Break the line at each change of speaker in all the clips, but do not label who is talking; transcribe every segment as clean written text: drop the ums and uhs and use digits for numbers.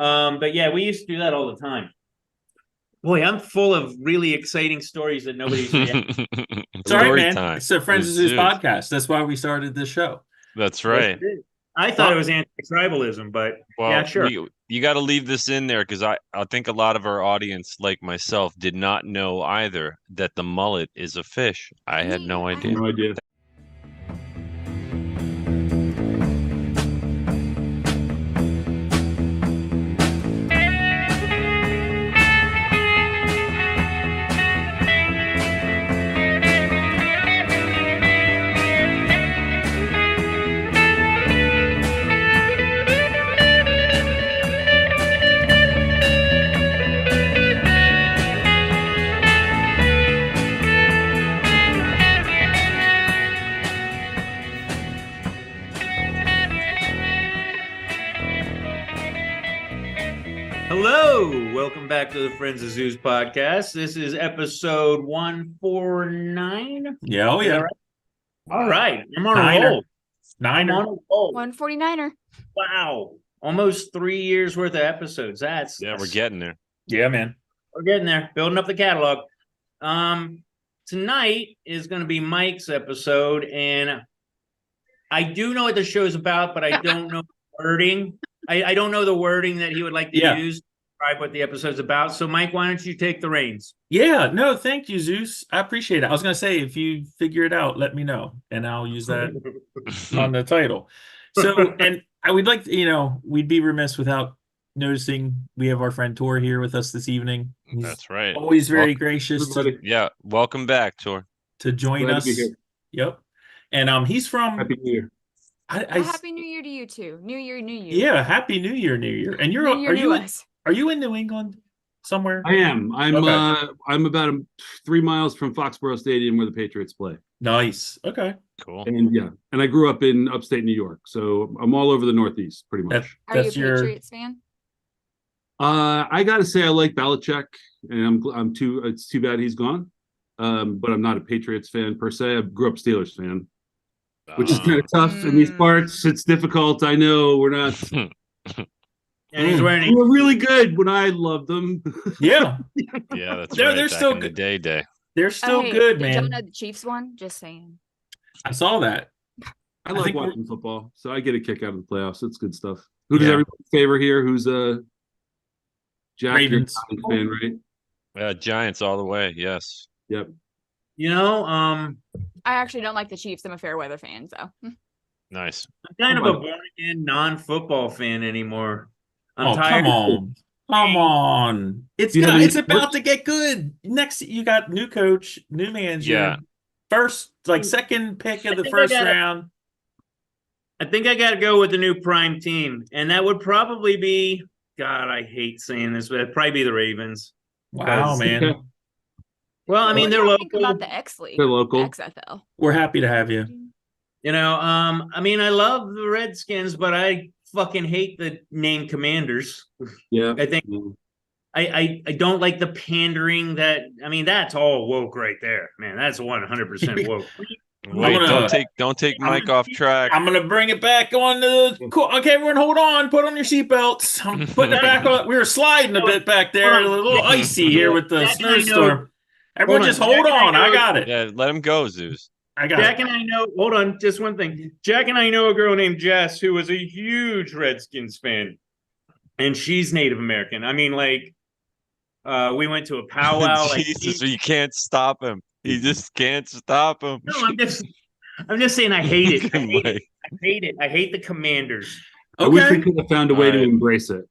But yeah, we used to do that all the time. Boy, I'm full of really exciting stories that nobody's yet.
It's all right, man.
Time.
It's the Friends of Zeus podcast. That's why we started this show.
That's right.
I thought it was anti-tribalism, but yeah, sure.
You got to leave this in there because I think a lot of our audience, like myself, did not know either that the mullet is a fish. I had no idea.
No idea.
Hello, welcome back to the Friends of Zeus podcast. This is episode 149.
Yeah, oh yeah.
Right? All right, I'm on a roll.
Niner.
I'm on a roll.
149er.
Wow, almost 3 years worth of episodes.
We're getting there.
Yeah, man.
We're getting there, building up the catalog. Tonight is going to be Mike's episode, and I do know what the show's about, but I don't know the wording. I don't know the wording that he would like to use to describe what the episode's about. So, Mike, why don't you take the reins?
Yeah, no, thank you, Zeus. I appreciate it. I was going to say, if you figure it out, let me know, and I'll use that on the title. So, and I would like to, we'd be remiss without noticing we have our friend Toar here with us this evening. He's
That's right.
Always very gracious
welcome back, Toar.
to join
Glad
us.
to be here.
Yep. And he's from
Happy New Year.
Happy New Year to you too. New Year, New You.
Yeah, Happy New Year, New Year. And are you in New England somewhere?
I am. I'm
Okay.
I'm about 3 miles from Foxborough Stadium where the Patriots play.
Nice. Okay.
Cool.
And I grew up in upstate New York, so I'm all over the Northeast pretty much.
Are you a Patriots fan?
I gotta say I like Belichick, and it's too bad he's gone. But I'm not a Patriots fan per se. I grew up Steelers fan, which is kind of tough in these parts. It's difficult. I know we're not.
And he's wearing.
They were really good when I loved them.
Yeah.
Yeah, that's
They're
right.
still
Back in the day.
They're still good,
did
man.
y'all know the Chiefs won? Just saying.
I saw that.
I like watching football, so I get a kick out of the playoffs. It's good stuff. Who does everybody favor here? Who's Jack?
Ravens
fan, right?
Giants all the way. Yes.
Yep.
I actually don't like the Chiefs. I'm a fair weather fan, so.
Nice.
I'm kind of a born-again non-football fan anymore. I'm
tired. Come on. It's about to get good. Next, you got new coach, new manager.
Yeah.
Second pick of the first round.
I think I got to go with the new prime team, and that would probably be. God, I hate saying this, but it'd probably be the Ravens.
Wow, man.
Well, I mean, they're local.
Think about the X League.
They're local.
XFL.
We're happy to have you.
I mean, I love the Redskins, but I fucking hate the name Commanders.
Yeah.
I think I don't like the pandering that's all woke right there, man. That's 100% woke.
Wait, don't take Mike off track.
I'm gonna bring it back on okay, everyone hold on, put on your seatbelts. I'm putting it back on. We were sliding a bit back there, a little icy here with the snowstorm. Everyone just hold on. I got it.
Yeah, let him go, Zeus.
Jack and I know, hold on, just one thing. Jack and I know a girl named Jess who was a huge Redskins fan, and she's Native American. I mean, we went to a powwow.
Jesus, you can't stop him. You just can't stop him.
No, I'm just saying I hate it. I hate it. I hate the Commanders.
Okay. I wish we could have found a way to embrace it.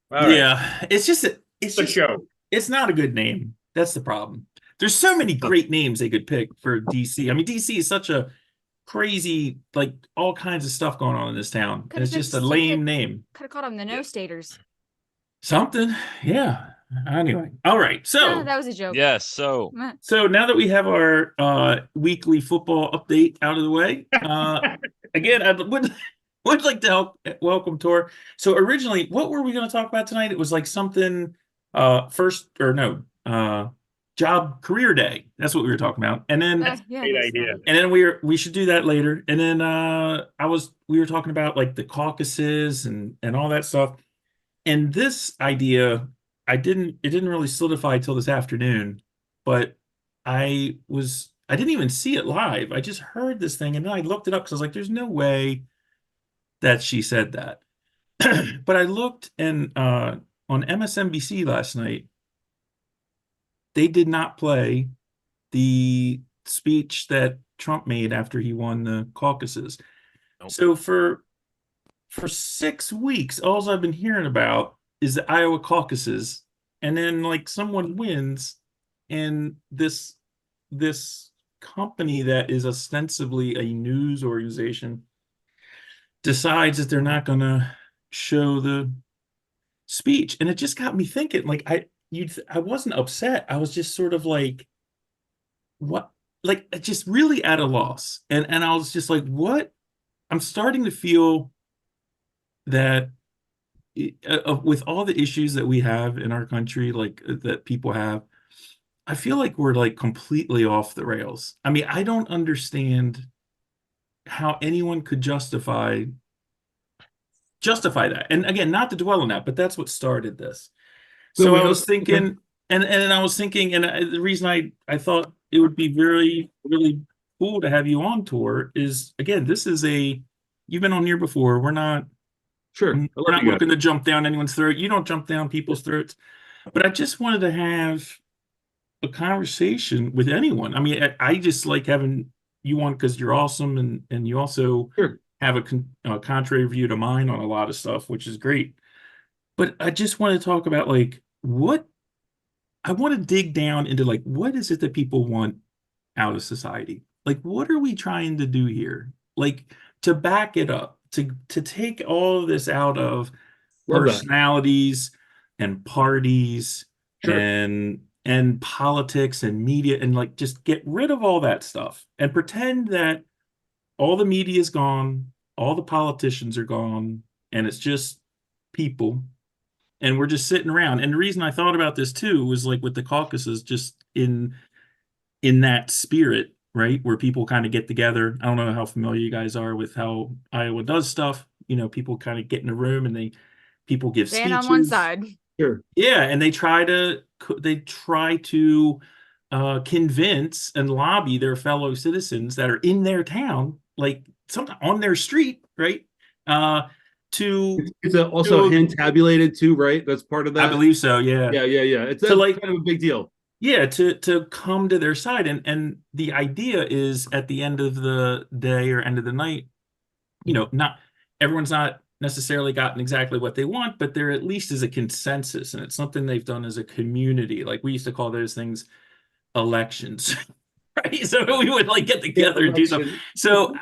Yeah, it's just
a show.
It's not a good name. That's the problem. There's so many great names they could pick for DC. I mean, DC is such a crazy, all kinds of stuff going on in this town. And it's just a lame name.
Could have called them the No Staters.
Something. Yeah. Anyway. All right. So
that was a joke.
Yes. So
now that we have our weekly football update out of the way, again, I would like to welcome Toar. So originally, what were we going to talk about tonight? It was something job career day. That's what we were talking about. And then
great idea.
And then we should do that later. And then we were talking about the caucuses and all that stuff. And this idea, it didn't really solidify till this afternoon, but I didn't even see it live. I just heard this thing and then I looked it up because I was like, there's no way that she said that. But I looked and on MSNBC last night, they did not play the speech that Trump made after he won the caucuses.
Nope.
So for 6 weeks, all I've been hearing about is the Iowa caucuses, and then like someone wins, and this company that is ostensibly a news organization decides that they're not going to show the speech, and it just got me thinking. Like I wasn't upset. I was just sort of like, what? Like just really at a loss, and I was just like, what? I'm starting to feel that with all the issues that we have in our country, like that people have, I feel like we're like completely off the rails. I mean, I don't understand how anyone could justify that. And again, not to dwell on that, but that's what started this. So I was thinking, and I was thinking, and the reason I thought it would be really, really cool to have you on tour is, again, you've been on here before. We're not looking to jump down anyone's throat. You don't jump down people's throats. But I just wanted to have a conversation with anyone. I mean, I just like having you on because you're awesome, and you also have a contrary view to mine on a lot of stuff, which is great. But I just want to talk about like I want to dig down into like what is it that people want out of society? Like what are we trying to do here? Like to back it up, to take all of this out of personalities and parties and politics and media, and like just get rid of all that stuff and pretend that all the media is gone, all the politicians are gone, and it's just people, and we're just sitting around. And the reason I thought about this too was like with the caucuses, just in that spirit, right, where people kind of get together. I don't know how familiar you guys are with how Iowa does stuff. You know, people kind of get in a room and people give
Stand
speeches
on one side.
Sure.
Yeah, and they try to convince and lobby their fellow citizens that are in their town, like sometimes on their street, right?
It's also hand tabulated too, right? That's part of that.
I believe so. Yeah.
Yeah. It's
like
kind of a big deal.
Yeah, to come to their side, and the idea is at the end of the day or end of the night, you know, not everyone's not necessarily gotten exactly what they want, but there at least is a consensus, and it's something they've done as a community. Like we used to call those things elections, right? So we would like get together and do something. So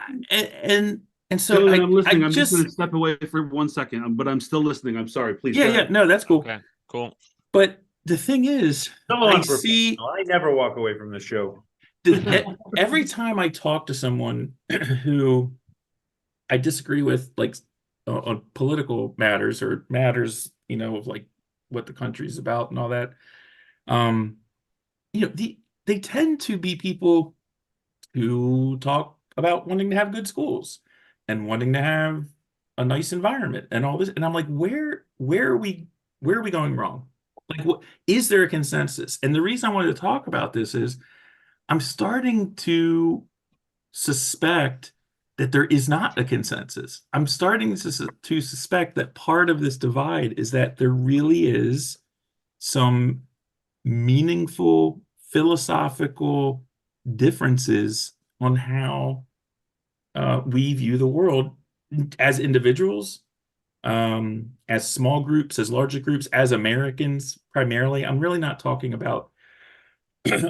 so
I'm listening. I'm just going to step away for 1 second, but I'm still listening. I'm sorry. Please.
Yeah. No, that's cool.
Okay, cool.
But the thing is,
I never walk away from the show.
Every time I talk to someone who I disagree with, like on political matters or matters, you know, of like what the country's about and all that, you know, they tend to be people who talk about wanting to have good schools and wanting to have a nice environment and all this. And I'm like, where are we going wrong? Like, what is there a consensus? And the reason I wanted to talk about this is I'm starting to suspect that there is not a consensus. I'm starting to suspect that part of this divide is that there really is some meaningful philosophical differences on how we view the world as individuals, as small groups, as larger groups, as Americans primarily. I'm really not talking about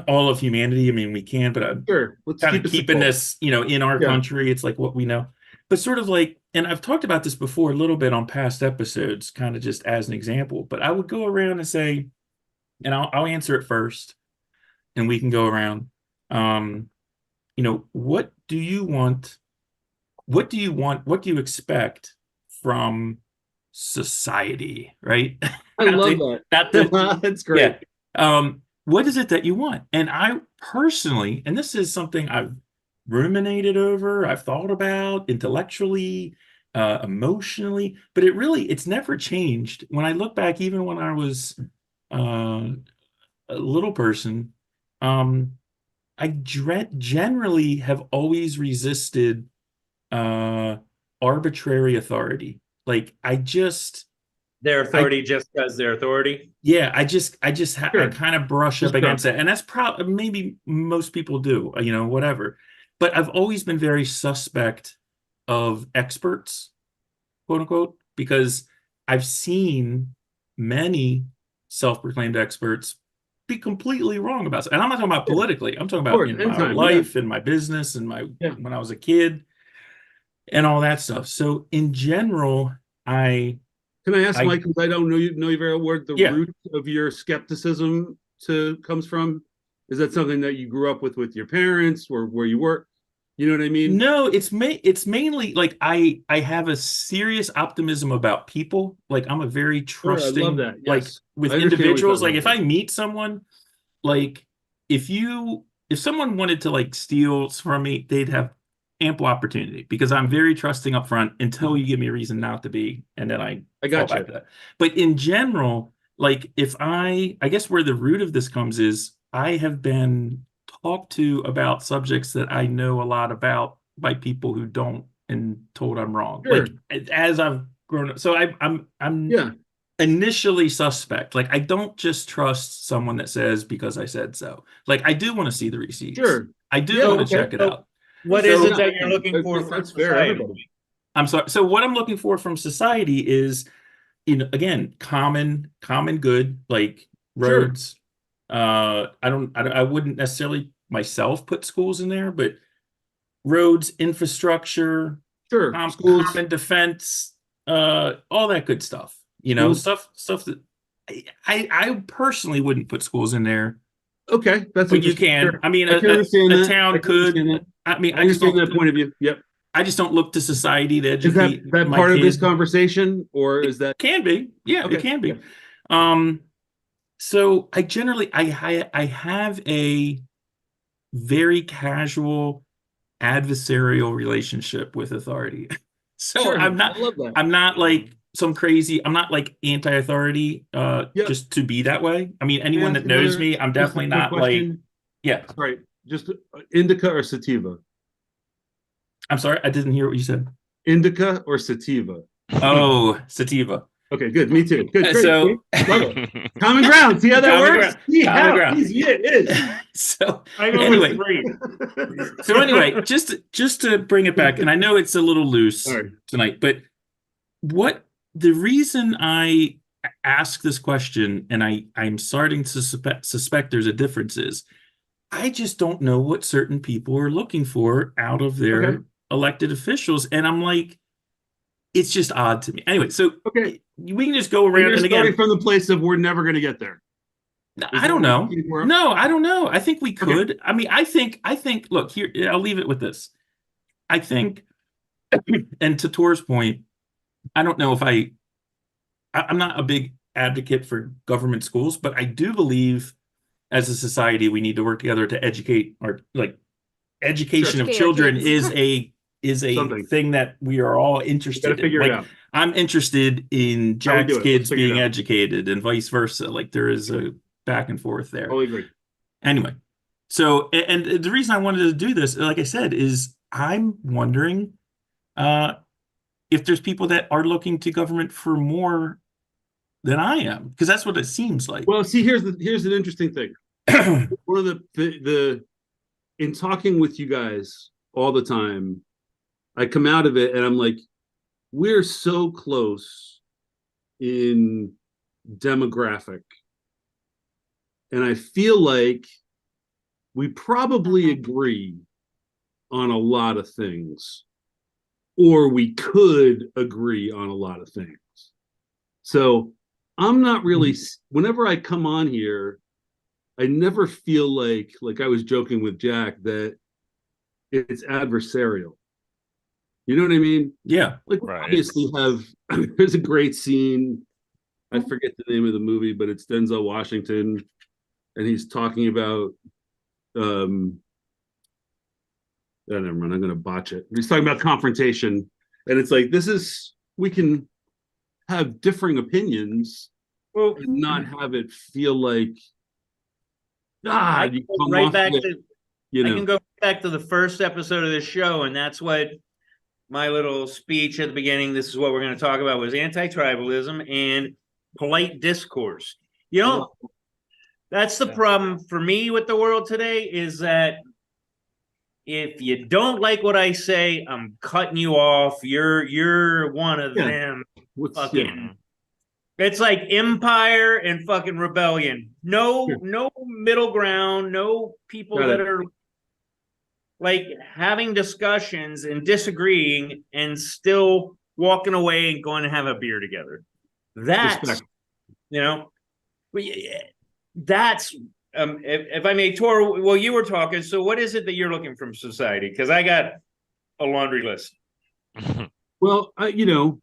all of humanity. I mean, we can, but I'm kind of keeping this, you know, in our country. It's like what we know, but sort of like, and I've talked about this before a little bit on past episodes, kind of just as an example, but I would go around and say, and I'll answer it first and we can go around, you know, what do you want? What do you expect from society, right?
I love that. That's great.
Yeah. What is it that you want? And I personally, and this is something I've ruminated over, I've thought about intellectually, emotionally, but it's never changed. When I look back, even when I was a little person, I generally have always resisted arbitrary authority. Like
their authority just because their authority.
Yeah, I kind of brush
Just
up against it, and that's probably maybe most people do, whatever. But I've always been very suspect of experts, quote unquote, because I've seen many self-proclaimed experts be completely wrong about it. And I'm not talking about politically. I'm talking about in my life and my business and when I was a kid and all that stuff. So in general, Can
I ask, Mike, because I don't know you very well, where the root of your skepticism comes from? Is that something that you grew up with your parents, or where you work? You know what I mean?
No, it's mainly like I have a serious optimism about people. Like I'm a very trusting,
I love that. Yes.
Like with individuals. Like if I meet someone, like if someone wanted to like steal from me, they'd have ample opportunity because I'm very trusting up front until you give me a reason not to be, and then I got back to that. But in general, like if I guess where the root of this comes is I have been talked to about subjects that I know a lot about by people who don't, and told I'm wrong. Sure. Like as I've grown up, so I'm initially suspect. Like I don't just trust someone that says because I said so. Like I do want to see the receipts.
Sure,
I do want to check it out.
What is it that you're looking for from society?
I'm sorry. So what I'm looking for from society is, again, common good, like roads. Sure. I wouldn't necessarily myself put schools in there, but roads, infrastructure,
sure,
common defense, all that good stuff. Stuff that I personally wouldn't put schools in there.
Okay, that's
but you can.
Sure.
I mean, a town could. I mean,
I understand that point of view. Yep.
I just don't look to society to educate.
Is that part of this conversation, or is that?
Can be. Yeah, okay. It can be. Yeah. So I generally I have a very casual adversarial relationship with authority. So sure, I'm not like some crazy. I'm not like anti-authority. Just to be that way. I mean, anyone that knows me, I'm definitely not like. Yeah.
Right. Just indica or sativa.
I'm sorry, I didn't hear what you said.
Indica or sativa?
Oh, sativa.
Okay, good. Me too. Good. Great.
So
common ground. See how that works?
Common ground.
Easy it is.
So anyway, just to bring it back, and I know it's a little loose tonight, but the reason I ask this question, and I'm starting to suspect there's a difference, is I just don't know what certain people are looking for out of their elected officials, and I'm like, it's just odd to me. Anyway, so we can just go around and again
from the place of we're never going to get there.
I don't know. No, I don't know. I think we could. Okay. I mean, I think. Look here. I'll leave it with this. I think, and to Toar's point, I don't know if I'm not a big advocate for government schools, but I do believe, as a society, we need to work together to educate education of children is a thing that we are all interested in. Like, I'm interested in Jack's kids being educated and vice versa. Like there is a back and forth there.
Totally agree.
Anyway, so and the reason I wanted to do this, like I said, is I'm wondering if there's people that are looking to government for more than I am, because that's what it seems like.
Well, see, here's an interesting thing. One of the in talking with you guys all the time, I come out of it and I'm like, we're so close in demographic. And I feel like we probably agree on a lot of things, or we could agree on a lot of things. So I'm not really, whenever I come on here, I never feel like I was joking with Jack, that it's adversarial. You know what I mean?
Yeah.
Like, we obviously there's a great scene. I forget the name of the movie, but it's Denzel Washington, and he's talking about, never mind, I'm going to botch it. He's talking about confrontation, And it's like, we can have differing opinions
Well,
and not have it feel like,
I
you
can go
come
right
off
back
with,
to
you
I
know.
can go back to the first episode of this show, and that's what my little speech at the beginning, this is what we're going to talk about, was anti-tribalism and polite discourse. You know, that's the problem for me with the world today, is that if you don't like what I say, I'm cutting you off. You're one of them. Fucking. It's like empire and fucking rebellion. No middle ground. No people that are like having discussions and disagreeing and still walking away and going to have a beer together. That's, that's, if I may, Toar, well, you were talking. So what is it that you're looking from society? Because I got a laundry list.
Well, I do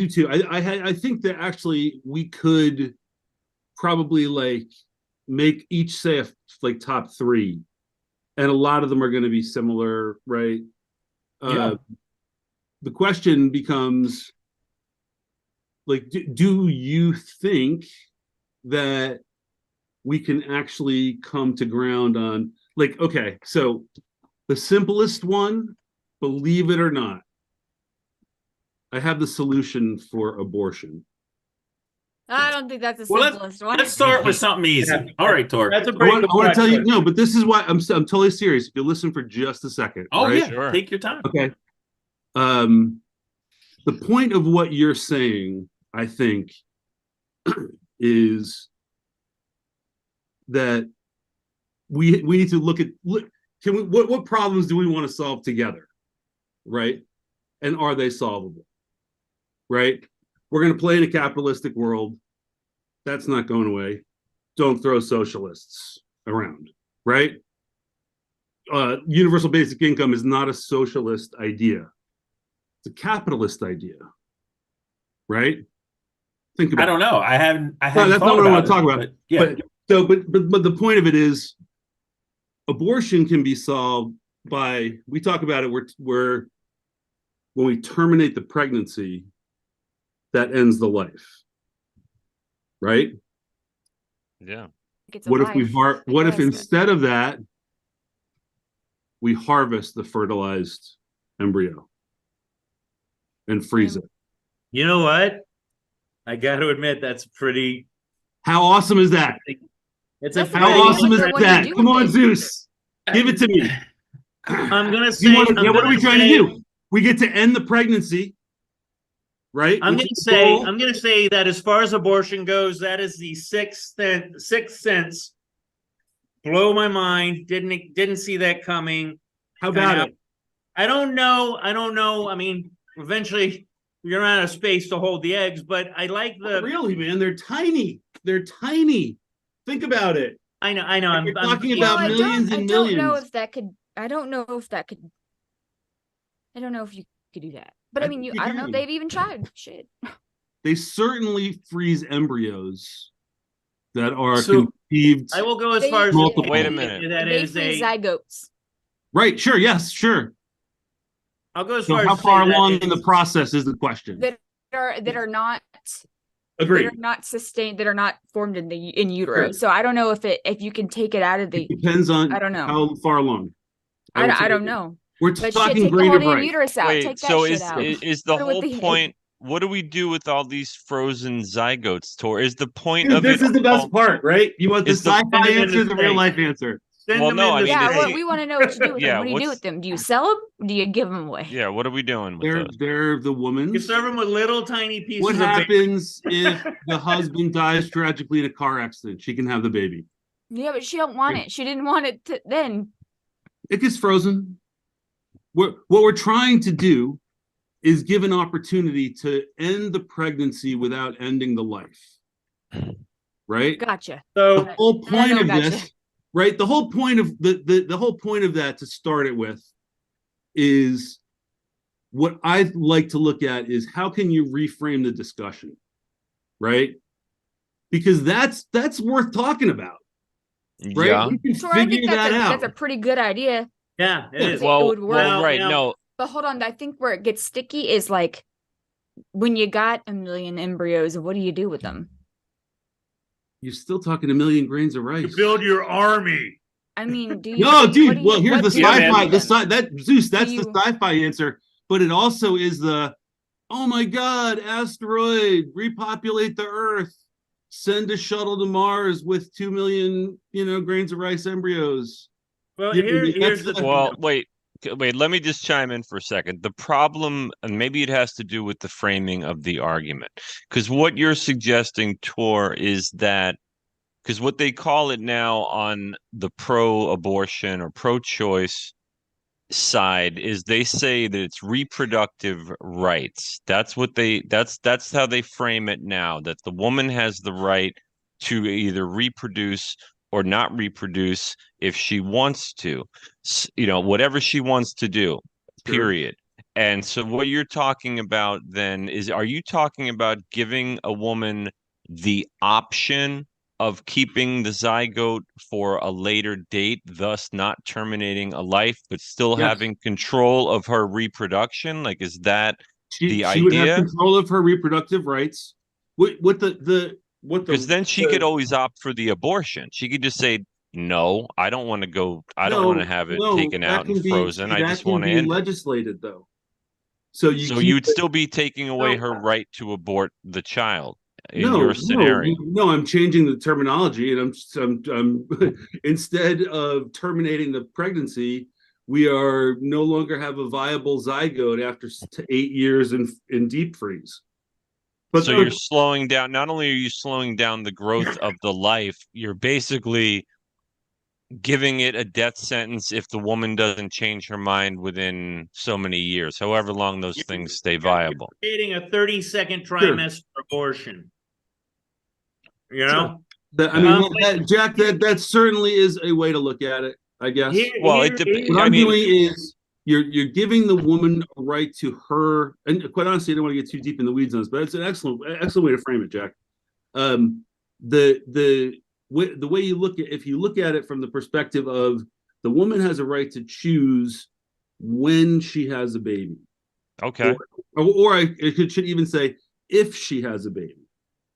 too. I think that actually we could probably like make each say like top 3, and a lot of them are going to be similar, right? The question becomes like, do you think that we can actually come to ground on, like, okay, so the simplest one, believe it or not, I have the solution for abortion.
I don't think that's the simplest one.
Let's start with something easy. All right, Toar.
That's a
I want to tell you, no, but this is why I'm totally serious. If you listen for just a second.
Oh,
right?
yeah,
Sure.
take your time.
Okay. The point of what you're saying, I think, is that we need to look. What problems do we want to solve together, right? And are they solvable? Right? We're going to play in a capitalistic world. That's not going away. Don't throw socialists around, right? Universal basic income is not a socialist idea. It's a capitalist idea, right? Think about.
I don't know. I haven't.
No, that's not what I want to talk about.
But yeah.
But the point of it is, abortion can be solved by, we talk about it where when we terminate the pregnancy, that ends the life, right?
Yeah.
What if instead of that, we harvest the fertilized embryo and freeze it?
You know what? I got to admit, that's pretty.
How awesome is that? How awesome is that? Come on, Zeus, give it to me.
I'm gonna say.
What are we trying to do? We get to end the pregnancy, right?
I'm gonna say that as far as abortion goes, that is the sixth sense. Blow my mind. Didn't see that coming.
How about it?
I don't know. I mean, eventually you're out of space to hold the eggs, but I like the.
Really, man, they're tiny. They're tiny. Think about it.
I know.
You're talking about millions and millions.
I don't know if you could do that. But I mean, I don't know if they've even tried. Shit.
They certainly freeze embryos that are conceived.
I will go as far as
multiple.
Wait a minute.
That
they
is
freeze zygotes.
Right. Sure. Yes. Sure.
I'll go as
So
far
how
as
far along in the process is the question?
That are not.
Agreed.
That are not sustained. That are not formed in utero. Sure. So I don't know if you can take it out of the.
It depends on.
I don't know
how far along.
I don't know.
We're talking greater right.
Uterus out.
Wait,
take that
so
shit out.
is the whole point? What do we do with all these frozen zygotes, Toar? Is the point of
this
it?
Is the best part, right? You want the sci-fi answer, the real life answer.
Well, we want to know what you do with them. What do you do with them? Do you sell them? Do you give them away?
Yeah, what are we doing with those?
They're the woman's.
You serve them with little tiny pieces.
What happens if the husband dies tragically in a car accident? She can have the baby.
Yeah, but she don't want it. She didn't want it then.
It gets frozen. What we're trying to do is give an opportunity to end the pregnancy without ending the life. Right?
Gotcha.
So the whole point of this, right? The whole point of the whole point of that, to start it with, is what I'd like to look at is how can you reframe the discussion, right? Because that's worth talking about, right?
Yeah.
We can
So I think
figure that out.
That's a pretty good idea.
Yeah, it is.
Well,
it would work.
right.
Now,
No,
But hold on, I think where it gets sticky is like when you got 1 million embryos, what do you do with them?
You're still talking 1 million grains of rice.
You build your army.
I mean, do you?
No,
what
dude.
do
Well,
you-
here's
what
the
do you
sci-fi.
do
The
with them?
Zeus. That's
you-
the sci-fi answer. But it also is the, oh my God, asteroid, repopulate the Earth, send a shuttle to Mars with 2 million, grains of rice embryos.
Well,
Yeah,
here's the
that's-
Well, wait, let me just chime in for a second. The problem, and maybe it has to do with the framing of the argument, because what you're suggesting, Tor, is that because what they call it now on the pro-abortion or pro-choice side is they say that it's reproductive rights. That's how they frame it now, that the woman has the right to either reproduce or not reproduce if she wants to, whatever she wants to do, period. And so what you're talking about then is, are you talking about giving a woman the option of keeping the zygote for a later date, thus not terminating a life, but still having control of her reproduction? Like, is that the idea?
She would have control of her reproductive rights.
Because then she could always opt for the abortion. She could just say, no, I don't want to go. I don't want to have it taken out and frozen. I just want to end it.
Legislated though. So
you'd still be taking away her right to abort the child in your scenario.
No, I'm changing the terminology, and I'm instead of terminating the pregnancy, we are no longer have a viable zygote after 8 years in deep freeze. But
so you're slowing down. Not only are you slowing down the growth of the life, you're basically giving it a death sentence if the woman doesn't change her mind within so many years, however long those things stay viable.
You're creating a 32nd trimester abortion.
Jack, that certainly is a way to look at it, I guess. What I'm doing is you're giving the woman a right to her, and quite honestly, I don't want to get too deep in the weeds on this, but it's an excellent way to frame it, Jack. The way you look at, if you look at it from the perspective of the woman has a right to choose when she has a baby.
Okay.
Or it should even say if she has a baby,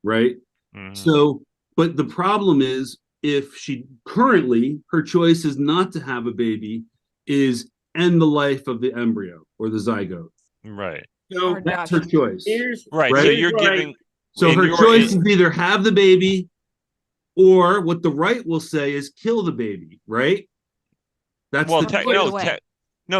right? Mm-hmm. So, but the problem is, if she currently, her choice is not to have a baby, is end the life of the embryo or the zygote.
Right.
So that's her choice.
Right. So you're giving.
So her choice is either have the baby, or what the right will say is kill the baby, right? That's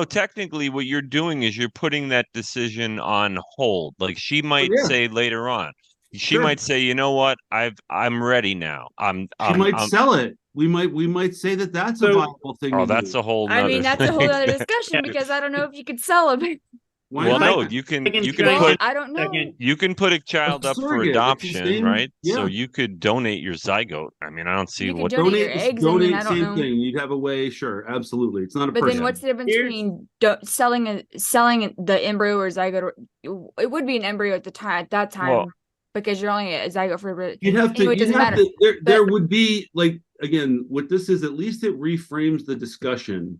technically what you're doing is you're putting that decision on hold. Like she might say later on, she might say, you know what, I'm ready now.
She might sell it. We might say that's a viable thing.
Oh, that's a whole nother thing.
That's a whole other discussion because I don't know if you could sell it.
Well, no, you can put.
I don't know.
You can put a child up for adoption, right? Yeah. So you could donate your zygote. I mean, I don't see
you
what
donate your eggs.
Donate,
I don't know.
thing. You'd have a way, sure, absolutely. It's not a.
But then, what's the difference between selling the embryo or zygote? It would be an embryo at that time because you're only a zygote for.
You'd have to. It doesn't matter. There would be again. What this is, at least it reframes the discussion.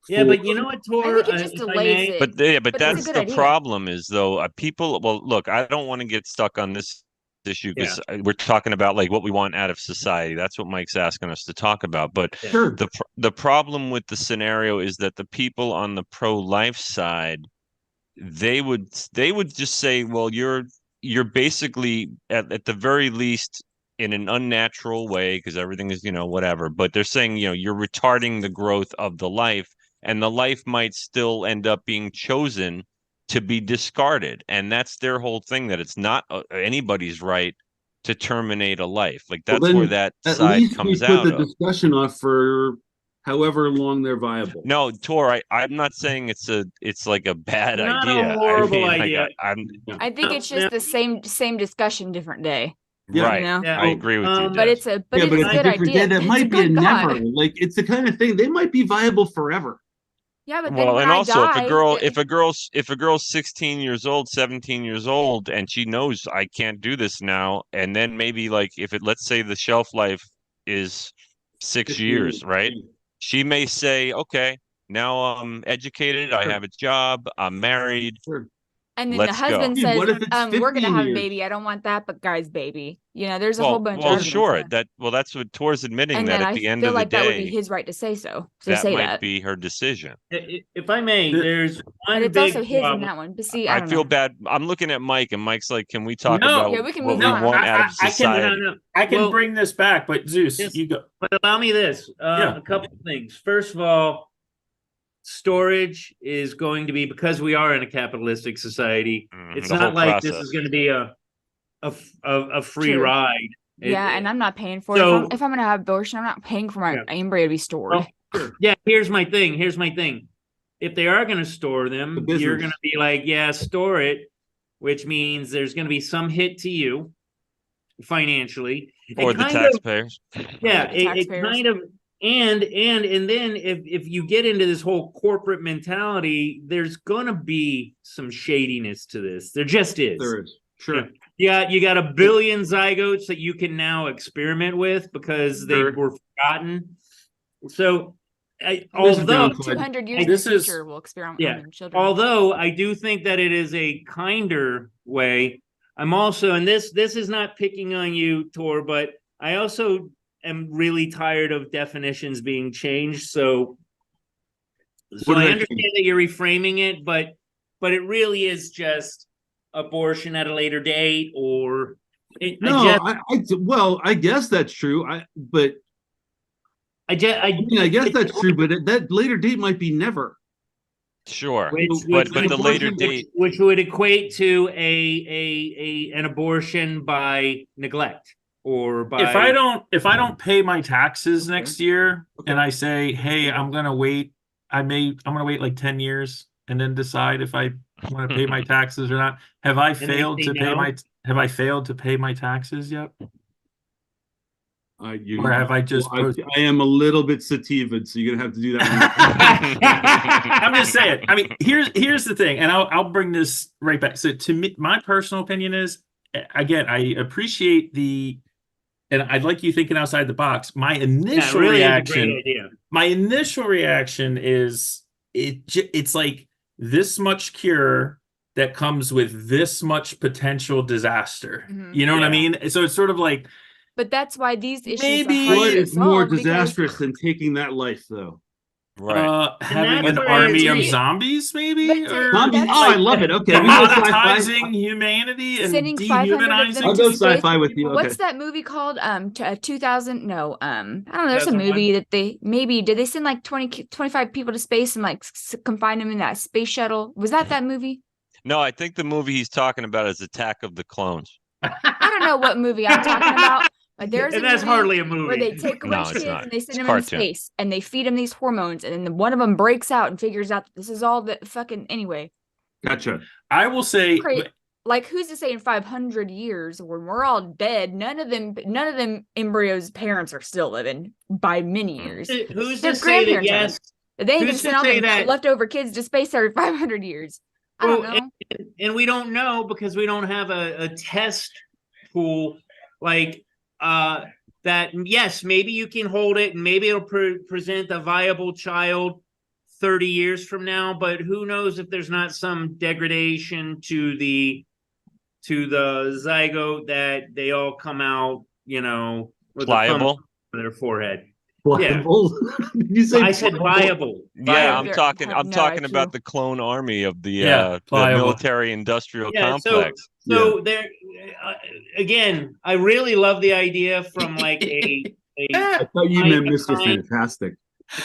Yeah, but you know what, Tor?
I think it just delays it.
But that's the problem is, though, people... Well, look, I don't want to get stuck on this issue because we're talking about what we want out of society. That's what Mike's asking us to talk about. But the problem with the scenario is that the people on the pro-life side, they would just say, well, you're basically, at the very least, in an unnatural way, because everything is, whatever. But they're saying, you're retarding the growth of the life. And the life might still end up being chosen to be discarded. And that's their whole thing, that it's not anybody's right to terminate a life. That's where that side comes out
of. Put the discussion off for however long they're viable.
No, Tor, I'm not saying it's like a bad idea.
A horrible idea.
I think it's just the same discussion, different day.
Yeah.
Right. I agree with you.
But it's a good idea.
That might be a never. It's the kind of thing they might be viable forever.
Yeah, but then and also
if a girl's 16 years old, 17 years old, and she knows I can't do this now, and then maybe let's say the shelf life is 6 years, right? She may say, okay, Now I'm educated. I have a job. I'm married.
Sure.
And then
Let's
the husband
go.
says,
Dude, what if it's
we're gonna
15
have a
years?
baby. I don't want that, but guy's baby. You know, there's a whole bunch of arguments
sure.
there.
That's what Tor's admitting,
And
that
then
at
I
the end
feel
of the
like that would be
day,
his right to say so. To
that
say
might
that.
be her decision.
If I may,
The-
there's
But
one
it's
big
also his in
problem.
that one. But see, I
I
don't
feel
know.
bad. I'm looking at Mike, and Mike's like, "Can we talk
No.
about
Yeah, we can
what
move
we
on.
want out of
I can-
society?"
I can
Well,
bring this back, but Zeus,
Yes.
you go.
But allow me this.
Yeah.
A couple of things. First of all, storage is going to be, because we are in a capitalistic society. It's
The
not
whole
like this
process.
is going to be a free
True.
ride.
Yeah, and I'm not paying for
so-
it. If I'm gonna have abortion, I'm not paying for my
Yeah.
embryo to be stored.
Well, yeah. Here's my thing. If they are going to store them,
The business.
you're going to be like, yeah, store it, which means there's going to be some hit to you financially,
Or
It
the
kind of-
taxpayers.
Yeah,
The
it
taxpayers.
kind of, and then if you get into this whole corporate mentality, there's gonna be some shadiness to this. There just is.
There is. Sure.
Yeah, you got a billion zygotes that you can now experiment with because they
Sure.
were forgotten. So,
There's a
although
downside.
200 years in
This
the
is-
future, we'll experiment
Yeah.
on children.
although I do think that it is a kinder way, I'm also, and this is not picking on you, Tor, but I also am really tired of definitions being changed. So
What
I
did I
understand that you're reframing it, but it really is just abortion at a later date, or
No, well, I guess that's true. I mean, I guess that's true, but that later date might be never.
Sure,
which
but the later date.
which would equate to an abortion by neglect or by
If I don't pay my taxes
Okay.
next year,
Okay.
and I say, hey, I'm gonna wait like 10 years and then decide if I want to pay my taxes or not. Have I
they
failed
say
to pay
no?
have I failed to pay my taxes yet? Or
Well,
have I just
I am a little bit sativa, so you're gonna have to do that.
I'm just saying. I mean, here's the thing, and I'll bring this right back. So to me, my personal opinion is, again, I appreciate and I'd like you thinking outside the box. My initial
really
reaction,
is a great idea.
my initial reaction is it's like this much cure that comes with this much potential disaster.
Mhm.
You know what I
Yeah.
mean? So it's sort of like,
But that's why these issues
Maybe-
are hard
What
to
is more
solve, because-
disastrous than taking that life, though?
Right.
having
that's
an
where
army
it's-
of zombies, maybe?
But
Or
Zombies?
that's
Oh, I
like-
love it. Okay, we go sci-fi.
demonetizing humanity and
Sending 500 of them
dehumanizing.
I'll
to
go
space.
sci-fi with you. Okay.
What's that movie called? 2000? No, I don't know. There's a
2001?
movie that did they send like 25 people to space and like confine them in that space shuttle? Was that movie?
No, I think the movie he's talking about is Attack of the Clones.
I don't know what movie I'm talking about, but there's
And
a
that's
movie
hardly a movie.
where they take a
No,
bunch of
it's
kids
not.
and they send
It's
them
cartoon.
into space and they feed them these hormones, and then one of them breaks out and figures out that this is all the fucking anyway.
Gotcha.
I will say,
Great. Like, who's to say in 500 years when we're all dead, none of them embryos' parents are still living by many years.
Who's
Their
to say that?
grandparents
Yes.
They ain't gonna
Who's to
send all
say
them
that-
leftover kids to space every 500 years. I don't
Well,
know.
And we don't know because we don't have a test pool like that. Yes, maybe you can hold it and maybe it'll present a viable child 30 years from now, but who knows if there's not some degradation to the zygote that they all come out, with a thumb
Pliable.
on their forehead.
Pliable. Did you say
I said
pliable?
viable.
Yeah, I'm
They're-
talking.
have
I'm
no
talking
IQ.
about the clone army of the
Yeah, pliable.
military-industrial
Yeah,
complex.
So there, again, I really love the idea from like a
I thought you meant
I-
Mr.
I-
Fantastic.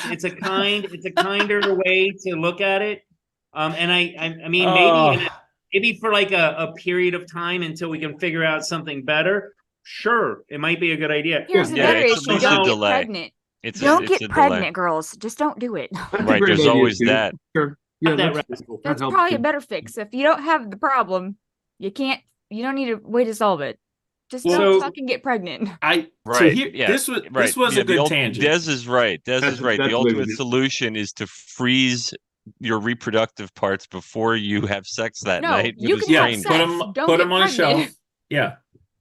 it's a kinder way to look at it. And I mean
Oh.
maybe for like a period of time until we can figure out something better. Sure, it might be a good idea.
Here's the
Yeah,
better
it's
issue:
a
don't get
delay.
pregnant.
It's
Don't
a
get
delay.
pregnant, girls. Just don't do it.
That's a
Right,
great
there's
idea,
always
too.
that.
Sure. Yeah,
That
that's,
radical.
that
That's
helps
probably a
too.
better fix. If you don't have the problem, you don't need a way to solve it. Just
Well,
don't
so-
fucking get pregnant.
So
Right.
here,
Yeah.
this was
Right.
this was
Yeah,
a good
the
tangent.
Des is right. Des
That's-
is right.
that's
The
what it
ultimate
is.
solution is to freeze your reproductive parts before you have sex that
No,
night.
you
with a
can have
stranger.
sex.
Put
Don't
them
get
on a
pregnant.
shelf. Yeah.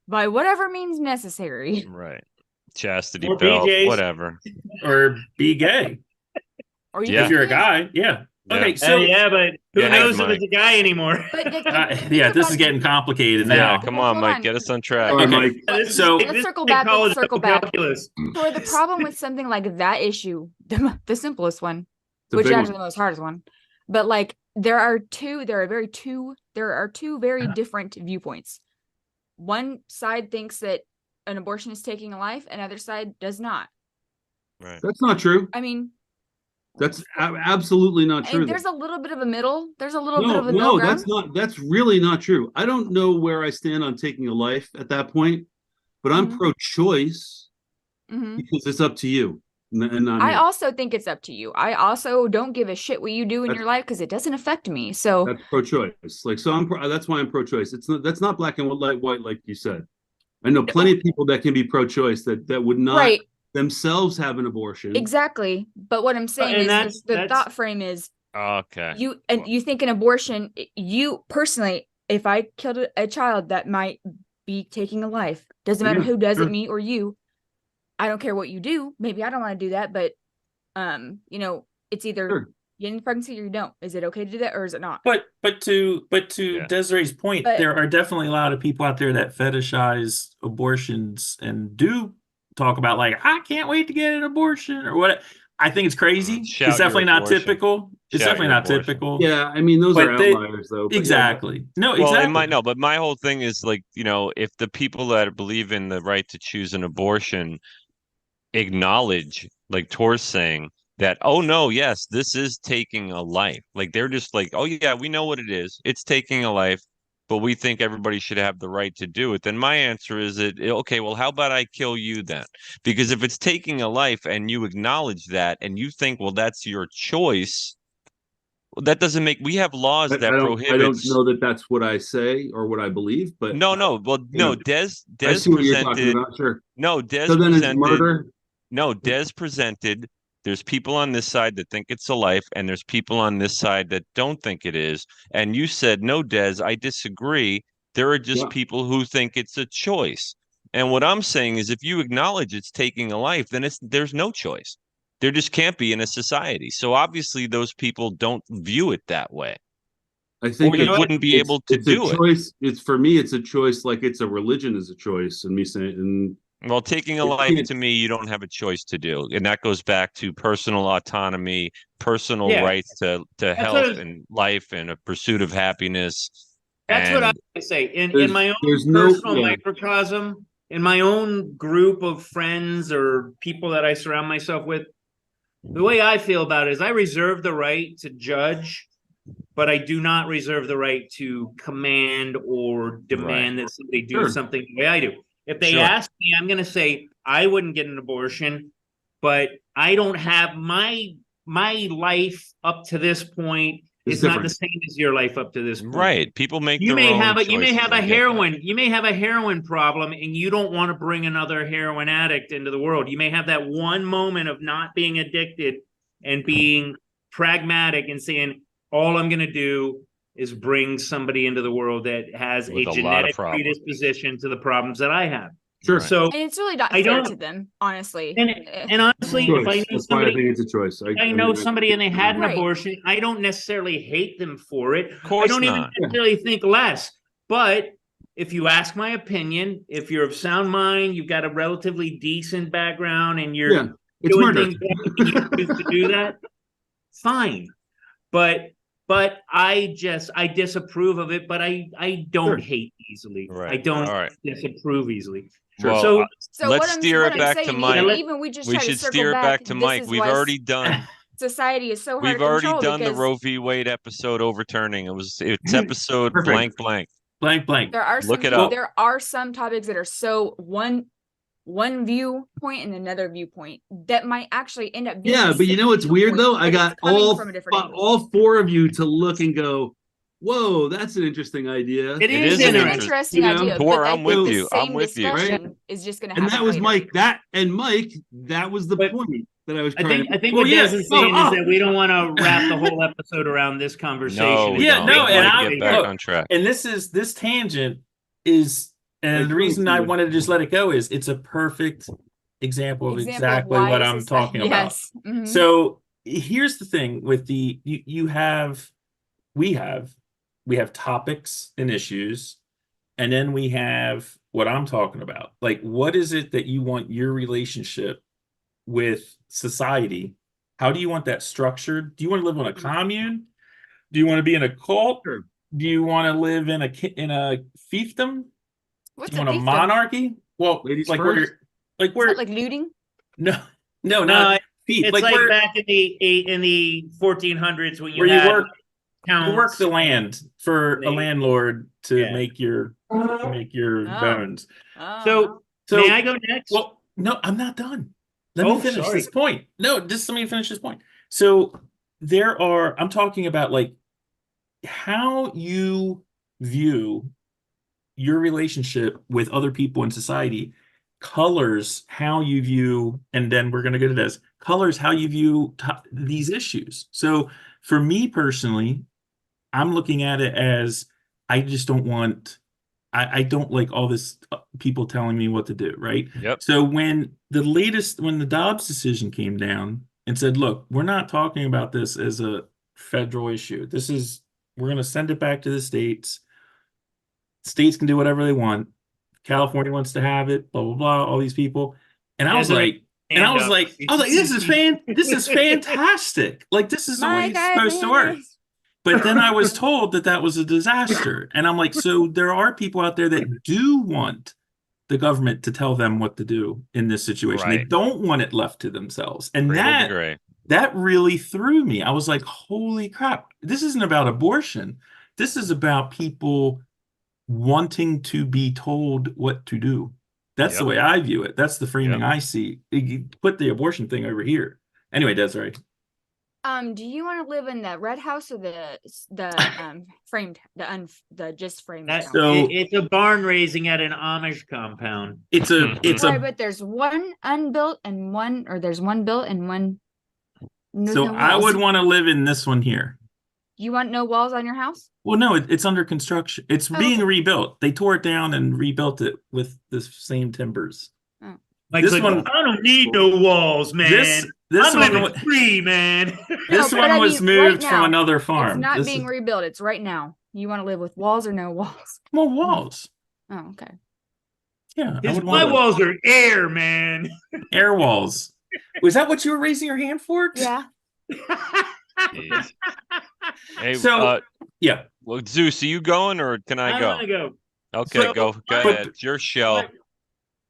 By whatever means necessary.
Right. Chastity
Or
belt,
BJs.
whatever.
Or be gay.
Or you
Yeah.
If
can
you're a
choose.
guy, yeah. Okay, so
yeah, but who
Yeah,
knows
Mike.
if it's a guy anymore?
But
yeah, this is getting complicated
Yeah,
now.
come
Well,
on,
hold
Mike,
on.
get us on track.
Sorry,
Okay.
Mike.
This is
So-
like-
Let's
this
circle
is like
back, let's
college
circle back.
calculus.
For the problem with something like that issue, the simplest one,
It's a
which is
big
actually
one.
the most hardest one, but like there are two very different viewpoints. One side thinks that an abortion is taking a life, another side does not.
Right.
That's not true.
I mean,
That's absolutely not true.
there's a little bit of a middle. There's a little bit
No,
of a middle
no,
ground.
that's really not true. I don't know where I stand on taking a life at that point, but I'm
Mhm.
pro-choice
Mhm.
because it's up to you. And not
I
me.
also think it's up to you. I also don't give a shit what you do in
That's-
your life because it doesn't affect me. So
That's pro-choice. Like, so that's why I'm pro-choice. That's not black and white, like you said. I know plenty of people that can be pro-choice that would not
right,
themselves have an abortion.
exactly. But what I'm saying
and
is
that's-
the
that's-
thought frame is
Okay.
you think an abortion, you personally, if I killed a child that might be taking a life, doesn't matter
Yeah,
who does
sure.
it, me or you. I don't care what you do. Maybe I don't want to do that, but it's either
Sure.
you end the pregnancy or you don't. Is it okay to do that or is it not?
But to
Yeah.
Desiree's point,
But-
there are definitely a lot of people out there that fetishize abortions and do talk about like, I can't wait to get an abortion or what. I think it's crazy.
Shout
It's definitely
your
not
abortion.
typical. It's
Shout
definitely
your
not
abortion.
typical.
Yeah, I mean, those
But
are
they-
outliers, though. but yeah.
Exactly. No,
Well,
exactly.
but my whole thing is like, if the people that believe in the right to choose an abortion acknowledge, like Tor's saying, that, oh no, yes, this is taking a life. Like they're just like, oh yeah, we know what it is. It's taking a life, but we think everybody should have the right to do it. Then my answer is okay, well, how about I kill you then? Because if it's taking a life and you acknowledge that and you think, well, that's your choice, well, that doesn't make, we have laws that
I
prohibit.
don't know that that's what I say or what I believe, but
No. Well, no,
know,
Des
I see what you're talking
presented.
about. Sure.
No, Des
So then it's
presented.
murder.
No, Des presented. There's people on this side that think it's a life, and there's people on this side that don't think it is. And you said, no, Des, I disagree. There are just
Yeah.
people who think it's a choice. And what I'm saying is, if you acknowledge it's taking a life, then there's no choice. There just can't be in a society. So obviously, those people don't view it that way.
I think
Or you
it's-
wouldn't be able to
it's
do
a
it.
choice. It's for me, it's a choice. Like it's a religion is a choice, and me saying, and
Well, taking a
It
life
can't-
to me, you don't have a choice to do. And that goes back to personal autonomy, personal
Yeah.
rights to
what
health
I was-
and life and a pursuit of happiness.
That's what I
And-
would say. In
There's-
my own
there's no-
personal
yeah.
microcosm, in my own group of friends or people that I surround myself with, the way I feel about it is I reserve the right to judge, but I do not reserve the right to command or demand that somebody do
Sure.
something the way I do. If they
Sure.
ask me, I'm going to say I wouldn't get an abortion, but I don't have my life up to this point
It's
is not
different.
the same as your life up to this point.
Right. People make
You
their
may
own
have a
choices, I get that.
you may have a heroin problem and you don't want to bring another heroin addict into the world. You may have that one moment of not being addicted and being pragmatic and saying, all I'm going to do is bring somebody into the world that has
With a lot
a
of
genetic
problems.
predisposition to the problems that I have.
sure.
Right.
So,
And it's really not
I
fair
don't-
to them, honestly.
and honestly,
Choice.
if I know
That's why I
somebody,
think it's a choice.
I know somebody and they had an
Right.
abortion, I don't necessarily hate them for it.
Of course
I don't even
not.
necessarily think less. But if you ask my opinion, if you're of sound mind, you've got a relatively decent background, and you're
Yeah, it's
doing
murder.
things and you choose to do that, fine. But I disapprove of it. But I don't
Sure.
hate easily.
Right.
I don't
All right.
disapprove easily.
Well,
So
So
Let's
what I'm,
steer
what
it
I'm
back to
saying,
Mike.
Even we just
we
try to
should
circle
steer it back to
this
Mike.
is
We've
why
already done.
society is so hard
We've
to
already
control
done the
because
Roe v. Wade episode overturning. It's episode
Perfect.
blank blank.
Blank, blank.
there are
Look
some
it up.
there are some topics that are so one viewpoint and another viewpoint that might actually end up being
Yeah,
the
but you
same
know what's weird
viewpoint,
though?
but
I
it's
got
coming from a different angle.
all four of you to look and go, "Whoa, that's an interesting idea."
It
is
It's an
interesting.
interesting
You know?
idea.
Tor,
but I
I'm
think
with
the
you. I'm
same
with you.
discussion is just going to
And
happen
that was
later.
Mike. Mike. That was the
But
point that I was
I
trying.
think
Well,
what
yeah,
Des is saying
oh,
is that we don't want to wrap the whole episode around this conversation.
No,
It's
Yeah,
a
no,
big
and
one.
I'm-
get back
look,
on track.
And this tangent is, and the
Like,
reason I
thank you.
wanted to just let it go is it's a perfect example of
Example of
exactly
why
what
this
I'm
is-
talking about.
Yes. Mhm.
So here's the thing with we have topics and issues, and then we have what I'm talking about. Like, what is it that you want your relationship with society? How do you want that structured? Do you want to live on a commune? Do you want to be in a cult?
Sure.
Do you want to live in a fiefdom?
What's
Do you
a
want a
fiefdom?
monarchy? Well,
Ladies
like
first?
like
Is
we're
that like looting?
no,
No,
not fief.
it's
Like
like
we're
back in the 1400s when you
where you
had
work you work
counts
the
and-
land for a
they-
landlord to
Yeah.
make your
Oh.
bones.
Oh.
So,
So
may I go next?
well, no, I'm not done. Let
Oh,
me finish
sorry.
this point. No, just let me finish this point. So I'm talking about like how you view your relationship with other people in society colors how you view, and then we're going to go to this, colors how you view these issues. So for me personally, I'm looking at it as I just don't want, I don't like all this people telling me what to do, right?
Yep.
So when the Dobbs decision came down and said, look, we're not talking about this as a federal issue. We're going to send it back to the states. States can do whatever they want. California wants to have it, blah, blah, blah, all these people. And I was
Doesn't
like, this is fantastic. Like, this is the way it's supposed to work. But then I was told that was a disaster. And I'm like, so there are people out there that do want the government to tell them what to do in this situation. They
Right.
don't want it left to themselves. And
Cradle to grave.
that really threw me. I was like, holy crap. This isn't about abortion. This is about people wanting to be told what to do. That's the
Yep.
way I view it. That's the framing
Yep.
I see. You put the abortion thing over here. Anyway, Desiree.
Do you want to live in the red house or the framed the just framed
That-
house?
So-
it's a barn raising at an Amish compound.
It's
Right, but there's one unbuilt and one, or there's one built and one. There's
so
no
I
walls.
would want to live in this one here.
You want no walls on your house?
Well, no, it's under construction. It's
Oh,
being
okay.
rebuilt. They tore it down and rebuilt it with the same timbers.
Like,
This one-
I don't need no walls, man.
This
I'm
one,
living free, man.
this
No,
one
but I
was
mean, right
moved from
now,
another farm.
It's not
This
being
is
rebuilt. It's right now. You want to live with walls or no walls?
more walls.
Oh, okay.
Yeah, I would
My
want
walls are air, man.
air walls. Was that what you were raising your hand for?
Yeah.
Jeez. Hey,
So- Yeah.
well, Zeus, are you going or can I
I
go?
want to go.
Okay,
So-
go
but-
ahead. It's your show.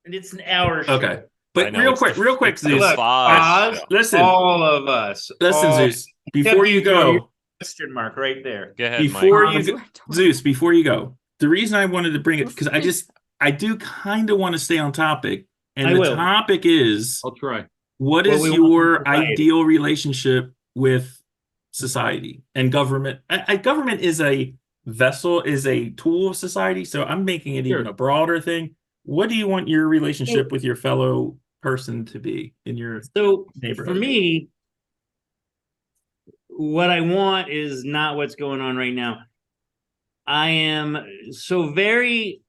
And it's an hour show.
Okay.
I
But
know,
real
it's
quick,
the
Zeus.
Look,
five
Oz,
show.
Listen,
all of us. all-
Zeus. Before you
Except you,
go,
Question mark right there.
Go ahead,
before
Mike.
you go, Zeus, before you go, the reason I wanted to bring it because I do kind of want to stay on topic, and
I
the
will.
topic is
I'll try.
what
What
is
we want from
your
society.
ideal relationship with society and government? Government is a vessel, is a tool of society, so I'm making it even
Sure.
a broader thing. What do you want your relationship with your fellow person to be in your
So
neighborhood?
for me, what I want is not what's going on right now. I am so very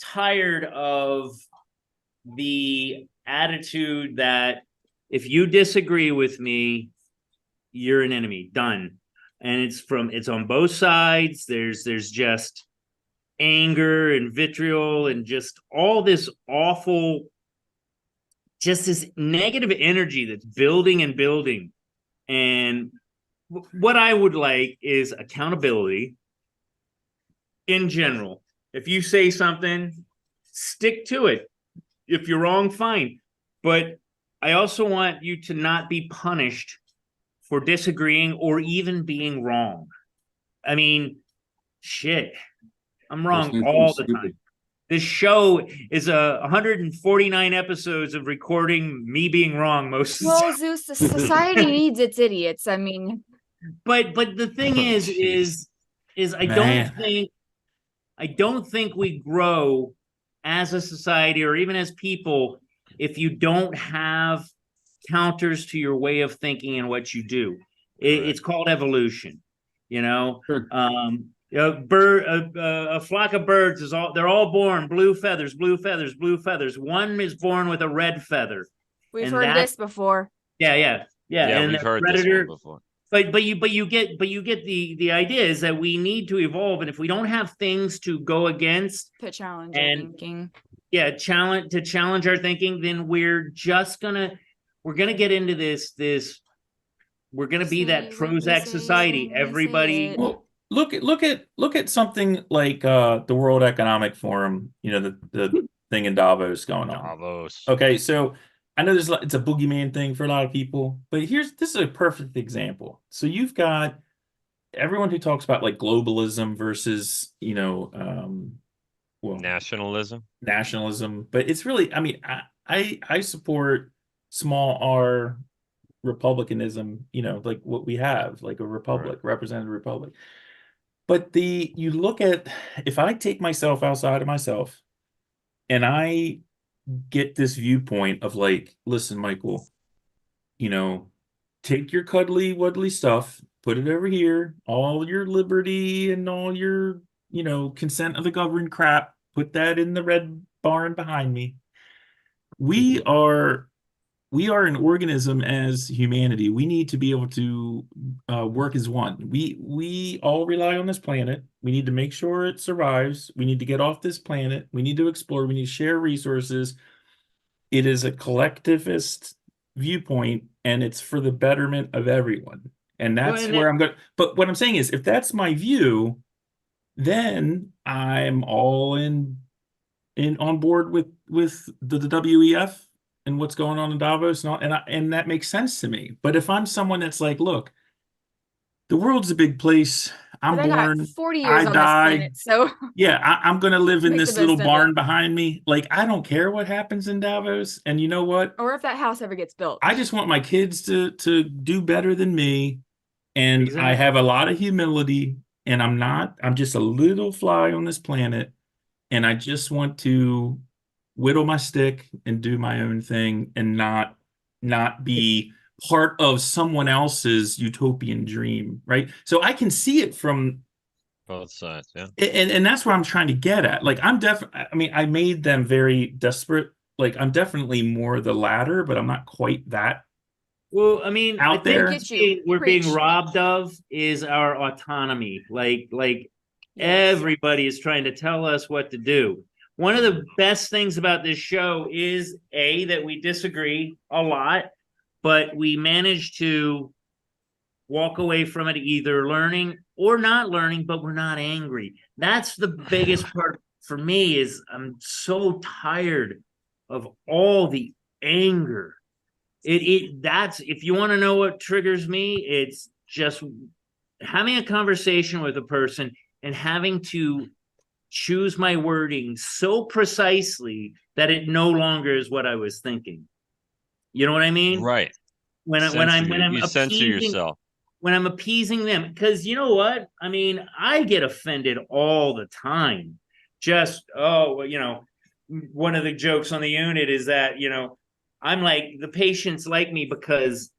tired of the attitude that if you disagree with me, you're an enemy. Done. And it's on both sides. There's just anger and vitriol and just all this awful, just this negative energy that's building and building. And what I would like is accountability in general. If you say something, stick to it. If you're wrong, fine. But I also want you to not be punished for disagreeing or even being wrong. I mean, shit, I'm wrong all the time. This show is 149 episodes of recording me being wrong most of the
Well,
time.
Zeus, the society needs its idiots. I mean,
But the thing is
Man.
I don't think we grow as a society or even as people if you don't have counters to your way of thinking and what you do. It's called evolution, you know.
Sure.
A flock of birds they're all born blue feathers, blue feathers, blue feathers. One is born with a red feather.
we've
And
heard
that-
this before.
Yeah. Yeah,
Yeah,
and
we've
the
heard this
predator.
one before.
But you get the idea is that we need to evolve, and if we don't have things to go against,
To challenge our
and
thinking.
challenge our thinking, then we're gonna get into this. We're gonna be that
Say what we
Prozac
say
society.
when we say
Everybody,
it.
Well, look at something like the World Economic Forum, the thing in Davos going on.
Davos.
Okay, so I know it's a boogeyman thing for a lot of people, but this is a perfect example. So you've got everyone who talks about like globalism versus,
Nationalism.
nationalism, but it's really, I mean, I support small r republicanism, like what we have, like a republic, representative republic. But you look at, if I take myself outside of myself and I get this viewpoint of like, listen, Michael, take your cuddly wuddly stuff, put it over here, all your liberty and all your, consent of the governed crap, put that in the red barn behind me. We are an organism as humanity. We need to be able to work as one. We all rely on this planet. We need to make sure it survives. We need to get off this planet. We need to explore. We need to share resources. It is a collectivist viewpoint, and it's for the betterment of everyone. And that's where I'm going. But what I'm saying is, if that's my view, then I'm all on board with the WEF and what's going on in Davos, and that makes sense to me. But if I'm someone that's like, look, the world's a big place. I'm
But I
born,
got 40 years
I
on this
die.
planet, so
Yeah, I'm going to live in
Make the
this little
best of
barn
it.
behind me. Like, I don't care what happens in Davos. And you know what?
or if that house ever gets built.
I just want my kids to do better than me. And I
Exactly.
have a lot of humility, and I'm just a little fly on this planet. And I just want to whittle my stick and do my own thing and not be part of someone else's utopian dream, right? So I can see it from
Both sides, yeah.
and that's what I'm trying to get at. Like, I made them very desperate. Like, I'm definitely more the latter, but I'm not quite that.
Well, I mean,
Out
I
there.
think
Get you.
we're being
Preach.
robbed of is our autonomy. Like
Yes.
everybody is trying to tell us what to do. One of the best things about this show is that we disagree a lot, but we manage to walk away from it either learning or not learning, but we're not angry. That's the biggest part for me. Is I'm so tired of all the anger. That's, if you want to know what triggers me, it's just having a conversation with a person and having to choose my wording so precisely that it no longer is what I was thinking. You know what I mean?
Right.
When I'm
you censor yourself.
when I'm appeasing them, because you know what? I mean, I get offended all the time. Just, one of the jokes on the unit is that, I'm like, the patients like me because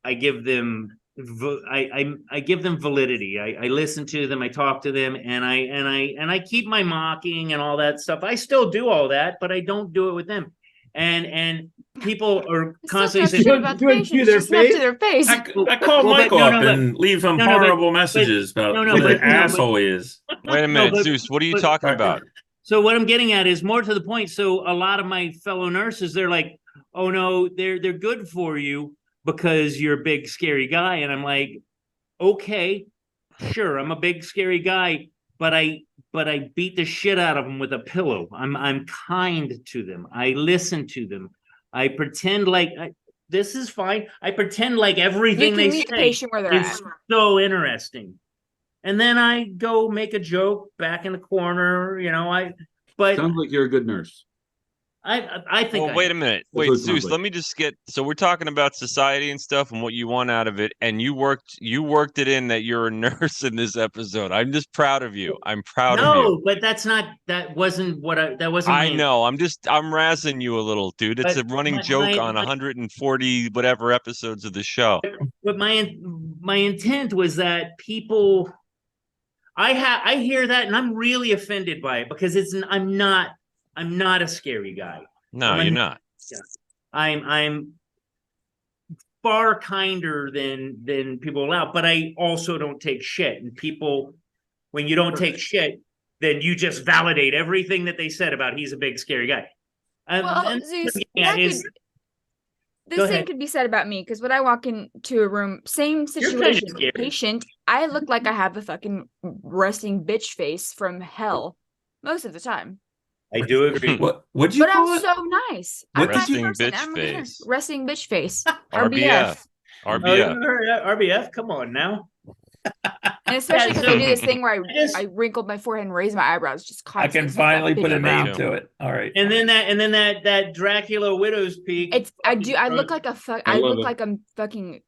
I give them I give them validity. I listen to them, I talk to them, and I keep my mocking and all that stuff. I still do all that, but I don't do it with them. And people are
It's
constantly
still
saying,
not
Do it to their
just not to their face.
I call
Well,
Mike
but no,
up
no, but-
and leave him
no, no, but-
horrible messages about
no,
what
but-
an asshole he is.
Wait a minute,
but-
Zeus. What are you
but-
talking about?
So what I'm getting at is more to the point. So a lot of my fellow nurses, they're like, "Oh no, they're good for you because you're a big scary guy." And I'm like, "Okay, sure, I'm a big scary guy, but I beat the shit out of them with a pillow. I'm kind to them. I listen to them. I pretend like this is fine. I pretend like
You
everything
can
they
meet the
say
patient where they're
is
at.
so interesting." And then I go make a joke back in the corner, but
Sounds like you're a good nurse.
I think
Well, wait a minute.
That's what
Wait,
it sounds
Zeus,
like.
let me just get, so we're talking about society and stuff and what you want out of it, and you worked it in that you're a nurse in this episode. I'm just proud of you. I'm proud of you.
No, but that wasn't
I know. I'm razzing you a little, dude. It's
But
a running
my-
joke
my-
on
my-
140 whatever episodes of the show.
But my intent was that people, I hear that and I'm really offended by it because I'm not a scary guy.
No,
I'm a-
you're not.
I'm far kinder than people allow, but I also don't take shit. And people, when you don't take shit, then you just validate everything that they said about he's a big scary guy.
Well, Zeus, this thing could be said about me, because when I walk into a room, same situation,
scary.
patient, I look like I have a fucking resting bitch face from hell most of the time.
I do agree.
What'd you
But
call
I'm
it?
so nice.
What
I'm
did you-
that person.
Resting bitch
I'm
face.
resting bitch face.
RBF.
Oh, you
RBF.
heard that? RBF, come on now.
And especially because
so-
I do this thing where
just-
I wrinkled my forehead and raised my eyebrows just
I
constantly.
can
so that
finally put a
bitch
name
brow.
to it. All right.
And then that Dracula widow's peak.
It's I look like I
love
look
it.
like I'm fucking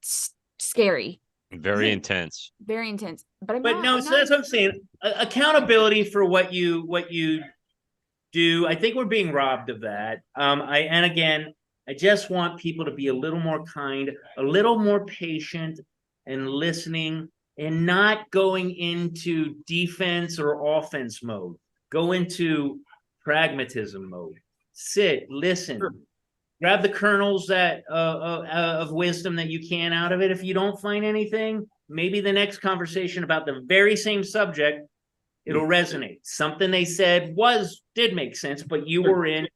scary,
Very intense.
very intense. But I'm
But
not.
no,
I'm
so
not-
that's what I'm saying. Accountability for what you do. I think we're being robbed of that. And again, I just want people to be a little more kind, a little more patient, and listening, and not going into defense or offense mode. Go into pragmatism mode. Sit, listen.
Sure.
Grab the kernels of wisdom that you can out of it. If you don't find anything, maybe the next conversation about the very same subject, it'll resonate. Something they said did make sense, but you were in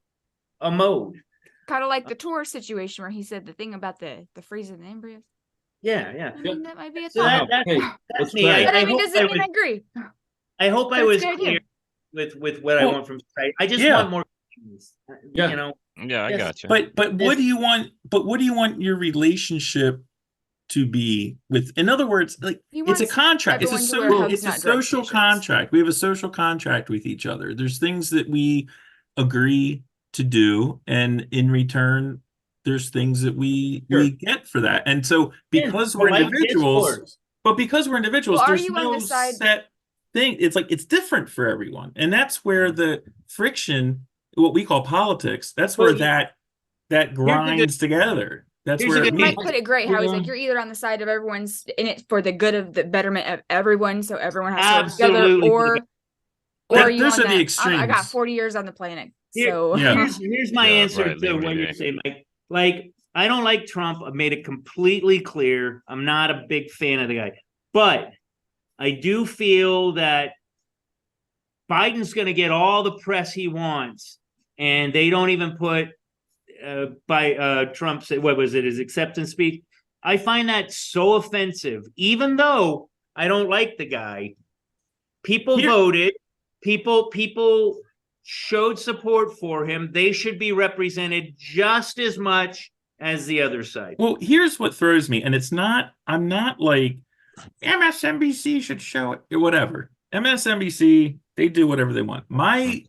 a mode.
kind of like the Toar situation where he said the thing about the freezing the embryos.
Yeah.
I mean, that might be a
So
thought.
that's
let's
me.
try it.
But I
I
mean,
hope
does it mean I agree?
I hope I
That's
was
a good idea.
clear with what I
Well,
want from society. I just
yeah.
want more.
Yeah.
You know,
Yeah, I
Yes.
got you.
But what do you want? But what do you want your relationship to be with? In other words, like
He
it's a
wants
contract. It's a
everyone to wear hugs,
it's a
not drug
social
t-shirts.
contract. We have a social contract with each other. There's things that we agree to do, and in return, there's things that we get for that. And so because we're
polite
individuals,
discourse.
but because we're individuals,
Well, are
there's
you on
no
the side-
set thing. It's like it's different for everyone, and that's where the friction, what we call politics, that's where
Well,
that grinds together. That's
here's a
where
good
it
Mike
meets.
put it great. How he's
Yeah.
like, you're either on the side of everyone's in it for the good of the betterment of everyone, so everyone has to work together,
Absolutely.
or
That-
are you
those
on
are the
that, I got
extremes.
40 years on the planet,
Here-
so
Yeah.
Here's my
Yeah,
answer
right,
to
Labor
when
Day.
you say, Mike, like, I don't like Trump. I've made it completely clear. I'm not a big fan of the guy, but I do feel that Biden's going to get all the press he wants, and they don't even put Trump said, what was it, his acceptance speech? I find that so offensive, even though I don't like the guy. People
Here-
voted, people showed support for him. They should be represented just as much as the other side.
Well, here's what throws me, and I'm not like MSNBC should show it or whatever. MSNBC, they do whatever they want. My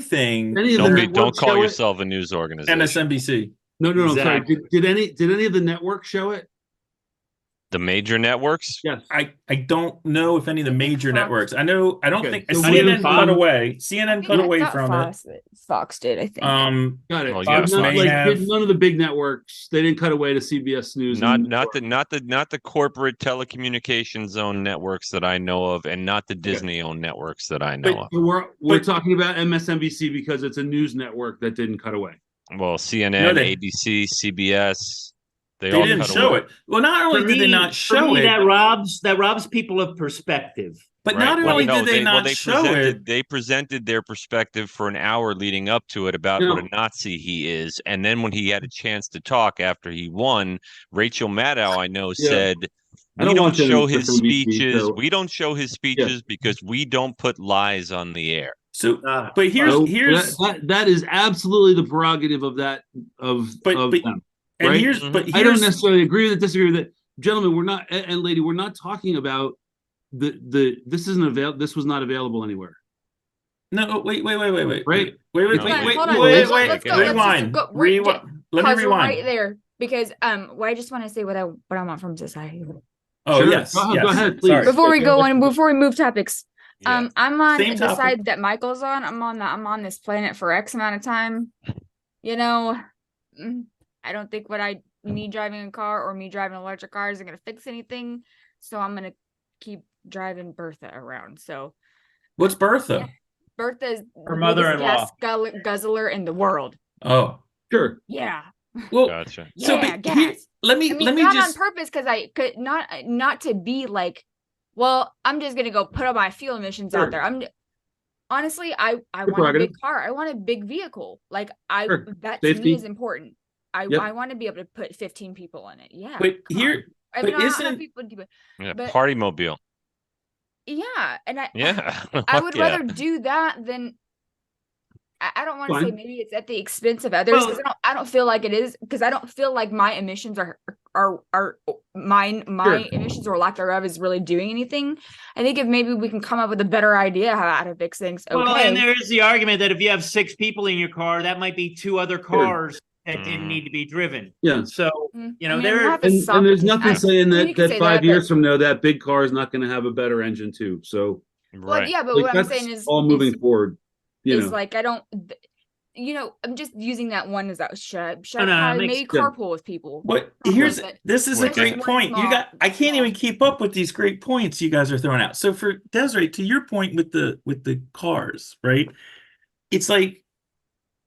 thing,
Any of the
Don't
networks
call
show it?
yourself a news organization.
MSNBC.
No, I'm sorry.
Exactly.
Did any of the networks show it?
The major networks.
Yes.
I don't know if any of the major
Fox.
networks. I don't
Okay,
think
so
CNN
we-
cut away.
I
CNN
think
cut
I
away
thought
from
Fox did, I think.
it.
Got it.
Well,
Fox
yeah,
Not
may
like
have-
none of the big networks. They didn't cut away to CBS News.
Not
and-
not the corporate telecommunications owned networks that I know of, and not the Disney owned networks that I know
But-
of.
We're
But-
talking about MSNBC because it's a news network that didn't cut away.
Well, CNN,
No, they-
ABC, CBS, they
They
all
didn't
cut
show
away.
it. Well, not only did they not show it,
that robs people of perspective.
but
Right.
not
Well,
only
no,
did they not
they
show
presented,
it.
They presented their perspective for an hour leading up to it about
No.
what a Nazi he is, and then when he had a chance to talk after he won, Rachel Maddow, I know,
Yeah.
said,
I
"We
don't
don't
want them
show
to
his
listen to me,
speeches.
so-
We don't show his speeches because we don't put lies on the air."
So,
Ah,
but here's
So that is absolutely the prerogative of that of
But-
them.
and
right?
here's
Mhm.
but
I don't
here's
necessarily agree with it, disagree with it. Gentlemen, we're not and lady, we're not talking about this was not available anywhere.
no wait
Right?
wait
No.
wait
Hold on,
wait,
let's go.
rewind
Let's go.
rewind let me
Pause
rewind
right there, because I just want to say what I want from society.
oh
Sure.
yes
Go
yes.
ahead, please.
Sorry.
Before we
Okay,
go
let's-
on, before we move topics,
Yeah.
I'm on
Same
the
topic.
side that Michael's on. I'm on this planet for X amount of time. You know, I don't think me driving a car or me driving an electric car isn't gonna fix anything. So I'm gonna keep driving Bertha around. So
What's Bertha?
Bertha is
Her
the
mother-in-law.
biggest guzzler in the world.
Oh
Sure.
Yeah.
well
Gotcha.
so
Yeah,
but here,
gas.
let me
not
just
on purpose, because I could not to be like, well, I'm just gonna go put all my fuel emissions
Sure.
out there. Honestly, I
Your
want a
prerogative.
big car. I want a big vehicle. Like
Sure.
that to
Safety.
me is important.
Yep.
I want to be able to put 15 people in it. Yeah.
but
come
here
on. I
but
mean, not enough
isn't
people to do it.
Yeah,
But-
party mobile.
Yeah, and
Yeah.
I would
Fuck yeah.
rather do that than I don't want to say
Fine.
maybe it's at the expense of others, because I don't feel like it is, because I don't feel like my emissions are my
Sure.
emissions or lack thereof is really doing anything. I think if maybe we can come up with a better idea how to fix things. Okay.
Well, and there is the argument that if you have 6 people in your car, that might be 2 other cars that didn't need to be driven.
Yeah.
So, you know,
I mean,
there
we'll have to
And
stop
there's
it.
nothing
I-
saying
you
that
can say
5
that,
years
but-
from now that big car is not going to have a better engine too. So
Well,
Right.
yeah, but
like,
what I'm
that's
saying is
all moving forward. You know,
like I don't. I'm just using that one as that should
No, no, it
probably
makes-
maybe carpool with people.
But
Carpool,
here's
but
this is a
Like,
great
just
point.
one
You got I can't
small-
even keep up with these great points you guys are throwing out. So for Desiree, to your point with the cars, right? It's like,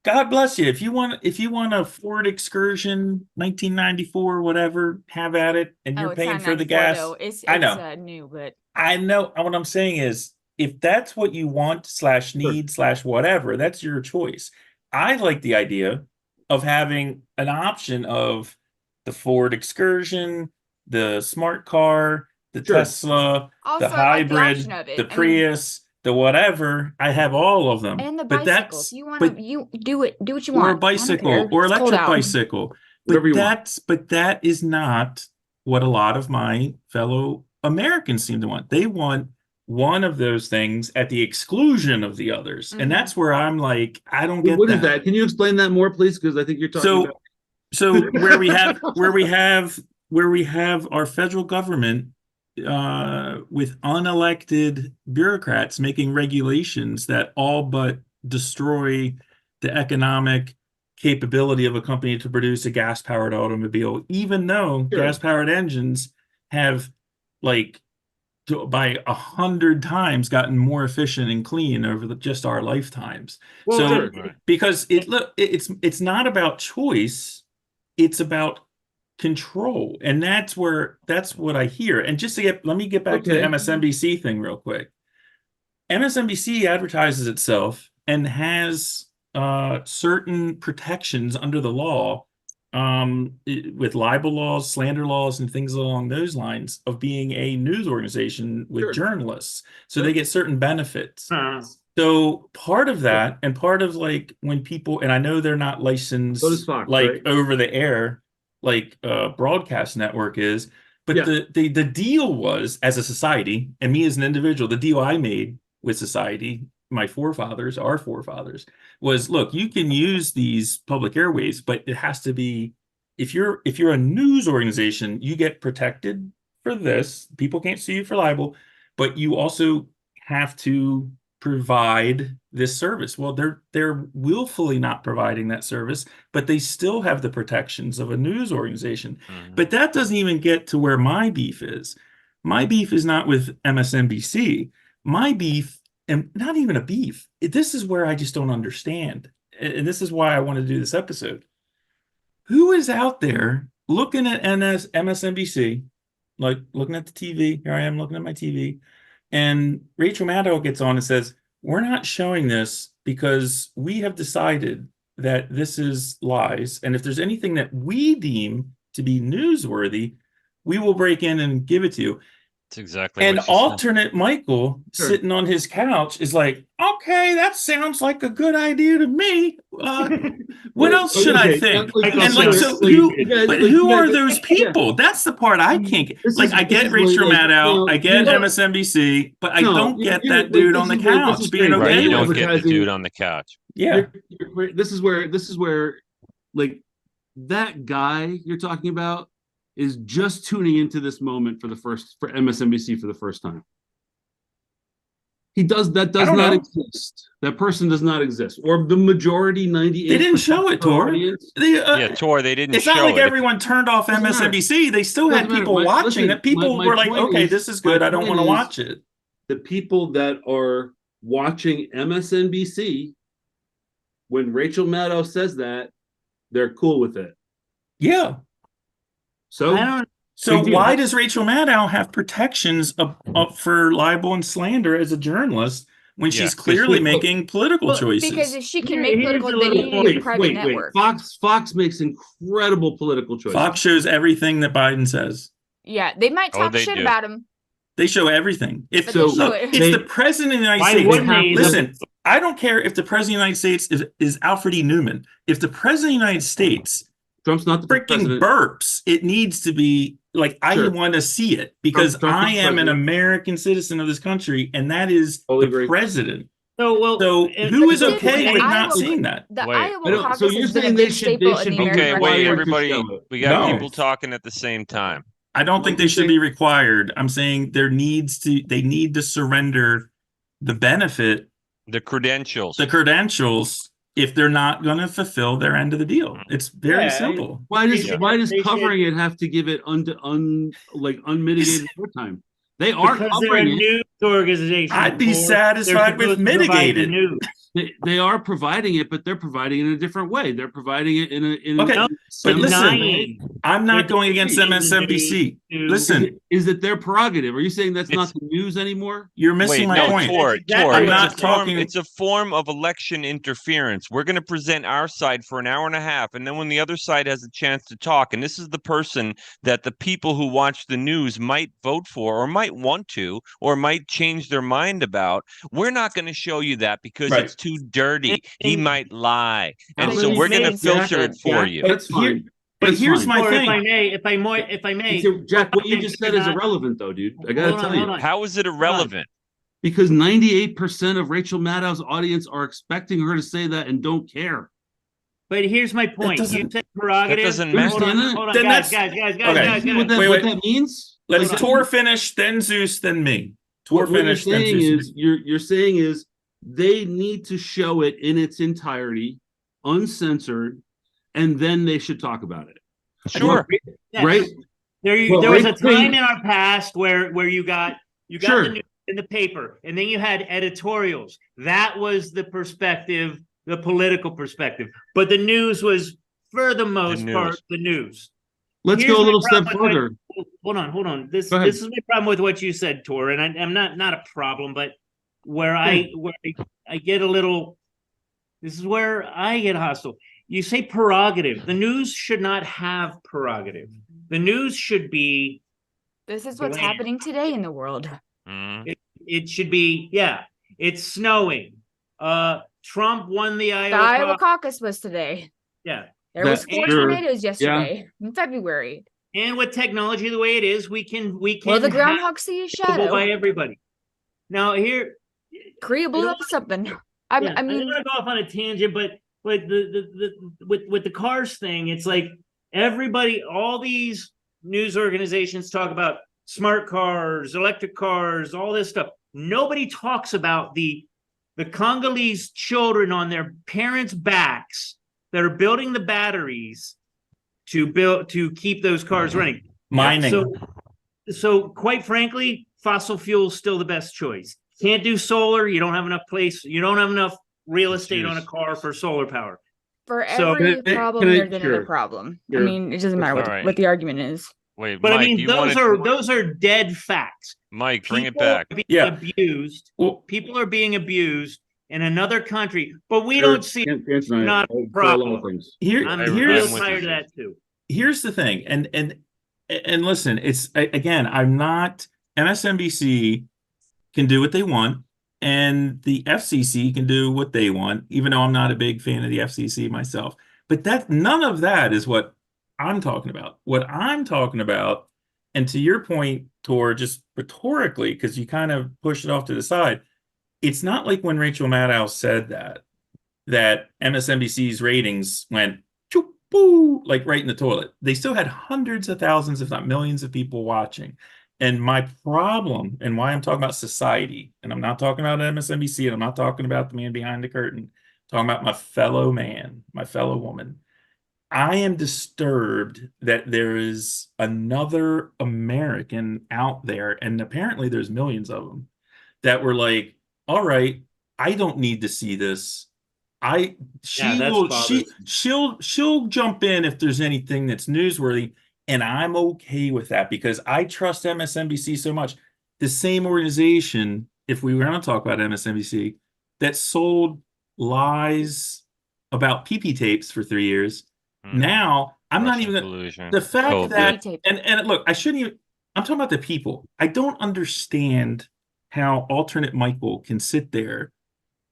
God bless you. If you want a Ford Excursion 1994, whatever, have at it, and you're
it's
paying
not
for the
94
gas.
though. It's
I know.
New, but
I know what I'm saying is, if that's what you want / need / whatever, that's your choice. I like the idea of having an option of the Ford Excursion, the smart car, the
Sure.
Tesla,
also
the
I like the
hybrid,
option of it.
the
I mean,
Prius, the whatever. I have all of them.
and the
But
bicycle.
that's
If you want
but
to, you do it. Do what you
or
want.
a
I don't
bicycle
care.
or
It's cold
electric
out.
bicycle.
Whatever you want.
But that is not what a lot of my fellow Americans seem to want. They want one of those things at the exclusion of the others.
Mhm.
And that's where I'm like, I don't get
what
that.
is that? Can you explain that more, please? Because I think you're talking about.
So where we have our federal government with unelected bureaucrats making regulations that all but destroy the economic capability of a company to produce a gas-powered automobile, even though
Sure.
gas-powered engines have like by 100 times gotten more efficient and clean over just our lifetimes.
Well,
So
sure.
Right.
because it's not about choice, it's about control, and that's what I hear. And just to let me get back to the
Okay.
MSNBC thing real quick. MSNBC advertises itself and has certain protections under the law, with libel laws, slander laws, and things along those lines of being a news organization with
Sure.
journalists. So they get certain benefits.
Uh,
So part of that, and part of like when people, and I know they're not licensed
So does Fox,
like
right?
over the air, like broadcast network is, but
Yeah.
the deal was, as a society, and me as an individual, the deal I made with society, our forefathers, was, look, you can use these public airways, but it has to be, if you're a news organization, you get protected for this. People can't sue you for libel, but you also have to provide this service. Well, they're willfully not providing that service, but they still have the protections of a news organization.
Mhm.
But that doesn't even get to where my beef is. My beef is not with MSNBC. My beef, and not even a beef, this is where I just don't understand. And this is why I want to do this episode. Who is out there looking at MSNBC, like looking at the TV? Here I am looking at my TV. And Rachel Maddow gets on and says, we're not showing this because we have decided that this is lies. And if there's anything that we deem to be newsworthy, we will break in and give it to you.
That's exactly
And
what she said.
alternate Michael
Sure.
sitting on his couch is like, okay, that sounds like a good idea to me. What else should I
Okay,
think?
like,
And like, so
like,
who,
you guys-
but
like,
who
you
are
guys-
those people? That's the part I can't get.
This
Like,
is-
I
this
get
is where,
Rachel
like,
Maddow,
no,
I get
you know-
MSNBC, but I
No,
don't
you-
get
you-
that
like,
dude
this
on the
is where- this
couch
is
being
strange.
Right,
okay
you
You're
don't
with
get
it.
the
advertising-
dude on the couch.
Yeah.
This is where like that guy you're talking about is just tuning into this moment for MSNBC for the first time. That does
don't
not
know.
exist. That person does not exist. Or the majority 98%.
They didn't show it, Toar.
audience.
Yeah, Tor, they didn't
It's
show
not like
it.
everyone turned off
Doesn't matter.
MSNBC. They still had
Doesn't matter.
people
My-
watching
listen,
that. People
my
were like,
point
okay,
is-
this is
my
good. I don't
point
want to
is-
watch it.
The people that are watching MSNBC, when Rachel Maddow says that, they're cool with it.
Yeah.
So
I don't.
So
Big deal.
why does Rachel Maddow have protections up for libel and slander as a journalist when
Yeah.
she's clearly
Look,
making political
Well,
choices?
Because if she can
Here-
make
here's
political,
a
then
little
you need a
point.
private network.
Fox makes incredible political choices.
Fox shows everything that Biden says.
Yeah, they might
Oh,
talk
they
shit
do.
about him.
They show everything. If
But
So,
they show
look,
it.
it's the president of the United
Why
States.
wouldn't they?
Listen, I don't care if the president of the United States is Alfred E. Newman. If the president of the United States
Trump's not the
freaking
president.
burps, it needs to be like, I
Sure.
want to see it because
Trump's
I
the
am an
president.
American citizen of this country, and that is
Totally
the
agree.
president.
So
Who is
But
okay
the
with not
Iowa-
seeing that?
The
Wait.
Iowa
I don't-
caucus
so you're
has been a
saying
big staple in the
be
American
Okay,
right
wait,
required
wing.
to
everybody.
show it?
We got
No.
people talking at the same time.
I don't
What
think
do
they
you
should
think?
be required. I'm saying they need to surrender the benefit,
The credentials.
the credentials, if they're not going to fulfill their end of the deal. It's very
Yeah,
simple.
Why does
Yeah.
Why does covering it have to give it unmitigated airtime? They are
because they're a
covering it.
news organization.
I'd be
They're
satisfied with
supposed to provide the
mitigated.
news.
They are providing it, but they're providing it in a different way. They're providing it in
Okay,
a
but listen,
Denying.
I'm not
They're
going against
denying
MSNBC.
the news to-
Listen,
Is it their prerogative? Are you saying that's
It's-
not the news anymore?
you're missing
Wait,
my
no,
point.
Toar,
That's
Toar,
exactly
I'm
what
not
I'm
talking.
It's a form of election interference. We're going to present our side for an hour and a half, and then when the other side has a chance to talk, and this is the person that the people who watch the news might vote for, or might want to, or might change their mind about, we're not going to show you that because
Right.
it's too dirty. He
And-
might lie, and
How
so
many
we're going to
things,
filter it for
Jack,
you.
That's
But here-
fine.
but
That's
here's
fine.
my
Or
thing.
if I may,
So, Jack, what you just said is
Not-
irrelevant, though, dude. I gotta
Hold on,
tell you,
hold on.
How is it irrelevant?
because 98% of Rachel Maddow's audience are expecting her to say that and don't care.
But here's my point. You
doesn't-
said prerogative.
doesn't
Hold
matter.
on, hold on,
Then
guys,
that's-
guys,
okay.
See what that,
Wait,
what
wait.
that means?
Let's
Like,
Tour finish, then Zeus, then me. Tour
what you're
finish, then
saying
Zeus.
is you're saying is they need to show it in its entirety, uncensored, and then they should talk about it.
Sure.
Yes.
Right? Well,
There was a
right
time
thing-
in our past where you got
Sure.
the news in the paper, and then you had editorials. That was the perspective, the political perspective. But the news was, for the most
news.
part, the news.
Let's
Here's
go a
my
little step
problem with
further.
Hold on. This
Go ahead.
is my problem with what you said, Tor, and I'm not a problem, but where I get a little. This is where I get hostile. You say prerogative. The news should not have prerogative. The news should be.
This is what's
Bland.
happening today in the world.
Mhm.
It should be. Yeah, it's snowing. Trump won the
The
Iowa.
Iowa
caucus.
caucus was today.
Yeah,
There was
That's
4
true.
tornadoes yesterday in February.
and with technology the way it is, we can
Well, the
have
groundhog see a
it by
shadow.
everybody. Now here.
Korea blew
You know
up something.
Yeah,
I
I
mean,
don't want to go off on a tangent, but the with the cars thing, it's like everybody, all these news organizations talk about smart cars, electric cars, all this stuff. Nobody talks about the Congolese children on their parents' backs that are building the batteries to keep those cars running.
Mining.
So quite frankly, fossil fuel is still the best choice. Can't do solar. You don't have enough place. You don't have enough real estate on a car for solar power.
for
So-
every
Can I-
problem,
can I-
there's another
sure.
problem.
Sure.
I mean, it doesn't matter
All right.
what the argument is.
Wait,
But
Mike,
I mean,
you
those are dead facts.
Mike, bring it
People
back.
are being
Yeah.
abused.
Well,
People are being abused in another country, but we
Sure.
don't see.
Can't deny it.
not a
For a lot of
problem.
things.
I'm
I'm
real
with you,
tired of
Steve.
that too.
here's the thing, and listen, it's again, I'm not. MSNBC can do what they want, and the FCC can do what they want, even though I'm not a big fan of the FCC myself. But none of that is what I'm talking about. What I'm talking about, and to your point, Tor, just rhetorically, because you kind of push it off to the side, it's not like when Rachel Maddow said that MSNBC's ratings went choo-boo, like right in the toilet. They still had hundreds of thousands, if not millions of people watching. And my problem, and why I'm talking about society, and I'm not talking about MSNBC, and I'm not talking about the man behind the curtain, I'm talking about my fellow man, my fellow woman. I am disturbed that there is another American out there, and apparently there's millions of them, that were like, all right, I don't need to see this. She'll jump in if there's anything that's newsworthy. And I'm okay with that because I trust MSNBC so much. The same organization, if we were going to talk about MSNBC, that sold lies about PP tapes for 3 years. Now, I'm not even
collusion,
the fact
COVID.
that, and look, I shouldn't even, I'm talking about the people. I don't understand how alternate Michael can sit there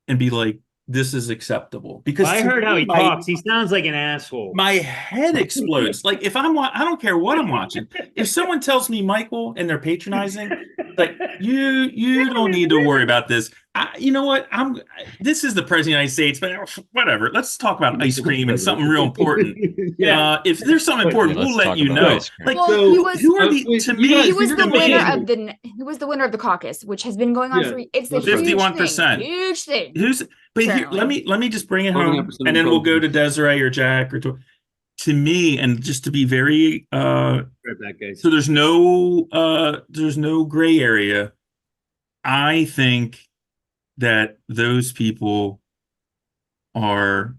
and be like, this is acceptable. Because
I
to
heard how
me,
he talks. He sounds like an asshole.
my head explodes. Like if I don't care what I'm watching. If someone tells me Michael and they're patronizing, like you don't need to worry about this. You know what? This is the president of the United States, but whatever. Let's talk about ice cream and something real important. If there's something important, we'll let you know. Like,
well,
so
he was,
who are the to me?
He was the
to
winner
me,
of he was the winner of the caucus, which has been going on for it's a
51%.
Huge thing.
But here, let me just bring it home, and then we'll go to Desiree or Jack or to me, and just to be very
right back, guys.
so there's no gray area. I think that those people are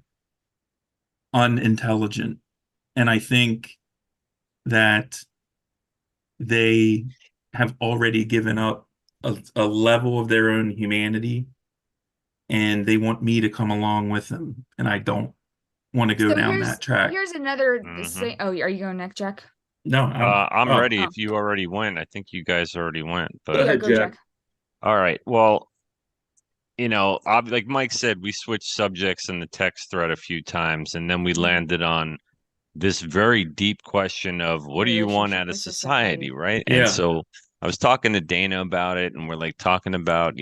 unintelligent, and I think that they have already given up a level of their own humanity, and they want me to come along with them, and I don't want to go down that track.
Here's another are you going next, Jack?
No,
I'm ready. If you already went, I think you guys already went. But
Go, Jack.
All right. Well, like Mike said, we switched subjects in the text thread a few times, and then we landed on this very deep question of what do you want out of society, right?
Yeah.
And so I was talking to Dana about it, and we're like talking about,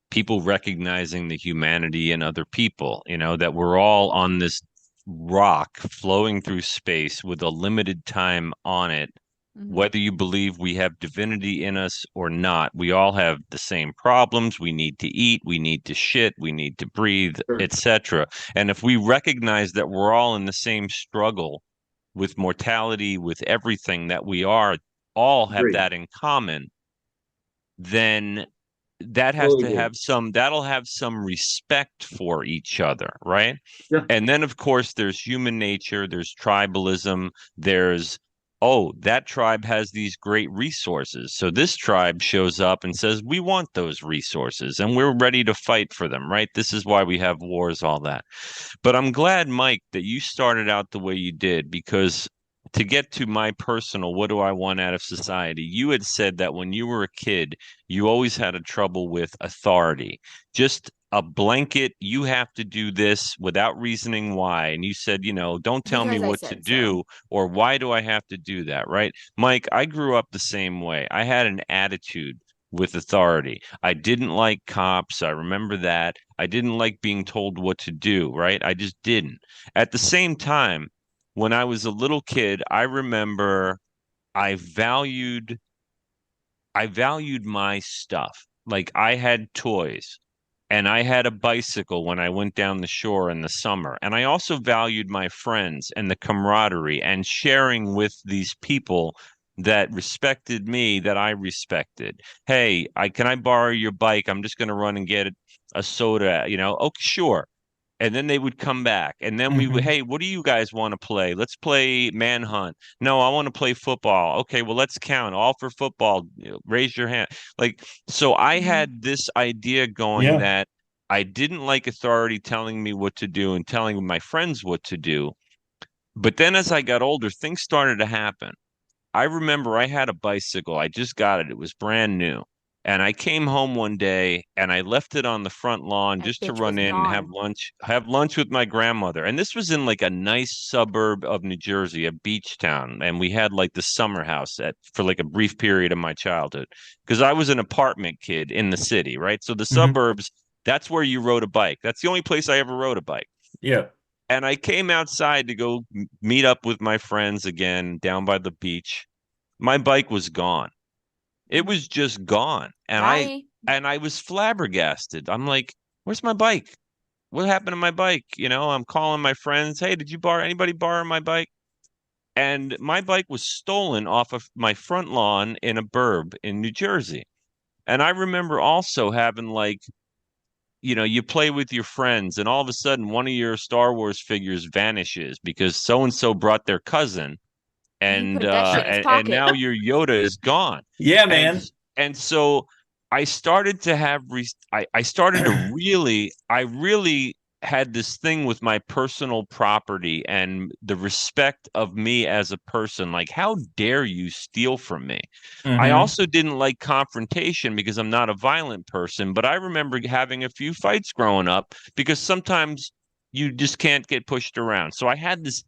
people recognizing the humanity in other people, that we're all on this rock flowing through space with a limited time on it. Whether you believe we have divinity in us or not, we all have the same problems. We need to eat, we need to shit, we need to breathe, etc. And if we recognize that we're all in the same struggle with mortality, with everything, that we all have that in common, then that has to have that'll have some respect for each other, right?
Yeah.
And then of course there's human nature, there's tribalism, there's that tribe has these great resources, so this tribe shows up and says we want those resources and we're ready to fight for them, right? This is why we have wars, all that. But I'm glad, Mike, that you started out the way you did, because to get to my personal, what do I want out of society? You had said that when you were a kid, you always had a trouble with authority. Just a blanket, you have to do this without reasoning why. And you said, don't tell me what to do, or why do I have to do that, right? Mike, I grew up the same way. I had an attitude with authority. I didn't like cops. I remember that. I didn't like being told what to do, right? I just didn't. At the same time, when I was a little kid, I remember I valued my stuff. Like I had toys and I had a bicycle when I went down the shore in the summer. And I also valued my friends and the camaraderie and sharing with these people that respected me, that I respected. Hey, can I borrow your bike? I'm just going to run and get a soda, Okay, sure. And then they would come back, and then we would, hey, what do you guys want to play? Let's play manhunt. No, I want to play football. Okay, well, let's count. All for football. Raise your hand. So I had this idea going that I didn't like authority telling me what to do and telling my friends what to do. But then as I got older, things started to happen. I remember I had a bicycle. I just got it. It was brand new. And I came home one day and I left it on the front lawn just to run in and have lunch with my grandmother. And this was in like a nice suburb of New Jersey, a beach town. And we had like the summer house for like a brief period of my childhood, because I was an apartment kid in the city, right? So the suburbs, that's where you rode a bike. That's the only place I ever rode a bike.
Yeah.
And I came outside to go meet up with my friends again down by the beach. My bike was gone. It was just gone. And I was flabbergasted. I'm like, where's my bike? What happened to my bike? I'm calling my friends. Hey, did anybody borrow my bike? And my bike was stolen off of my front lawn in a burb in New Jersey. And I remember also having you play with your friends and all of a sudden one of your Star Wars figures vanishes because so-and-so brought their cousin. and
put that shit in his
and
pocket.
now your Yoda is gone.
Yeah, man.
And so I started to have I started to I really had this thing with my personal property and the respect of me as a person. Like, how dare you steal from me? I
Mhm.
also didn't like confrontation because I'm not a violent person, but I remember having a few fights growing up because sometimes you just can't get pushed around. So I had this,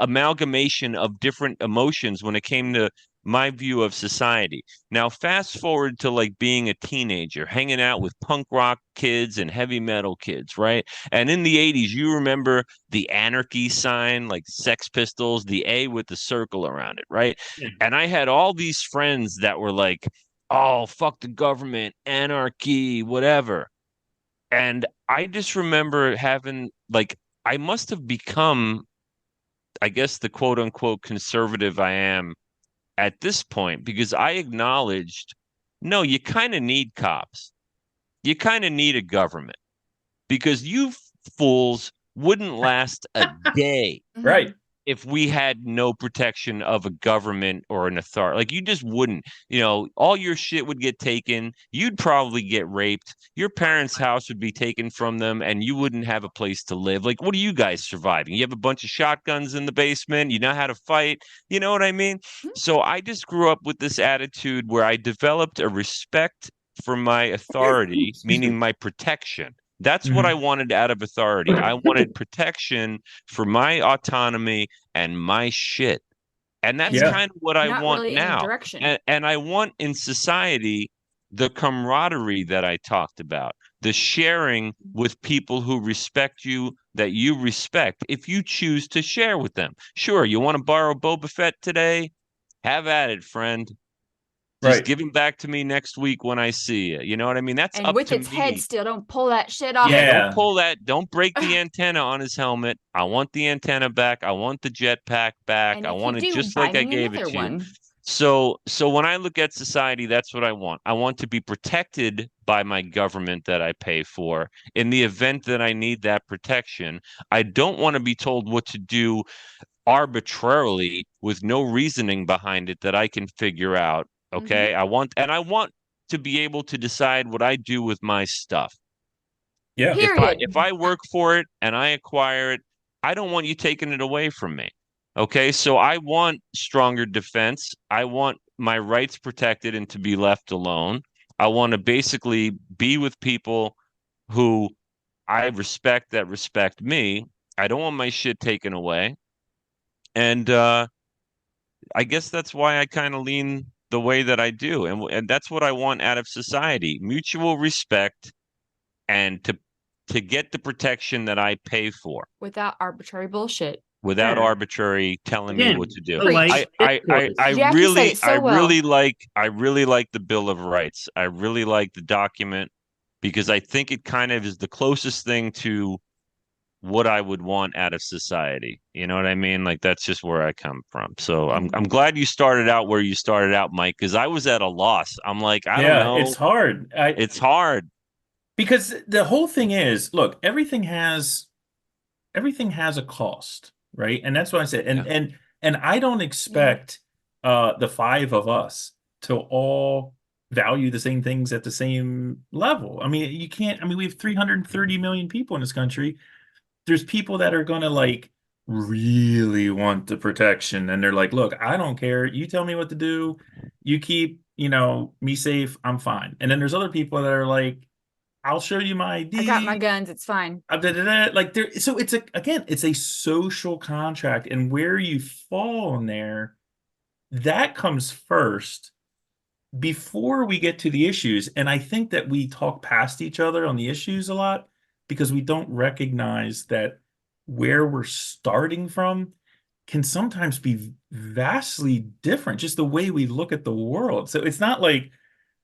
amalgamation of different emotions when it came to my view of society. Now, fast forward to like being a teenager, hanging out with punk rock kids and heavy metal kids, right? And in the 80s, you remember the anarchy sign, like Sex Pistols, the A with the circle around it, right?
Yeah.
And I had all these friends that were like, oh, fuck the government, anarchy, whatever. And I just remember having, like, I must have become, I guess, the quote unquote conservative I am at this point because I acknowledged, no, you kind of need cops. You kind of need a government because you fools wouldn't last a day
Mhm.
Right.
if we had no protection of a government or an authority. Like, you just wouldn't. All your shit would get taken. You'd probably get raped. Your parents' house would be taken from them, and you wouldn't have a place to live. Like, what are you guys surviving? You have a bunch of shotguns in the basement. You know how to fight. You know what I mean? So I just grew up with this attitude where I developed a respect for my authority,
Excuse me.
meaning my protection. That's what
Mhm.
I wanted out of authority. I wanted protection for my autonomy and my shit. And that's
Yeah.
kind of what I
Not
want
really any
now.
direction.
And I want in society the camaraderie that I talked about, the sharing with people who respect you, that you respect, if you choose to share with them. Sure, you want to borrow Boba Fett today? Have at it, friend. Just
Right.
give him back to me next week when I see you. You know what I mean? That's
And
up
with
to
its head
me.
still, don't pull that shit off.
Yeah,
Yeah.
don't pull that. Don't break the antenna on his helmet. I want the antenna back. I want the jetpack back.
And
I
if
want
you
it
do,
just
buy
like I
me
gave it
another
to you.
one.
So when I look at society, that's what I want. I want to be protected by my government that I pay for. In the event that I need that protection, I don't want to be told what to do arbitrarily with no reasoning behind it that I can figure out. Okay. I want to be able to decide what I do with my stuff.
Yeah.
Period.
If I work for it and I acquire it, I don't want you taking it away from me. Okay, so I want stronger defense. I want my rights protected and to be left alone. I want to basically be with people who I respect that respect me. I don't want my shit taken away. And I guess that's why I kind of lean the way that I do. And that's what I want out of society. Mutual respect and to get the protection that I pay for
Without arbitrary bullshit.
without
Yeah.
arbitrary telling me
Again,
what to do.
the life
Jackie said it so well.
I really like the Bill of Rights. I really like the document because I think it kind of is the closest thing to what I would want out of society. You know what I mean? Like, that's just where I come from. So I'm glad you started out where you started out, Mike, because I was at a loss. I'm like, I don't know.
It's hard.
It's hard.
Because the whole thing is, look, everything has a cost, right? And that's what I said. And I don't expect the five of us to all value the same things at the same level. I mean, you can't. I mean, we have 330 million people in this country. There's people that are going to like really want the protection, and they're like, look, I don't care. You tell me what to do. You keep, me safe. I'm fine. And then there's other people that are like, I'll show you my ID.
I got my guns. It's fine.
Like there, so it's a social contract, and where you fall in there, that comes first before we get to the issues. And I think that we talk past each other on the issues a lot because we don't recognize that where we're starting from can sometimes be vastly different, just the way we look at the world. So it's not like,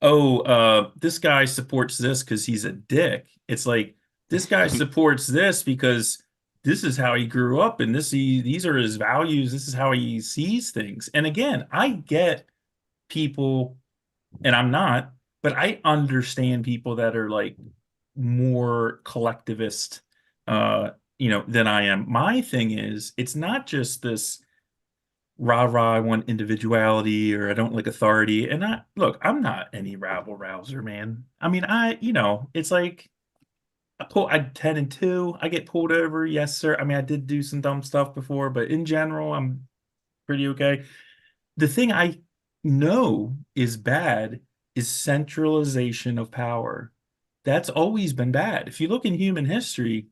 this guy supports this because he's a dick. It's like, this guy supports this because this is how he grew up, and these are his values. This is how he sees things. And again, I get people, and I'm not, but I understand people that are like more collectivist, than I am. My thing is, it's not just this rah, I want individuality, or I don't like authority. And I'm not any rabble rouser, man. I mean, it's like I'm 10 and 2. I get pulled over. Yes, sir. I mean, I did do some dumb stuff before, but in general, I'm pretty okay. The thing I know is bad is centralization of power. That's always been bad. If you look in human history,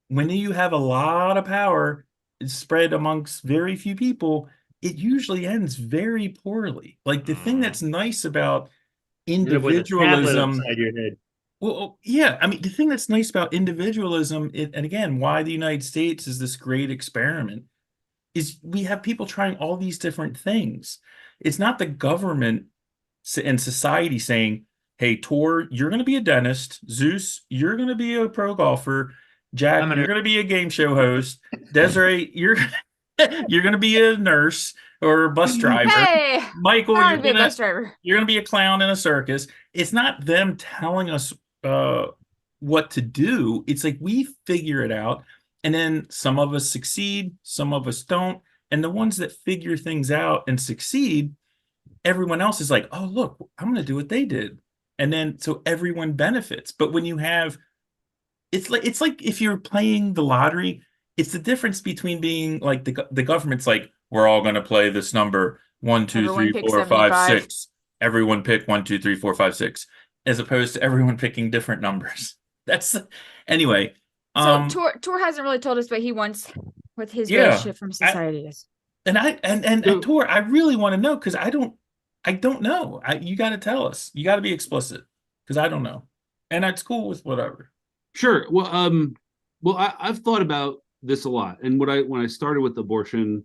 when you have a lot of power spread amongst very few people, it usually ends very poorly. Like the thing that's nice about individualism.
Inside your head.
Well, yeah, I mean, the thing that's nice about individualism, and again, why the United States is this great experiment, is we have people trying all these different things. It's not the government and society saying, hey, Toar, you're going to be a dentist. Zeus, you're going to be a pro golfer. Jack, you're going to be a game show host. Desiree, you're going to be a nurse or a bus driver.
Hey,
Michael,
I
you're
want to be a
going
bus driver.
to be a clown in a circus. It's not them telling us what to do. It's like we figure it out. And then some of us succeed, some of us don't. And the ones that figure things out and succeed, everyone else is like, oh, look, I'm going to do what they did. And then so everyone benefits. But when you have, it's like if you're playing the lottery, it's the difference between being like the government's like, we're all going to play this number 1, 2,
Everyone
3,
picks
4, 5,
75.
6. Everyone pick 1, 2, 3, 4, 5, 6, as opposed to everyone picking different numbers. That's anyway.
So Toar hasn't really told us what he wants with his relationship from society is.
And Toar, I really want to know because I don't know. You got to tell us. You got to be explicit because I don't know, and that's cool with whatever.
Sure. Well, I've thought about this a lot, and when I started with abortion,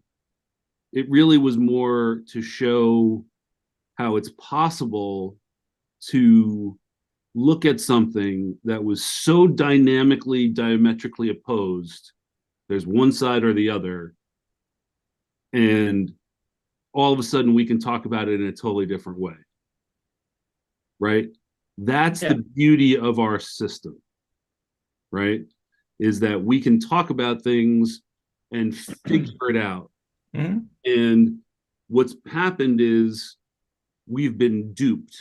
it really was more to show how it's possible to look at something that was so diametrically opposed. There's one side or the other, and all of a sudden we can talk about it in a totally different way. Right? That's the beauty of our system, right? Is that we can talk about things and figure it out.
Mm-hmm.
And what's happened is we've been duped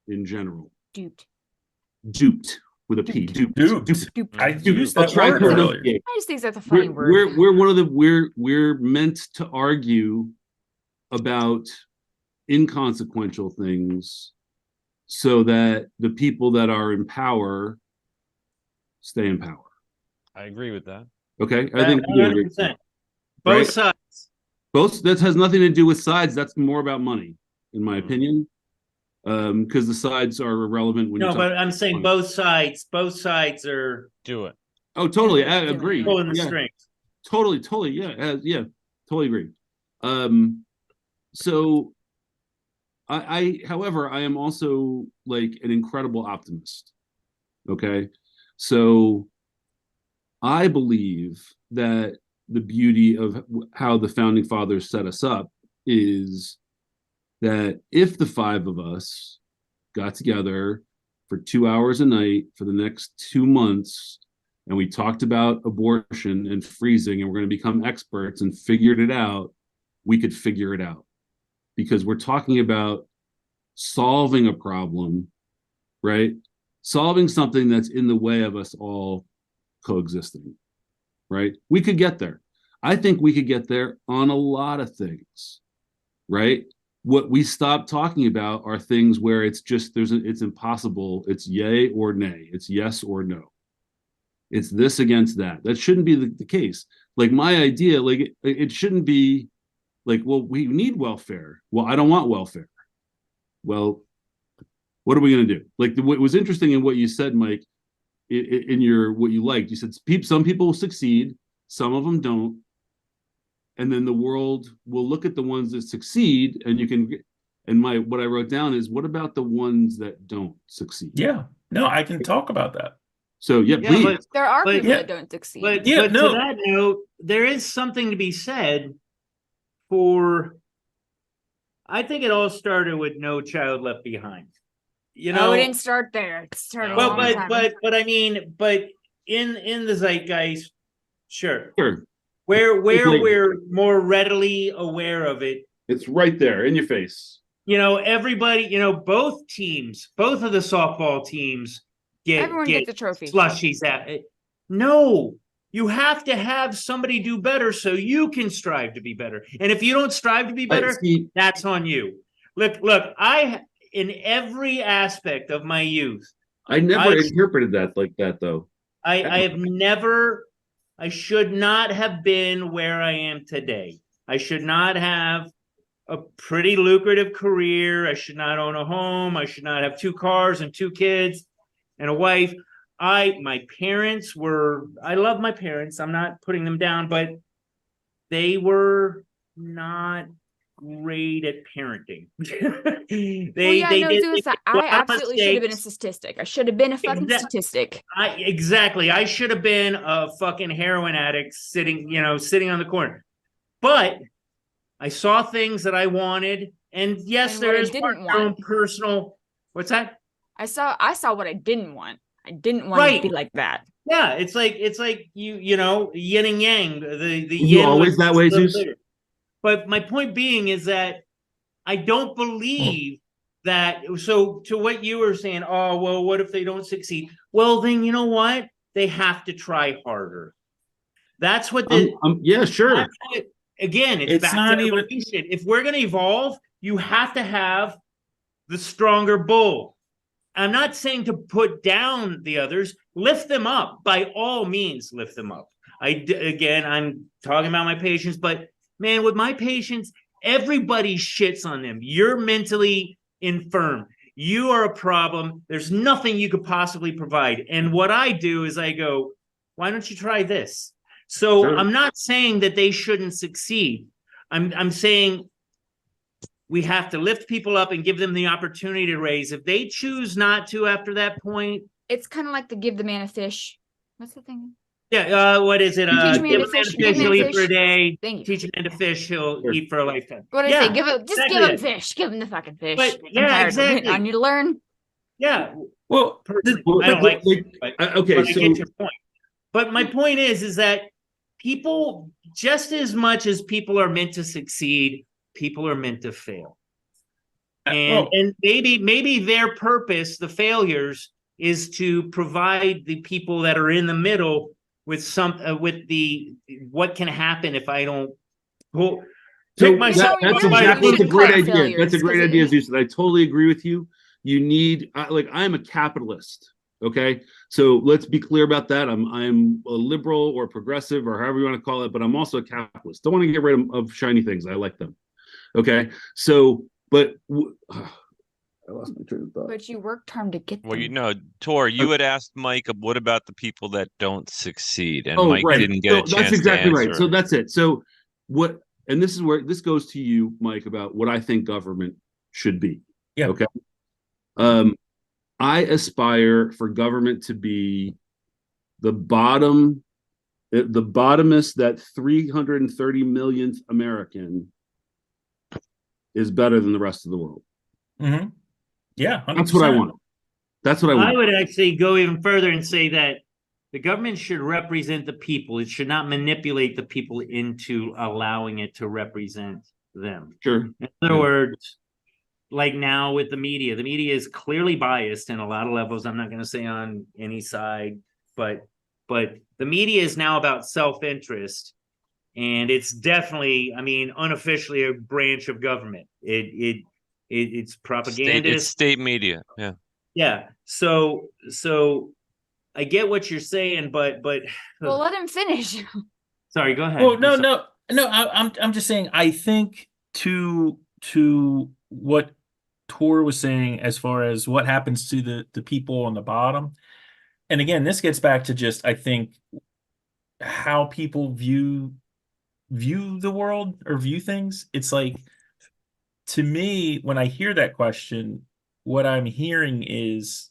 in general. Duped with a P. Duped.
I used that word earlier.
I just think that's a funny word.
We're one of the we're meant to argue about inconsequential things so that the people that are in power stay in power.
I agree with that.
Okay, I think
100%. Both sides.
That has nothing to do with sides. That's more about money, in my opinion. Because the sides are irrelevant when
but I'm saying both sides are
do it.
Oh, totally. I agree.
pulling the strings.
Totally. Yeah. Totally agree. So however, I am also like an incredible optimist. Okay. So I believe that the beauty of how the founding fathers set us up is that if the 5 of us got together for 2 hours a night for the next 2 months and we talked about abortion and freezing and we're going to become experts and figured it out, we could figure it out. Because we're talking about solving a problem, right? Solving something that's in the way of us all coexisting, right? We could get there. I think we could get there on a lot of things, right? What we stop talking about are things where it's just it's impossible. It's yay or nay. It's yes or no. It's this against that. That shouldn't be the case. Like my idea, like it shouldn't be like, well, we need welfare. Well, I don't want welfare. Well, what are we going to do? Like what was interesting in what you said, Mike, in your what you liked, you said some people succeed, some of them don't. And then the world will look at the ones that succeed, and you can. And what I wrote down is, what about the ones that don't succeed?
Yeah, no, I can talk about that.
So please.
There are people that don't succeed.
But to that note, there is something to be said for. I think it all started with No Child Left Behind. You know,
it didn't start there. It started.
But I mean, in the zeitgeist, sure. where
Like-
we're more readily aware of it.
It's right there in your face.
Everybody, both teams, both of the softball teams
Everyone
get
gets a trophy.
slushies at it. No, you have to have somebody do better so you can strive to be better. And if you don't strive to be better,
See,
that's on you. Look, in every aspect of my youth,
I never
I-
interpreted that like that, though.
I should not have been where I am today. I should not have a pretty lucrative career. I should not own a home. I should not have 2 cars and 2 kids and a wife. My parents I love my parents. I'm not putting them down, but they were not great at parenting. They
Zeus,
made a
I
lot of
absolutely should have been a
mistakes.
statistic. I should have been a fucking statistic.
Exactly. I should have been a fucking heroin addict sitting on the corner. But I saw things that I wanted, and yes,
And
there
what I
is
didn't
your own
want.
personal. What's that?
I saw what I didn't want. I didn't want to be
Right.
like that.
Yeah, it's like yin and yang. The
You
yin
always
was
that
a
way,
little
Zeus?
bigger. But my point being is that I don't believe that. So to what you were saying, oh well, what if they don't succeed? Well, then you know what? They have to try harder. That's what
Yeah, sure.
that's what- again, it's back
not
to
even-
evolution. If we're going to evolve, you have to have the stronger bull. I'm not saying to put down the others. Lift them up. By all means, lift them up. Again, I'm talking about my patients, but man, with my patients, everybody shits on them. You're mentally infirm. You are a problem. There's nothing you could possibly provide. And what I do is I go, why don't you try this? So
Sure.
I'm not saying that they shouldn't succeed. I'm saying we have to lift people up and give them the opportunity to raise. If they choose not to after that point,
It's kind of like the give the man a fish. What's the thing?
yeah, what is it?
Teach a man
Give
to
a man
fish,
a
give
fish,
a man
he'll
a
eat for a
fish.
day.
Thank you.
Teach a man to fish, he'll
Sure.
eat for a lifetime.
What do I
Yeah,
say? Give
exactly
him
it.
fish. Give him the fucking fish.
But,
I'm
yeah,
tired of waiting
exactly.
on you to learn.
Yeah,
Well,
personally,
Well,
I don't like
like,
but,
okay,
but I
so
get your point. But my point is that people, just as much as people are meant to succeed, people are meant to fail. And maybe their purpose, the failures, is to provide the people that are in the middle with what can happen if I don't
So
pick myself.
that's
You know,
exactly
we
a
should
great
cut
idea.
failures,
That's a great
'cause
idea,
it-
Zeus. And I totally agree with you. You need I'm a capitalist. Okay, so let's be clear about that. I'm a liberal or progressive or however you want to call it, but I'm also a capitalist. Don't want to get rid of shiny things. I like them. Okay, so I lost my train of thought.
But you worked hard to get them.
Well, Tor, you had asked Mike, what about the people that don't succeed? And
Oh,
Mike
right.
didn't get a chance
That's exactly
to
right.
answer
So
it.
that's it. So and this is where this goes to you, Mike, about what I think government should be.
Yeah.
Okay. I aspire for government to be the bottomest, that 330 millionth American is better than the rest of the world.
Mhm. Yeah, 100%.
That's what I want. That's what I want.
I would actually go even further and say that the government should represent the people. It should not manipulate the people into allowing it to represent them.
Sure.
In other
Yeah.
words, like now with the media is clearly biased in a lot of levels. I'm not going to say on any side, but the media is now about self-interest, and it's definitely, I mean, unofficially a branch of government. It's propaganda.
It's state media. Yeah.
Yeah. So I get what you're saying, but
Well, let him finish.
sorry, go ahead.
Well,
I'm sorry.
no. I'm just saying. I think to what Tor was saying as far as what happens to the people on the bottom, and again, this gets back to just I think how people view the world or view things. It's like, to me, when I hear that question, what I'm hearing is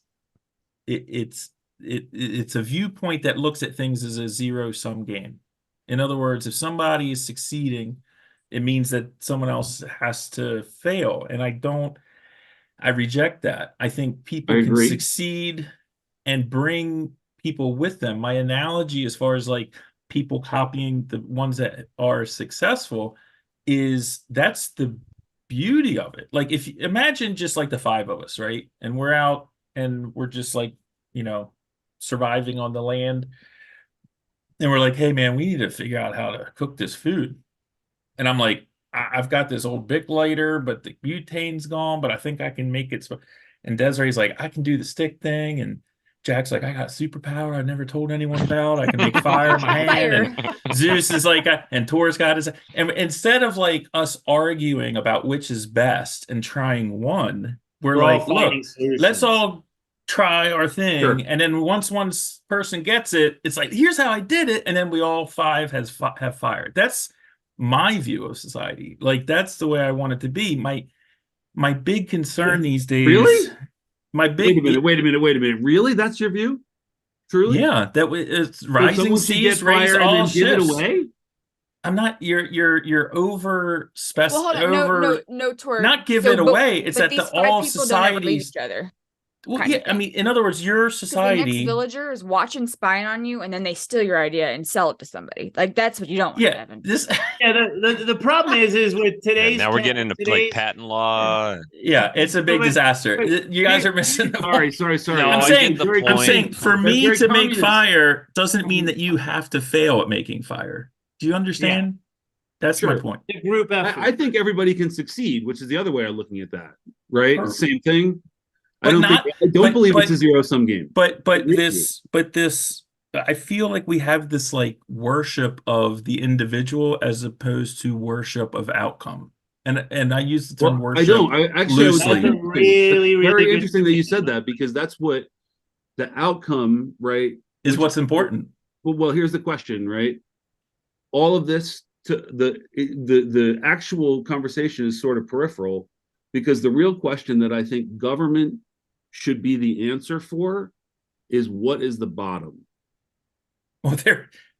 it's a viewpoint that looks at things as a zero-sum game. In other words, if somebody is succeeding, it means that someone else has to fail. And I reject that. I think people
I
can
agree.
succeed and bring people with them. My analogy as far as like people copying the ones that are successful is that's the beauty of it. Like, if you imagine just like the five of us, right? And we're out and we're just like, surviving on the land. And we're like, hey, man, we need to figure out how to cook this food. And I'm like, I've got this old Bic lighter, but the butane's gone, but I think I can make it. And Desiree's like, I can do the stick thing. And Jack's like, I got superpower I never told anyone about. I can make fire in my hand. And Zeus is like, and Toar's got his. And instead of like us arguing about which is best and trying one, we're like, look, let's all try our thing. Sure. And then once one person gets it, it's like, here's how I did it. And then we all five have fire. That's my view of society. Like, that's the way I want it to be. My big concern these days.
Really?
Wait a
minute. Really? That's your view? Truly?
Yeah, it's rising seas raise all ships. Give it away? I'm not. You're over specifying.
Well, no, Toar.
Not give it away. It's that all societies.
Each other.
Well, yeah, I mean, in other words, your society.
The next villager is watching, spying on you, and then they steal your idea and sell it to somebody. Like, that's what you don't want to happen.
The problem is with today's.
Now we're getting into like patent law.
Yeah, it's a big disaster. You guys are missing the point.
Sorry.
No,
I'm saying for me to make fire doesn't mean that you have to fail at making fire. Do you understand? Yeah. That's my point.
Group effort.
I think everybody can succeed, which is the other way of looking at that. Right? Same thing. I don't believe it's a zero-sum game.
But this, I feel like we have this like worship of the individual as opposed to worship of outcome. And I use the term worship. Loosely.
That's really
very interesting that you said that, because that's what the outcome, right,
is what's important.
Well, here's the question, right? All of this to the actual conversation is sort of peripheral, because the real question that I think government should be the answer for is, what is the bottom?
Well,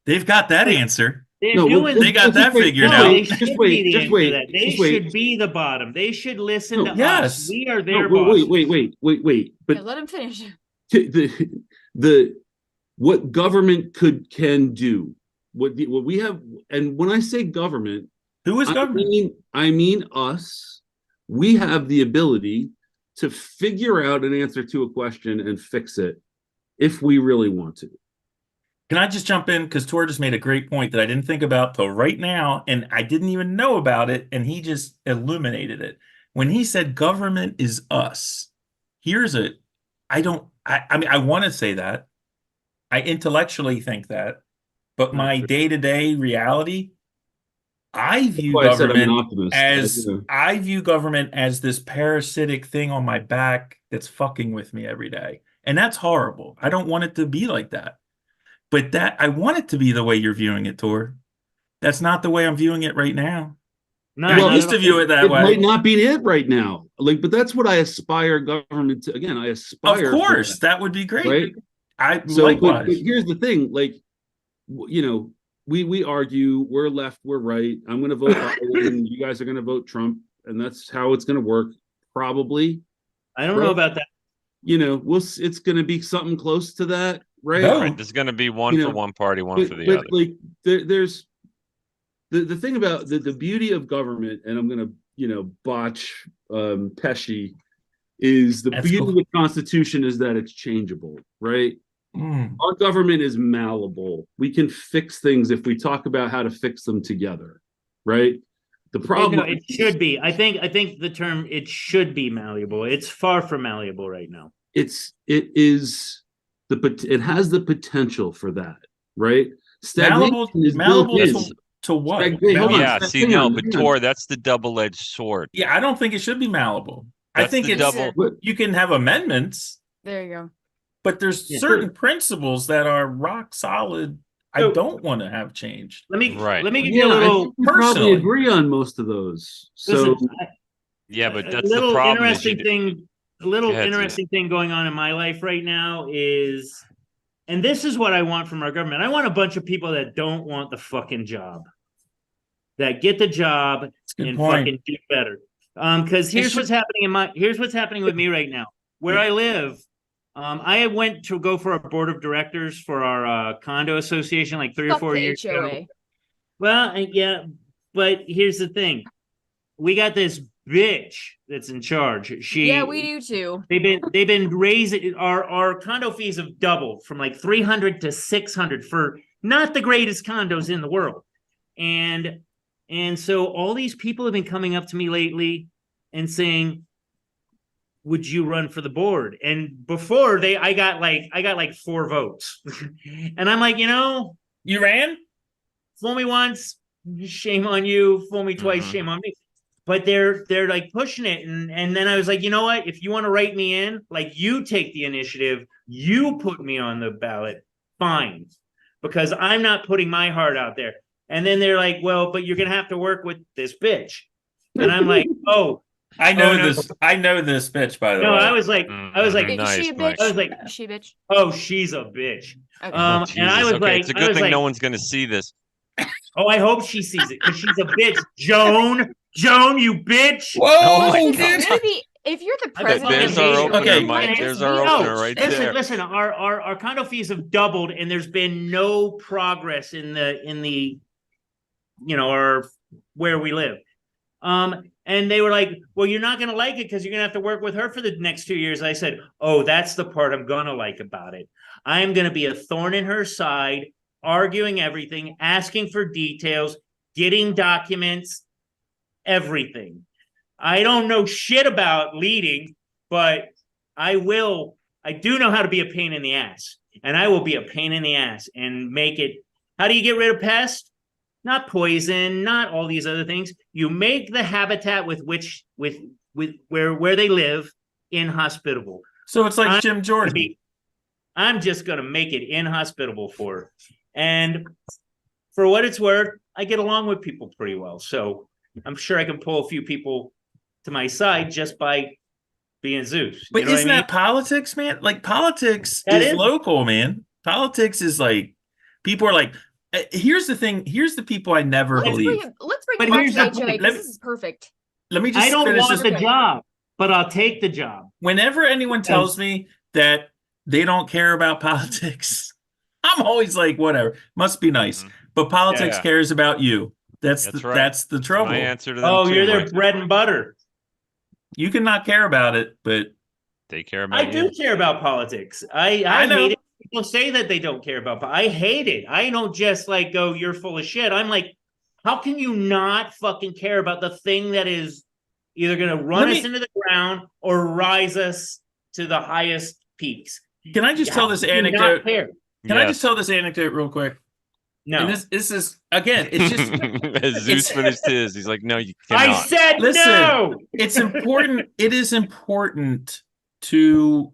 they've got that answer.
They got
that figured out.
Just wait.
They should be the bottom. They should listen to us. We are their boss.
Wait. But
let him finish.
What government can do, what we have, and when I say government,
who is government?
I mean us. We have the ability to figure out an answer to a question and fix it if we really want to.
Can I just jump in? Because Toar just made a great point that I didn't think about till right now, and I didn't even know about it, and he just illuminated it. When he said government is us, I want to say that. I intellectually think that, but my day-to-day reality, I view government as this parasitic thing on my back that's fucking with me every day. And that's horrible. I don't want it to be like that. But I want it to be the way you're viewing it, Toar. That's not the way I'm viewing it right now.
No,
I used to view it that way.
It might not be it right now. But that's what I aspire government to. Again, I aspire.
Of course, that would be great.
Right? Likewise. But here's the thing, we argue, we're left, we're right. I'm going to vote Biden, you guys are going to vote Trump, and that's how it's going to work, probably.
I don't know about that.
It's going to be something close to that, right?
No. Right, there's going to be one for one party, one for the other.
There's the thing about the beauty of government, and I'm going to botch Pesci, is the beauty of the Constitution is that it's changeable, right? Our government is malleable. We can fix things if we talk about how to fix them together, right? The problem
it should be. I think the term "it should be malleable." It's far from malleable right now.
It has the potential for that, right?
Malleable to what?
But Toar, that's the double-edged sword.
Yeah, I don't think it should be malleable. I think you can have amendments.
There you go.
But there's certain principles that are rock solid. I don't want to have changed.
Let me give you a little.
We probably agree on most of those. So
but that's the problem.
Interesting thing going on in my life right now is, and this is what I want from our government. I want a bunch of people that don't want the fucking job, that get the job and fucking do better. Because here's what's happening with me right now. Where I live, I went to go for a board of directors for our condo association like 3 or
Fuck
4
the
years
HOA.
ago. Well, yeah, but here's the thing: we got this bitch that's in charge.
Yeah, we do too.
They've been raising our condo fees have doubled from like 300 to 600 for not the greatest condos in the world, and so all these people have been coming up to me lately and saying, would you run for the board? And before I got like 4 votes. And I'm like,
You ran?
fool me once, shame on you. Fool me twice, shame on me. But they're like pushing it. And then I was like, you know what? If you want to write me in, like you take the initiative, you put me on the ballot, fine. Because I'm not putting my heart out there. And then they're like, well, but you're gonna have to work with this bitch. And I'm like, oh.
I know
no.
this. I know this bitch, by the way.
No, I was like,
Nice,
Is she a
Mike.
bitch?
I was like,
Is she a bitch?
oh, she's a bitch.
Okay.
Oh,
And I
Jesus.
was
Okay,
like,
it's a good thing no one's going to see this.
oh, I hope she sees it because she's a bitch. Joan, you bitch.
Whoa,
Oh my
dude.
God.
Maybe if you're the
I bet
president,
There's
of
our
the
opener,
Okay.
Mike. There's our
No,
opener right there.
listen. Our condo fees have doubled, and there's been no progress in the or where we live. And they were like, well, you're not going to like it because you're going to have to work with her for the next 2 years. I said, oh, that's the part I'm going to like about it. I'm going to be a thorn in her side, arguing everything, asking for details, getting documents, everything. I don't know shit about leading, but I do know how to be a pain in the ass. And I will be a pain in the ass and make it. How do you get rid of pests? Not poison, not all these other things. You make the habitat with where they live inhospitable.
So it's like Jim Jordan.
I'm just going to make it inhospitable for her. And for what it's worth, I get along with people pretty well. So I'm sure I can pull a few people to my side just by being Zeus.
But isn't that politics, man? Like politics is local, man. Politics is like people are like, here's the thing. Here's the people I never believe.
Let's bring it back to the HOA because this is perfect.
Let me just
I don't
finish
want
this.
the job, but I'll take the job.
Whenever anyone tells me that they don't care about politics, I'm always like, whatever. Must be nice. But politics cares about you. That's the trouble.
My answer to them
you're their
Mike.
bread and butter.
You can not care about it, but
they care about you.
I do care about politics. I hate it. People say that they don't care about politics. I hate it. I don't just like go, you're full of shit. I'm like, how can you not fucking care about the thing that is either going to run us into the ground or rise us to the highest peaks?
Can I just tell this anecdote? Can I just tell this anecdote real quick?
No.
And this is, again, it's just...
As Zeus finished his, he's like, no, you cannot.
I said
Listen,
no!
It's important. It is important to...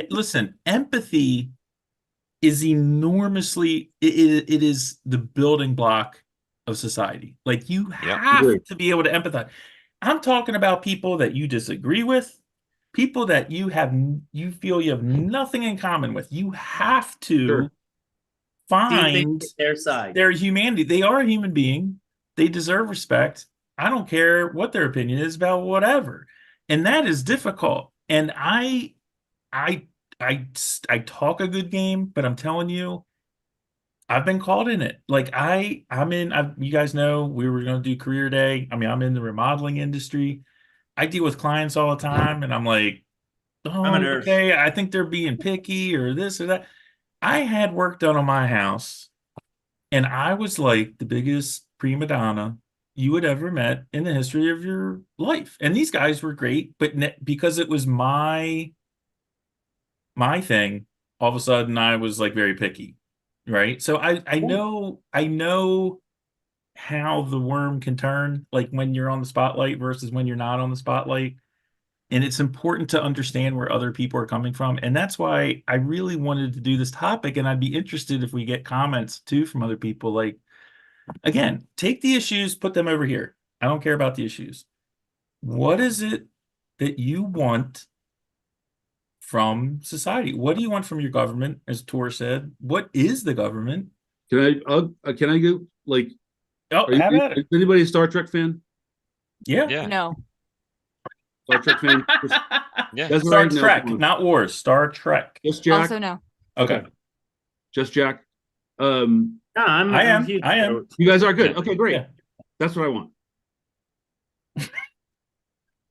Listen, empathy is enormously... It is the building block of society. Like, you have to be able to empathize. I'm talking about people that you disagree with, people that you feel you have nothing in common with. You have to find
their side,
their humanity. They are a human being. They deserve respect. I don't care what their opinion is about whatever. And that is difficult. And I talk a good game, but I'm telling you, I've been caught in it. Like you guys know we were going to do career day. I mean, I'm in the remodeling industry. I deal with clients all the time, and I'm like, oh, okay, I think they're being picky or this or that. I had work done on my house, and I was like the biggest prima donna you had ever met in the history of your life. And these guys were great, but because it was my thing, all of a sudden I was like very picky, right? So I know how the worm can turn, like when you're on the spotlight versus when you're not on the spotlight. And it's important to understand where other people are coming from. And that's why I really wanted to do this topic. And I'd be interested if we get comments too from other people. Like, again, take the issues, put them over here. I don't care about the issues. What is it that you want from society? What do you want from your government? As Toar said, what is the government?
Can I go like,
is
anybody a Star Trek fan?
Yeah.
No.
Star Trek fan?
Yeah.
That's
Star
right, no,
Trek,
come on.
not Wars. Star Trek.
Just Jack.
Also, no.
Okay.
Just Jack.
No, I'm
I am.
huge
I am.
Star-
You guys are good.
Yeah.
Okay, great.
Yeah.
That's what I want.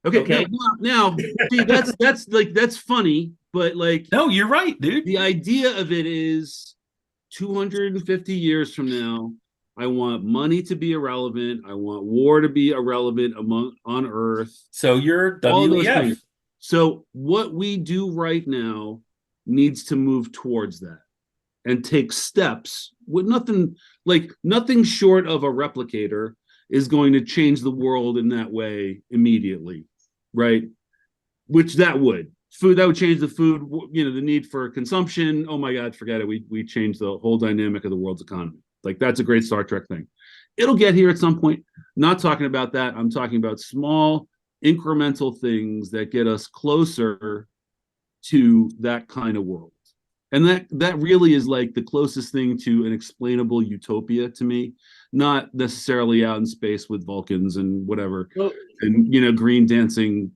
Okay.
Okay.
Now, see, that's funny, but like
No, you're right, dude.
the idea of it is 250 years from now, I want money to be irrelevant. I want war to be irrelevant on Earth.
So you're
All those
WEF.
things. So what we do right now needs to move towards that and take steps with nothing short of a replicator is going to change the world in that way immediately, right? Which that would change the food, the need for consumption. Oh my God, forget it. We changed the whole dynamic of the world's economy. Like that's a great Star Trek thing. It'll get here at some point. Not talking about that. I'm talking about small incremental things that get us closer to that kind of world. And that really is like the closest thing to an explainable utopia to me, not necessarily out in space with Vulcans and whatever, and green dancing,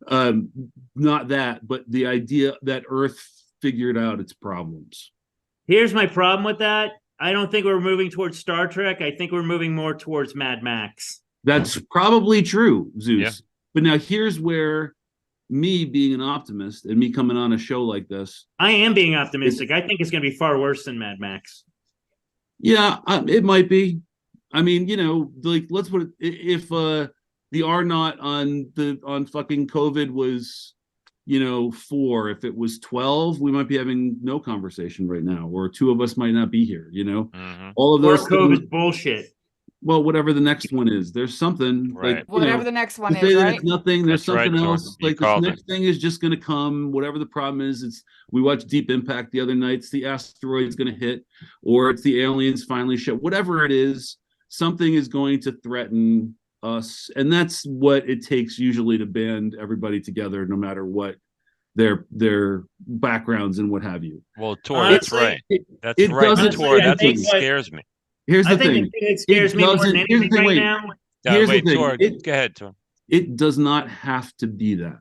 not that, but the idea that Earth figured out its problems.
Here's my problem with that. I don't think we're moving towards Star Trek. I think we're moving more towards Mad Max.
That's probably true, Zeus.
Yeah.
But now here's where me being an optimist and me coming on a show like this.
I am being optimistic. I think it's going to be far worse than Mad Max.
Yeah, it might be. I mean, like let's put it, if the R naught on fucking COVID was 4, if it was 12, we might be having no conversation right now, or 2 of us might not be here. All of
Or
those
COVID
things,
bullshit.
well, whatever the next one is, there's something
Right.
like
Whatever the next one
to say
is,
that
right?
it's nothing, there's
That's right,
something
Toar.
else.
You
Like this
called
next thing is just going to come. Whatever the problem is, we watched Deep Impact the other night. It's the asteroid's going to hit, or it's the aliens finally show. Whatever it is, something is going to threaten us, and that's what it takes usually to band everybody together, no matter what their backgrounds and what have you.
Well, Toar, that's
Honestly,
right. That's
it
right.
doesn't-
Toar,
I
that's what
think
scares me.
Here's the
I think
thing.
the thing that scares
It
me more than
doesn't- here's the
anything
thing,
right
wait.
now.
Here's the
Wait,
thing.
Toar, go ahead, Toar.
It does not have to be that.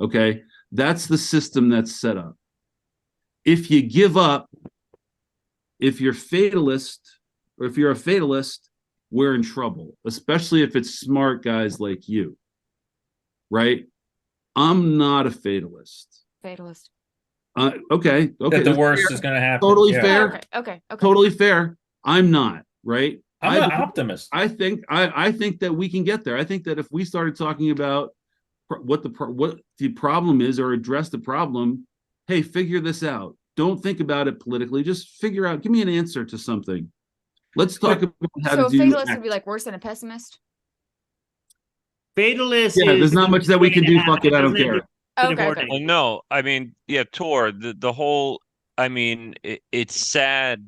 Okay? That's the system that's set up. If you give up, if you're fatalist, or if you're a fatalist, we're in trouble, especially if it's smart guys like you. Right? I'm not a fatalist.
Fatalist.
Okay.
That the
that's
worst
fair.
is going to happen.
Totally
Yeah.
fair.
Okay.
Totally fair. I'm not, right?
I'm an optimist.
I think that we can get there. I think that if we started talking about what the problem is, or address the problem, hey, figure this out. Don't think about it politically. Just figure out. Give me an answer to something. Let's talk about how
So a
to do.
fatalist would be like worse than a pessimist?
Fatalist.
Yeah,
is
there's not much that we can do. Fuck it, I don't
doesn't
care.
Okay.
Well, no, I mean, yeah, Tor, the whole, I mean, it's sad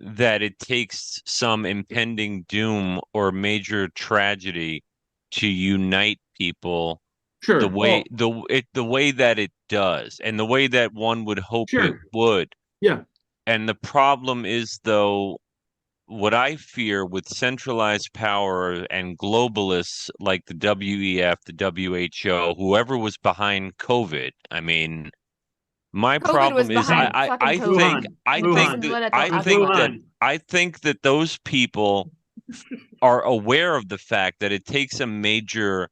that it takes some impending doom or major tragedy to unite people
Sure.
the way the way that it does, and the way that one would hope
Sure.
it would.
Yeah.
And the problem is, though, what I fear with centralized power and globalists like the WEF, the WHO, whoever was behind COVID. I mean, my
COVID
problem
was
is
behind
I
fucking
think
COVID.
I think that those people are aware of the fact that it takes a major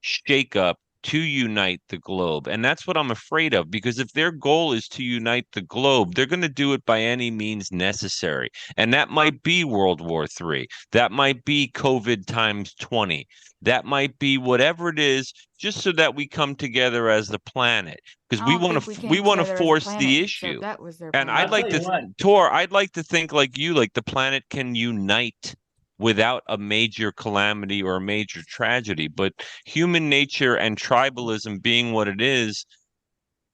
shakeup to unite the globe. And that's what I'm afraid of, because if their goal is to unite the globe, they're going to do it by any means necessary. And that might be World War III. That might be COVID times 20. That might be whatever it is, just so that we come together as the planet, because we want to force the issue.
That was their
And
plan.
I'd like to, Tor, I'd like to think like you, like the planet can unite without a major calamity or a major tragedy. But human nature and tribalism being what it is,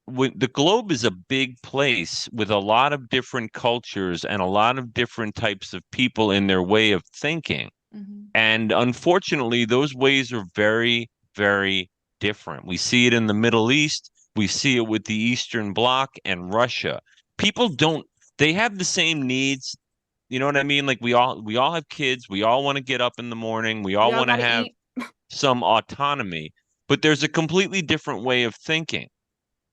the globe is a big place with a lot of different cultures and a lot of different types of people in their way of thinking. And unfortunately, those ways are very, very different. We see it in the Middle East. We see it with the Eastern Bloc and Russia. People they have the same needs. You know what I mean? Like we all have kids. We all want to get up in the morning. We all want to have,
eat.
some autonomy, but there's a completely different way of thinking.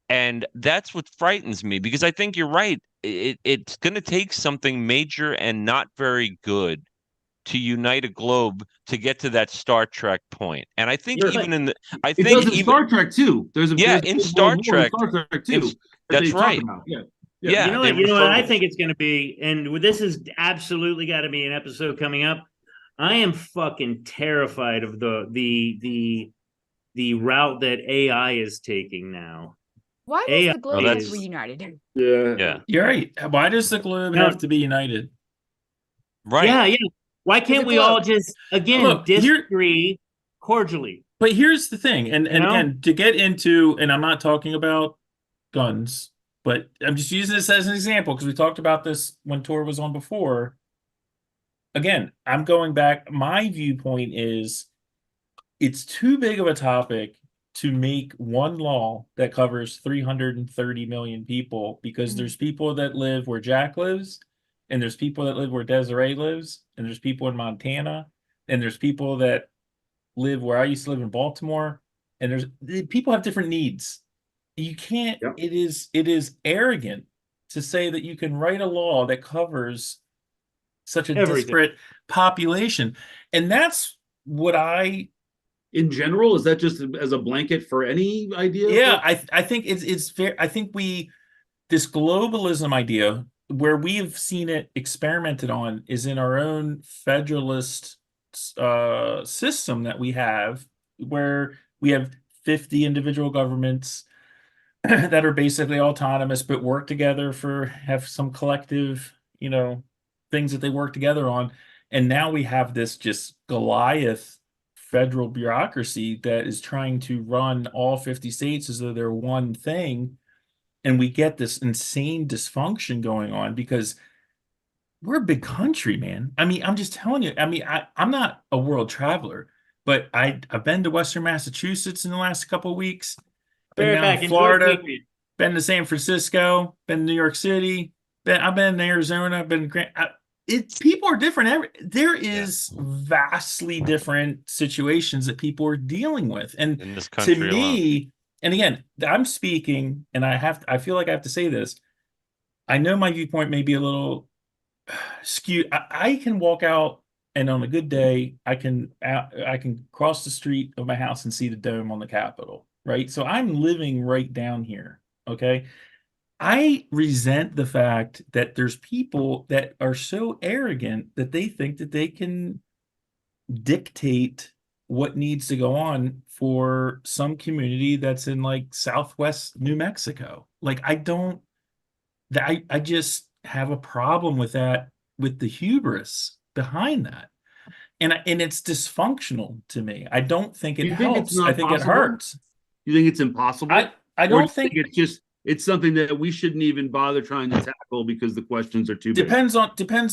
And that's what frightens me, because I think you're right. It's going to take something major and not very good to unite a globe to get to that Star Trek point. And I think
It does in Star Trek too. There's a
in Star Trek
too.
That's right.
You know what I think it's going to be, and this is absolutely got to be an episode coming up. I am fucking terrified of the route that AI is taking now.
Why does the globe have to be united?
Yeah, you're right. Why does the globe have to be united?
Right.
Yeah. Why can't we all just disagree cordially?
But here's the thing, and again, to get into, and I'm not talking about guns, but I'm just using this as an example because we talked about this when Toar was on before. Again, I'm going back. My viewpoint is it's too big of a topic to make one law that covers 330 million people, because there's people that live where Jack lives, and there's people that live where Desiree lives, and there's people in Montana, and there's people that live where I used to live in Baltimore, and people have different needs. You can't. Yep. It is arrogant to say that you can write a law that covers such a disparate population, and that's what I.
In general, is that just as a blanket for any idea?
Yeah, I think it's fair. I think this globalism idea, where we've seen it experimented on, is in our own federalist system that we have, where we have 50 individual governments that are basically autonomous but work together have some collective, things that they work together on. And now we have this just Goliath federal bureaucracy that is trying to run all 50 states as though they're one thing. And we get this insane dysfunction going on because we're a big country, man. I mean, I'm just telling you. I mean, I'm not a world traveler, but I've been to Western Massachusetts in the last couple of weeks. Been down in Florida, been to San Francisco, been to New York City. I've been in Arizona. People are different. There is vastly different situations that people are dealing with, and
in this country
to me, and again, I'm speaking, and I feel like I have to say this. I know my viewpoint may be a little skewed. I can walk out, and on a good day, I can cross the street of my house and see the dome on the Capitol. Right, so I'm living right down here. Okay. I resent the fact that there's people that are so arrogant that they think that they can dictate what needs to go on for some community that's in like Southwest New Mexico. Like, I just have a problem with that, with the hubris behind that. And it's dysfunctional to me. I don't think it helps. I think it hurts.
You think it's impossible?
I don't think
it's something that we shouldn't even bother trying to tackle because the questions are too big.
Depends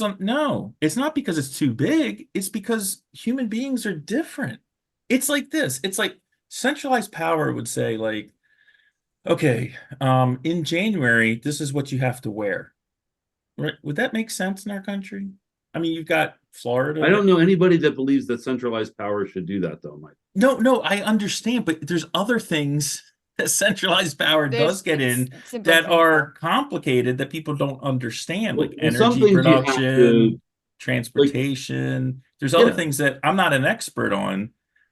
on. No, it's not because it's too big. It's because human beings are different. It's like this. It's like centralized power would say, like, okay, in January, this is what you have to wear. Right? Would that make sense in our country? I mean, you've got Florida.
I don't know anybody that believes that centralized power should do that, though, Mike.
No, I understand, but there's other things that centralized power does get in that are complicated that people don't understand, like energy production, transportation. There's other things that I'm not an expert on,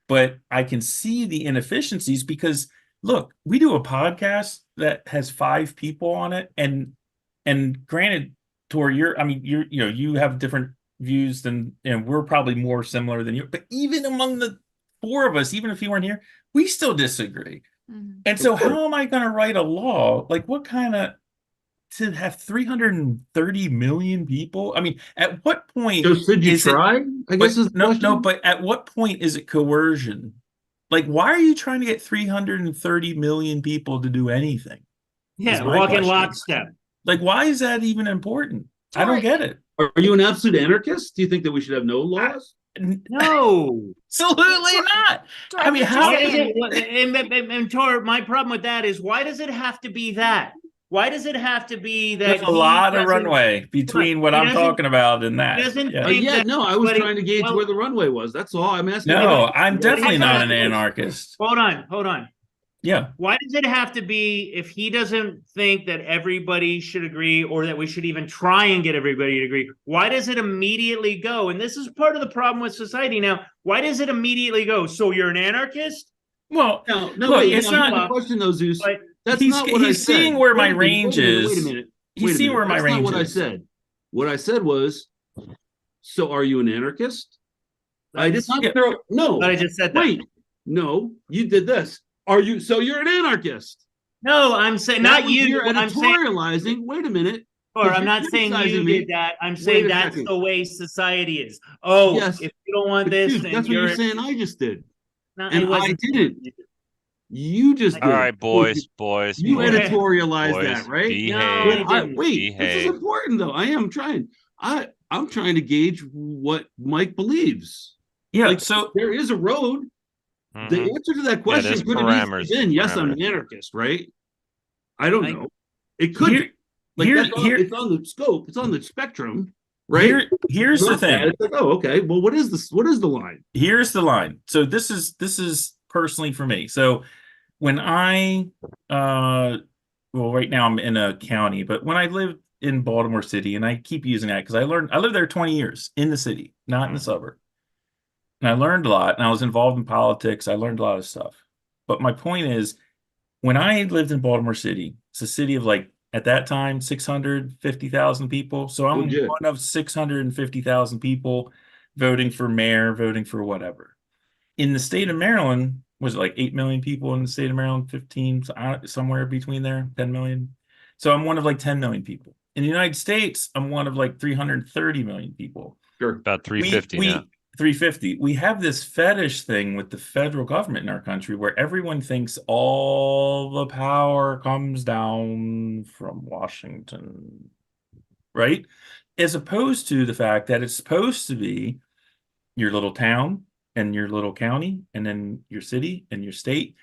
but I can see the inefficiencies because, look, we do a podcast that has 5 people on it, and granted, Toar, you have different views than, and we're probably more similar than you, but even among the 4 of us, even if you weren't here, we still disagree. Mm-hmm. And so how am I going to write a law? Like, what kind of, to have 330 million people? I mean, at what point?
So should you try? I guess
no, but at what point is it coercion? Like, why are you trying to get 330 million people to do anything?
Yeah, walk in lockstep.
Like, why is that even important? I don't get it.
Are you an absolute anarchist? Do you think that we should have no laws?
No,
absolutely not.
Toar,
I mean, how
is it? And Toar, my problem with that is, why does it have to be that? Why does it have to be that
There's a lot of runway between what
he
I'm
doesn't-
talking about and that.
he doesn't
Yeah.
think-
No, I was
But it-
trying to gauge
well-
where the runway was. That's all I'm asking.
No, I'm
But
definitely
hang
not
on.
an anarchist.
Hold on.
Yeah.
Why does it have to be if he doesn't think that everybody should agree or that we should even try and get everybody to agree? Why does it immediately go? And this is part of the problem with society now. Why does it immediately go? So you're an anarchist?
Well,
No,
look,
wait,
it's
here's
not-
the question though, Zeus.
But
That's
he's-
not what I
he's
said.
seeing where my
Wait a minute,
range
wait a minute,
is.
Wait a minute.
He's
wait a
seeing
minute.
where my
That's
range
not what
is.
I said. What I said was, so are you an anarchist? I did not
Yeah.
throw. No,
I just said that.
wait. No, you did this. Are you? So you're an anarchist?
No, I'm saying
That
not
was
you.
You're
I'm saying,
editorializing. Wait a minute.
or I'm
you're
not saying you
criticizing me.
did that. I'm
Wait
saying
a
that's
second.
the way society is. Oh,
Yes.
if you don't want
But
this,
dude,
then
that's what
you're
you're saying. I just did,
not,
and
it
I
wasn't-
didn't. You just did.
All right, boys.
You
boys,
editorialized
boys,
that, right?
Behave.
No, I didn't.
Wait, this is
Behave.
important though. I am trying. I'm trying to gauge what Mike believes.
Yeah.
Like,
So
there is a road. The
Mhm.
answer to that question
there's
could have
parameters,
easily been yes, I'm an
parameters.
anarchist, right? I don't
I-
know. It could
here,
be. Like
here,
that's on,
here,
it's on the scope. It's on the spectrum, right?
here's the
Not that.
thing.
It's like, oh, okay. Well, what is this? What is the line?
Here's the line. So this is personally for me. So when I well, right now I'm in a county, but when I lived in Baltimore City, and I keep using that because I lived there 20 years in the city, not in the suburb. And I learned a lot, and I was involved in politics. I learned a lot of stuff. But my point is, when I lived in Baltimore City, it's a city of like, at that time, 650,000 people. So I'm
Legit.
one of 650,000 people voting for mayor, voting for whatever. In the state of Maryland, was it like 8 million people in the state of Maryland, 15, somewhere between there, 10 million. So I'm one of like 10 million people. In the United States, I'm one of like 330 million people.
Sure.
About 350 now.
350. We have this fetish thing with the federal government in our country where everyone thinks all the power comes down from Washington, right? As opposed to the fact that it's supposed to be your little town and your little county and then your city and your state.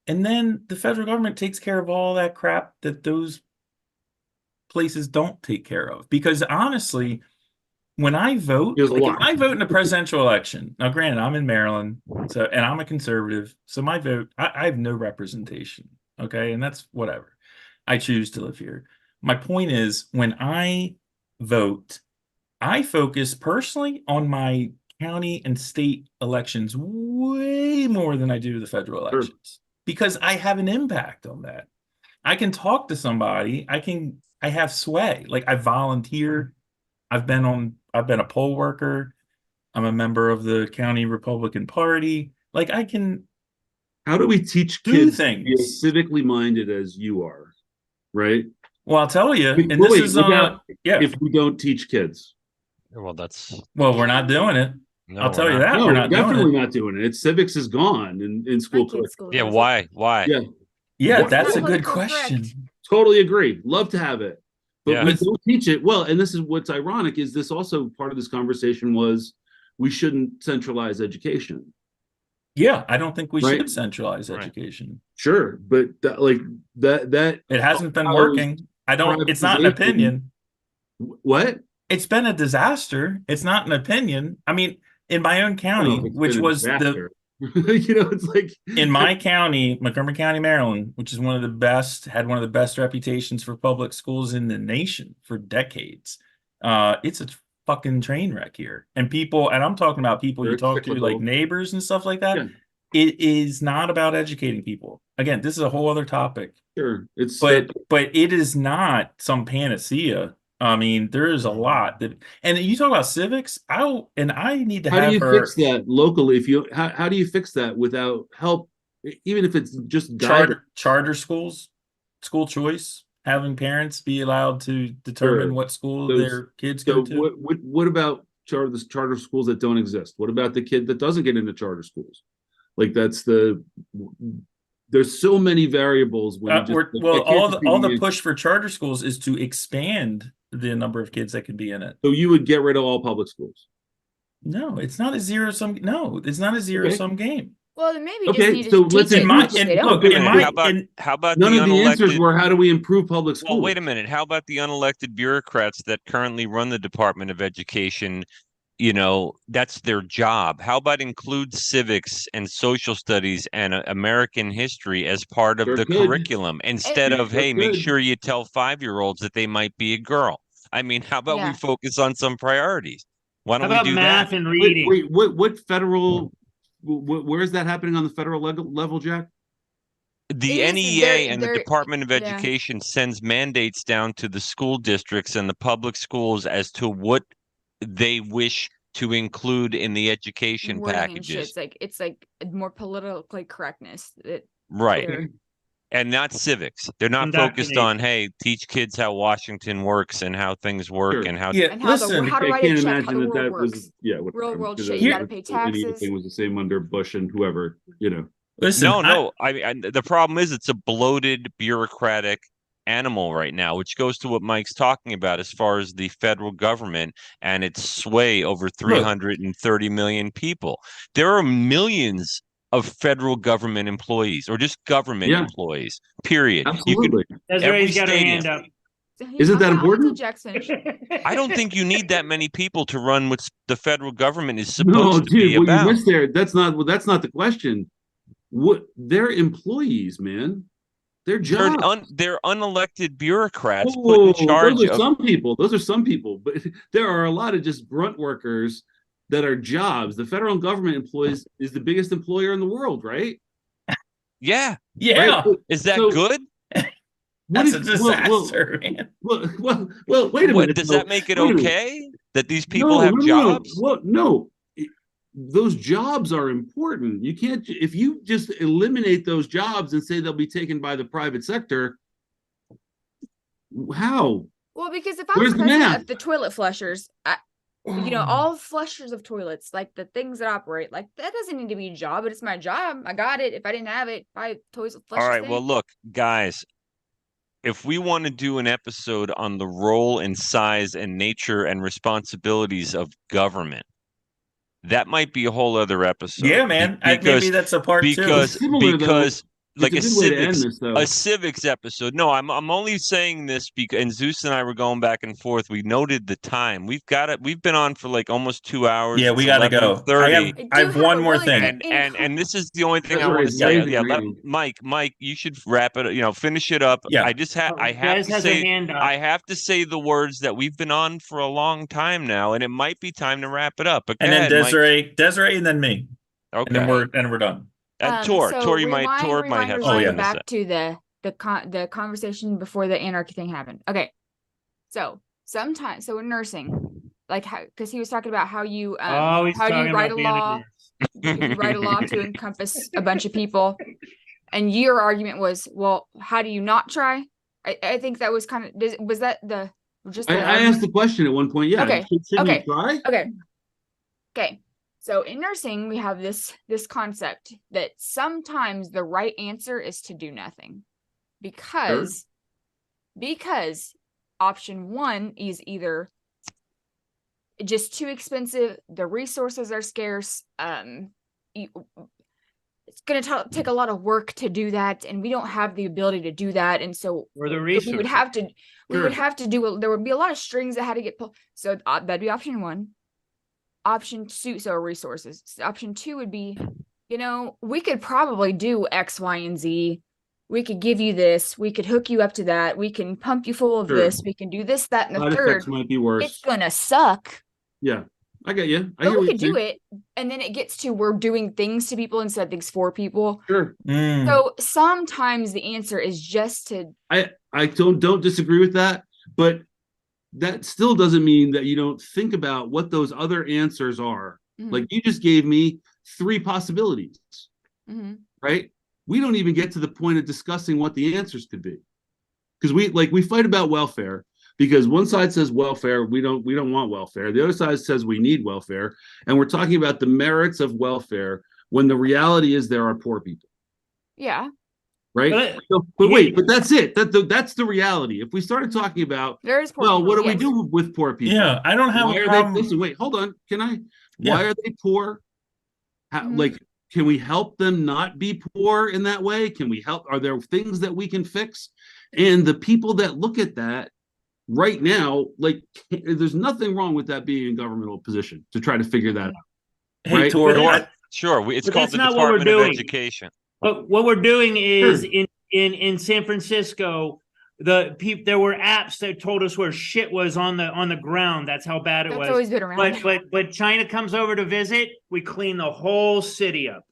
And then the federal government takes care of all that crap that those places don't take care of. Because honestly, when I vote,
There's a
like if
lot.
I vote in a presidential election, now granted, I'm in Maryland, so and I'm a conservative, so my vote, I have no representation. Okay, and that's whatever. I choose to live here. My point is, when I vote, I focus personally on my county and state elections way more than I do the federal
Sure.
elections because I have an impact on that. I can talk to somebody. I have sway. Like I volunteer. I've been a poll worker. I'm a member of the county Republican Party. Like I can
How do we teach
do
kids to be
things.
as civically minded as you are? Right?
Well, I'll tell you, and
Well,
this
wait,
is
look out
yeah.
If we don't teach kids.
Well, that's
Well, we're not doing it.
no.
I'll tell
we're
you
not.
that
No,
we're not doing
definitely
it.
not doing it. Civics is gone in school.
My kid's school
Yeah,
does it.
why? Why?
Yeah.
Yeah,
What-
that's a
Political
good
correct.
question.
Totally agree. Love to have it. But
Yeah.
we don't teach it. Well, and this is what's ironic is this also part of this conversation was we shouldn't centralize education.
Yeah, I don't think we
Right.
should centralize
Right.
education.
Sure, but that
It hasn't been
How
working. I don't. It's not an
privatization-
opinion.
what?
It's been a disaster. It's not an opinion. I mean, in my own county,
It's
which
been a
was the
disaster. It's like
in my county, Montgomery County, Maryland, which is one of the best, had one of the best reputations for public schools in the nation for decades. It's a fucking train wreck here. And people, and I'm talking about people you
Very
talk to, like
cyclical.
neighbors and stuff like that.
Yeah.
It is not about educating people. Again, this is a whole other topic.
sure, it's
But it is not some panacea. I mean, there is a lot that, and you talk about civics. I need to
how do
have
you
her
fix that locally? If you how do you fix that without help? Even if it's just guidance?
charter schools, school choice, having parents be allowed to determine
Sure.
what school
Those-
their kids
So
go to.
what about charter schools that don't exist? What about the kid that doesn't get into charter schools? Like there's so many variables when you just,
Well,
I can't
all
just
the
be-
push for charter schools is to expand the number of kids that can be in it.
So you would get rid of all public schools.
No, it's not a zero sum. No, it's not a zero
Okay.
sum game.
Well, then maybe
Okay,
just need
so
to
let's
teach it,
improve-
which they
and
don't.
look,
Wait a
in
minute,
my-
how about
in-
how about
None
the
of the answers
unelected?
were how do we improve public schools?
Well, wait a minute. How about the unelected bureaucrats that currently run the Department of Education? You know, that's their job. How about include civics and social studies and American history as part of
Sure
the
could.
curriculum instead of,
Sure
hey, make
could.
sure you tell 5-year-olds that they might be a girl. I mean, how about we
Yeah.
focus on some priorities? Why
How
don't we
about
do
math
that?
and
Wait,
reading?
what federal? Where is that happening on the federal level, Jack?
The
It is-
NEA and the
they're-
Department of
yeah.
Education sends mandates down to the school districts and the public schools as to what they wish to include in the education
Wording and shit.
packages.
It's like more politically correctness.
Right.
they're-
And not civics. They're not focused on, hey, teach kids how Washington works and how things work
Sure.
and how
Yeah,
And how the-
listen,
how to
I
write a
can't
check, how
imagine
the
that
world
that was
works.
whatever,
Real world
because
shit,
I-
you gotta pay taxes.
Anything was the same under Bush and whoever,
listen.
No. I mean, the problem is it's a bloated bureaucratic animal right now, which goes to what Mike's talking about as far as the federal government and its sway over 330 million people. There are millions of federal government employees or just government
Yeah.
employees, period. You could,
absolutely.
Desiree's
every
got her
stadium.
hand up.
Isn't that
I'll
important?
let Jack's finish.
I don't think you need that many people to run what the federal government is
No,
supposed to be
dude, what you
about.
missed there, that's not the question. What they're employees, man. Their
They're,
job.
they're unelected bureaucrats put in charge
those are
of.
some people. Those are some people, but there are a lot of just grunt workers that are jobs. The federal government employees is the biggest employer in the world, right?
Yeah,
Yeah,
Right?
is that
So,
good?
what
that's a
if- well,
disaster, man.
well, wait a
What,
minute.
does
though.
that make it
Wait a minute.
okay that these people have jobs?
Well, no. Those jobs are important. You can't, if you just eliminate those jobs and say they'll be taken by the private sector, how?
Well, because if I
Where's
was
the
president
math?
of the toilet flushers, all flushers of toilets, like the things that operate, like that doesn't need to be a job, but it's my job. I got it. If I didn't have it, I toilet flush.
All right, well, look, guys, if we want to do an episode on the role and size and nature and responsibilities of government, that might be a whole other episode.
Yeah, man. Maybe that's a part two.
because
Similar, though,
because like a
it's a good way to end
civics
this, though.
a civics episode. No, I'm only saying this because, and Zeus and I were going back and forth. We noted the time. We've got it. We've been on for like almost 2 hours.
Yeah, we gotta go.
11:30.
I have one more thing.
And this is the only thing
That's
I want to
right,
say.
it's
Yeah,
amazing.
Mike, you should wrap it. Finish it up.
Yeah.
I just have. I have
Des
to
has her
say.
hand up.
I have to say the words that we've been on for a long time now, and it might be time to wrap it up. But go
And then
ahead, Mike.
Desiree, and then me, and
Okay.
then we're done.
Tour.
So
Tour, you might have
Oh,
something
yeah.
to say.
back to the conversation before the anarchy thing happened. Okay, so sometimes, in nursing, like because he was talking about how you
Oh, he's
how do
talking
you write a
about being a
law,
nurse.
you write a law to encompass a bunch of people, and your argument was, well, how do you not try? I think that was kind of was that the just
I
the
asked
argument?
the question at one point. Yeah.
Okay,
Shouldn't
okay.
you try?
Okay. So in nursing, we have this concept that sometimes the right answer is to do nothing, because option one is either just too expensive, the resources are scarce, it's going to take a lot of work to do that, and we don't have the ability to do that, and so
Or the
we
resources.
would have to
Sure.
there would be a lot of strings that had to get pulled. So that'd be option one. Option two, so resources. Option two would be, we could probably do X, Y, and Z. We could give you this. We could hook you up to that. We can pump you full of
Sure.
this. We can do this, that, and the
Side
third.
effects might be worse.
It's gonna suck,
Yeah, I get you. I
but
hear
we
what
could
you're
do
saying.
it. And then it gets to we're doing things to people instead of things for people.
Sure.
Mm.
So sometimes the answer is just to
I don't disagree with that, but that still doesn't mean that you don't think about what those other answers are.
Mhm.
Like you just gave me 3 possibilities,
Mhm.
right? We don't even get to the point of discussing what the answers could be. Because we fight about welfare because one side says welfare, we don't want welfare. The other side says we need welfare, and we're talking about the merits of welfare when the reality is there are poor people.
Yeah,
Right.
But-
But that's it. That's the reality. If we started talking about,
there is poor
well,
people,
what do we
yes.
do with poor people?
Yeah, I don't have
Why
a
are
problem.
they? Listen, wait, hold on. Can I?
Yeah.
Why are they poor? How,
Mhm.
Like, Can we help them not be poor in that way? Can we help? Are there things that we can fix? And the people that look at that right now, like, there's nothing wrong with that being a governmental position to try to figure that out.
Hey,
Right?
Tor,
Sure. It's
But
called
that's
the
not what we're
Department of
doing.
Education.
But what we're doing is
Sure.
in San Francisco, there were apps that told us where shit was on the ground. That's how bad it
That's
was.
always been around.
But China comes over to visit, we clean the whole city up.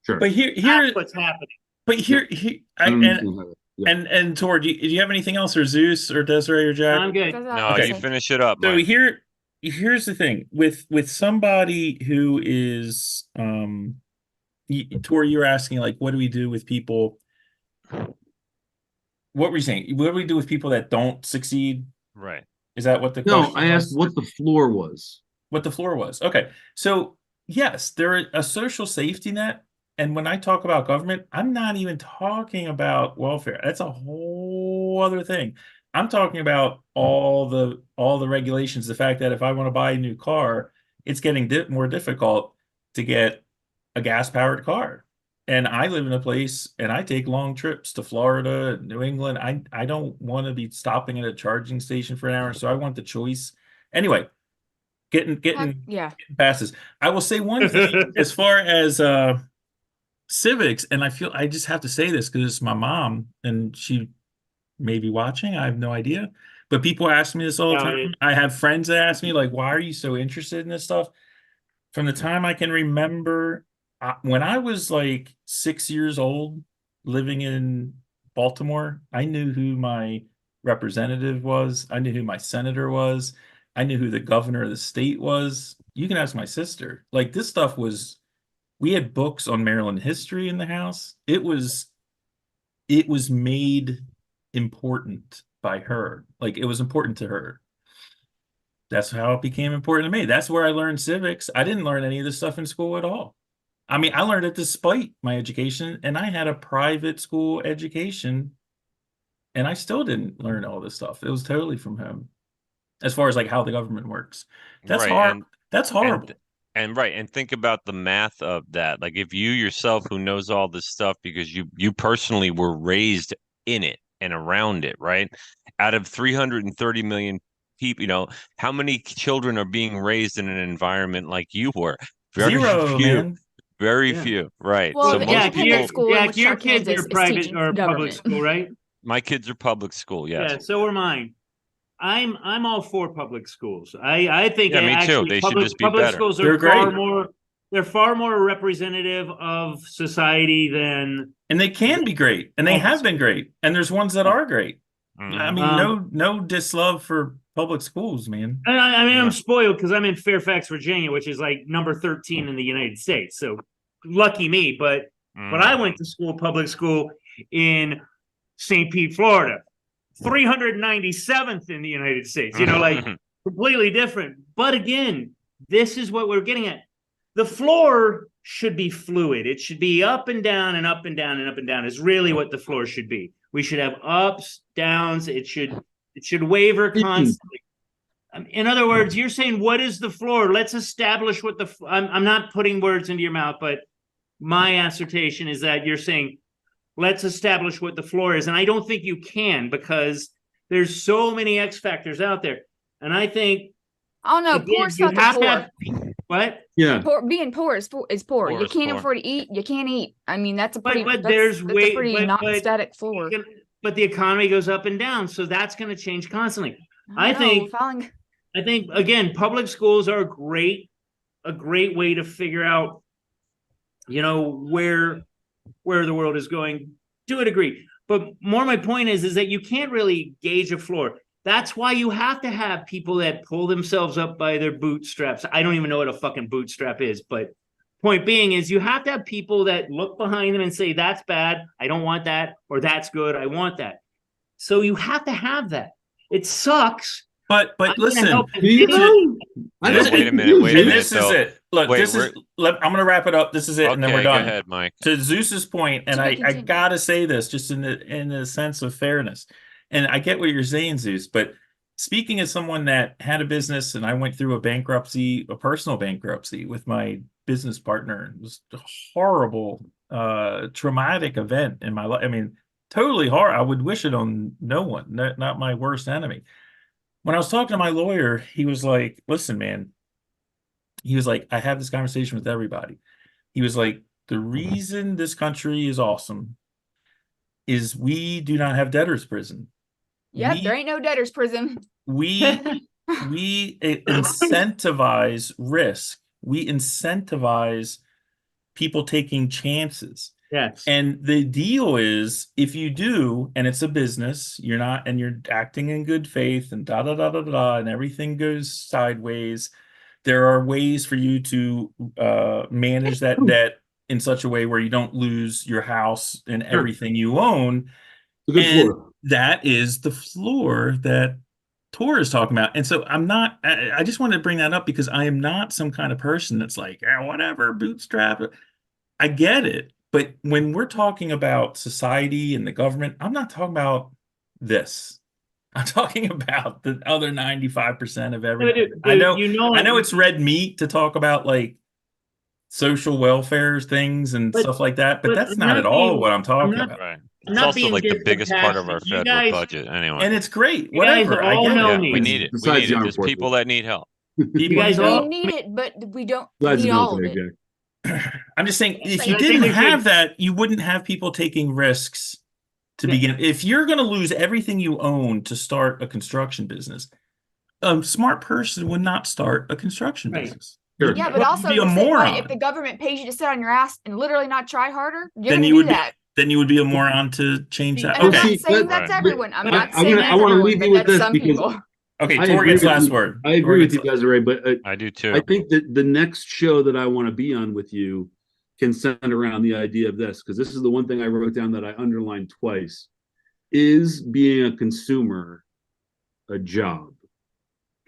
Sure.
but here,
That's what's happening.
but here, and Tor, do you have anything else, or Zeus, or Desiree, or Jack?
I'm good.
No,
Okay.
you finish it up,
So
Mike.
here's the thing with somebody who is Tor, you're asking, like, what do we do with people? What were you saying? What do we do with people that don't succeed?
Right.
Is that what the
No,
question
I asked
was?
what the floor was.
What the floor was. Okay. So yes, there is a social safety net. And when I talk about government, I'm not even talking about welfare. That's a whole other thing. I'm talking about all the regulations. The fact that if I want to buy a new car, it's getting more difficult to get a gas-powered car. And I live in a place, and I take long trips to Florida, New England. I don't want to be stopping at a charging station for an hour, so I want the choice. Anyway, getting
Yeah.
passes. I will say one thing as far as civics, and I just have to say this because it's my mom, and she may be watching. I have no idea. But people ask me this all the time. I have friends that ask me, like, why are you so interested in this stuff? From the time I can remember, when I was like 6 years old, living in Baltimore, I knew who my representative was. I knew who my senator was. I knew who the governor of the state was. You can ask my sister. Like, this stuff was, we had books on Maryland history in the house. It was made important by her. Like, it was important to her. That's how it became important to me. That's where I learned civics. I didn't learn any of this stuff in school at all. I mean, I learned it despite my education, and I had a private school education, and I still didn't learn all this stuff. It was totally from home, as far as like how the government works. That's
Right,
hard.
and-
That's horrible.
And think about the math of that. Like, if you yourself, who knows all this stuff because you personally were raised in it and around it, right? Out of 330 million people, how many children are being raised in an environment like you were? Very
Zero,
few.
man.
Very
Yeah.
few, right?
Well,
So
the
most
independent
people,
school in
Jack,
Wichita,
your kids
Kansas
are
is
private
teaching
or public
government.
school, right?
my kids are public school, yes.
Yeah, so are mine. I'm all for public schools. I think
Yeah, me too.
actually
They should just be
public
better.
schools
They're
are
great.
they're far more representative of society than
And they can be great, and they have been great. And there's ones that are great. I
Mhm.
mean, no dislove for public schools, man.
I mean,
Yeah.
I'm spoiled because I'm in Fairfax, Virginia, which is like number 13 in the United States. So lucky me. But I went to public school in St. Pete, Florida, 397th in the United States. Like completely different. But again, this is what we're getting at. The floor should be fluid. It should be up and down and up and down and up and down is really what the floor should be. We should have ups, downs. It should waver constantly. In other words, you're saying, what is the floor? Let's establish what I'm not putting words into your mouth, but my assertion is that you're saying, let's establish what the floor is. And I don't think you can, because there's so many X factors out there. And I think,
Oh no,
again,
poor's
you
not the
have to
poor.
have, what?
Yeah.
Being poor is poor.
Poor
You
is
can't
poor.
afford to eat. You can't eat. I mean, that's a
But-
pretty.
but
that's,
there's
that's
way-
a pretty
but-
non-static floor.
But the economy goes up and down. So that's going to change constantly. I
don't know,
think-
falling-
I think, again, public schools are a great way to figure out, where the world is going, to a degree. But more my point is that you can't really gauge a floor. That's why you have to have people that pull themselves up by their bootstraps. I don't even know what a fucking bootstrap is, but point being is you have to have people that look behind them and say, that's bad, I don't want that, or that's good, I want that. So you have to have that. It sucks.
But
I'm gonna
listen,
help
Do you
continue-
know? I
Yeah,
don't
wait a
think
minute,
you
wait a
do.
and
minute.
this is
So-
it. Look,
wait,
I'm going to wrap it up. This is it, and then we're
Okay,
done.
go ahead, Mike.
To Zeus's point, and
To be
I
continued.
gotta say this just in the sense of fairness, and I get what you're saying, Zeus, but speaking as someone that had a business and I went through a personal bankruptcy with my business partner. It was a horrible, traumatic event in my life. I mean, totally hard. I would wish it on no one, not my worst enemy. When I was talking to my lawyer, he was like, listen, man, he was like, I have this conversation with everybody. He was like, the reason this country is awesome is we do not have debtor's prison.
Yep, there ain't no debtor's prison.
We incentivize risk. We incentivize people taking chances.
Yes.
And the deal is, if you do, and it's a business, you're acting in good faith and da da da da da, and everything goes sideways. There are ways for you to manage that debt in such a way where you don't lose your house and everything you own.
It's a good floor.
That is the floor that Toar is talking about. And so I just wanted to bring that up because I am not some kind of person that's like, whatever, bootstrap. I get it. But when we're talking about society and the government, I'm not talking about this. I'm talking about the other 95% of everything. I know it's red meat to talk about like social welfare things and stuff like that, but that's not at all what I'm talking about.
Right. It's also like the biggest part of our federal budget anyway.
And it's great. Whatever.
I get it.
We need it. We need it. There's people that need help.
You guys all
We need it, but we don't
Glad
need
you
all of
know,
it.
Jack.
I'm just saying, if
like-
you
I think
didn't
we
have
should-
that, you wouldn't have people taking risks to begin. If you're going to lose everything you own to start a construction business, a smart person would not start a construction
Right.
business.
Sure.
Yeah,
You'd
but also
be a
the same way,
moron.
if the government pays you to sit on your ass and literally not try harder, you're
Then
gonna
you
do
would be-
that.
Then you would be a moron to change that.
And I'm
Okay.
not
See,
saying
but-
that's everyone. I'm
I-
not
I'm
saying
gonna-
that's
I wanna
everyone,
leave
but
you with
that's
this
some
because-
people.
Okay,
I
Toar
agree
gets
with
last
you.
word.
I
Toar
agree with
gets
you, Desiree, but
I do too.
I think that the next show that I want to be on with you can center around the idea of this, because this is the one thing I wrote down that I underlined twice. Is being a consumer a job?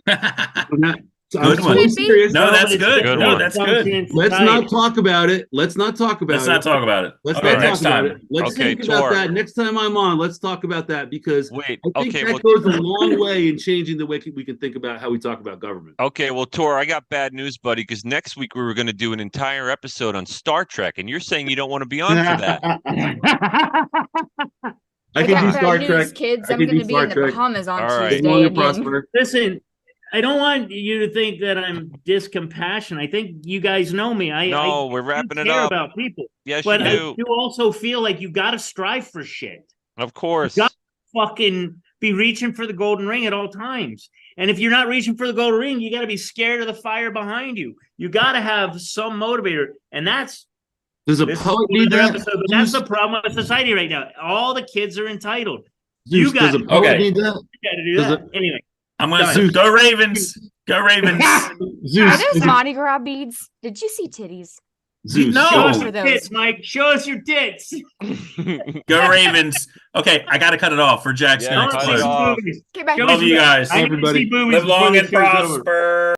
I'm not,
Good
I'm
one.
totally serious.
No, that's good.
Good
No,
one.
that's good.
Let's not talk about it. Let's not talk about
Let's
it.
not talk about it.
Let's
Okay,
not talk
next
about
time.
it. Let's
Okay,
think about
Toar.
that next time I'm on. Let's talk about that because
Wait.
I think
Okay.
that goes a long way in changing the way we can think about how we talk about government.
Okay, well, Toar, I got bad news, buddy, because next week we were going to do an entire episode on Star Trek, and you're saying you don't want to be on for that.
I
got
can do
bad
Star
news,
Trek.
kids.
I
I'm
can
going
do
to be
Star
in the
Trek.
Bahamas on
All right.
Tuesday
Long and
again.
prosper.
Listen, I don't want you to think that I'm discompassionate. I think you guys know me.
No,
I
we're
do
wrapping it
care
up.
about people,
Yes,
but
you
I
do.
do also feel like you got to strive for shit.
Of course.
You got to fucking be reaching for the golden ring at all times. And if you're not reaching for the golden ring, you got to be scared of the fire behind you. You got to have some motivator, and that's
Does a
this is
poet need
another
that?
episode. But that's the problem with society right now. All the kids are entitled.
Zeus,
you got
does a
it.
poet
Okay.
need that?
You got to do
Does
that anyway.
I'm going
Zeus.
to go Ravens. Go Ravens.
Are
Zeus,
those Mardi Gras beads? Did you see titties?
Zeus.
No.
Show us
for
your
those.
tits, Mike. Show us your tits.
Go Ravens. Okay, I got to cut it off for Jack's
Yeah,
going to
cut it
close.
off.
Get back
Show
Love
us
you
your-
guys.
I need to
Everybody.
see boobies
Live
before
long
the
and
show's over.
prosper.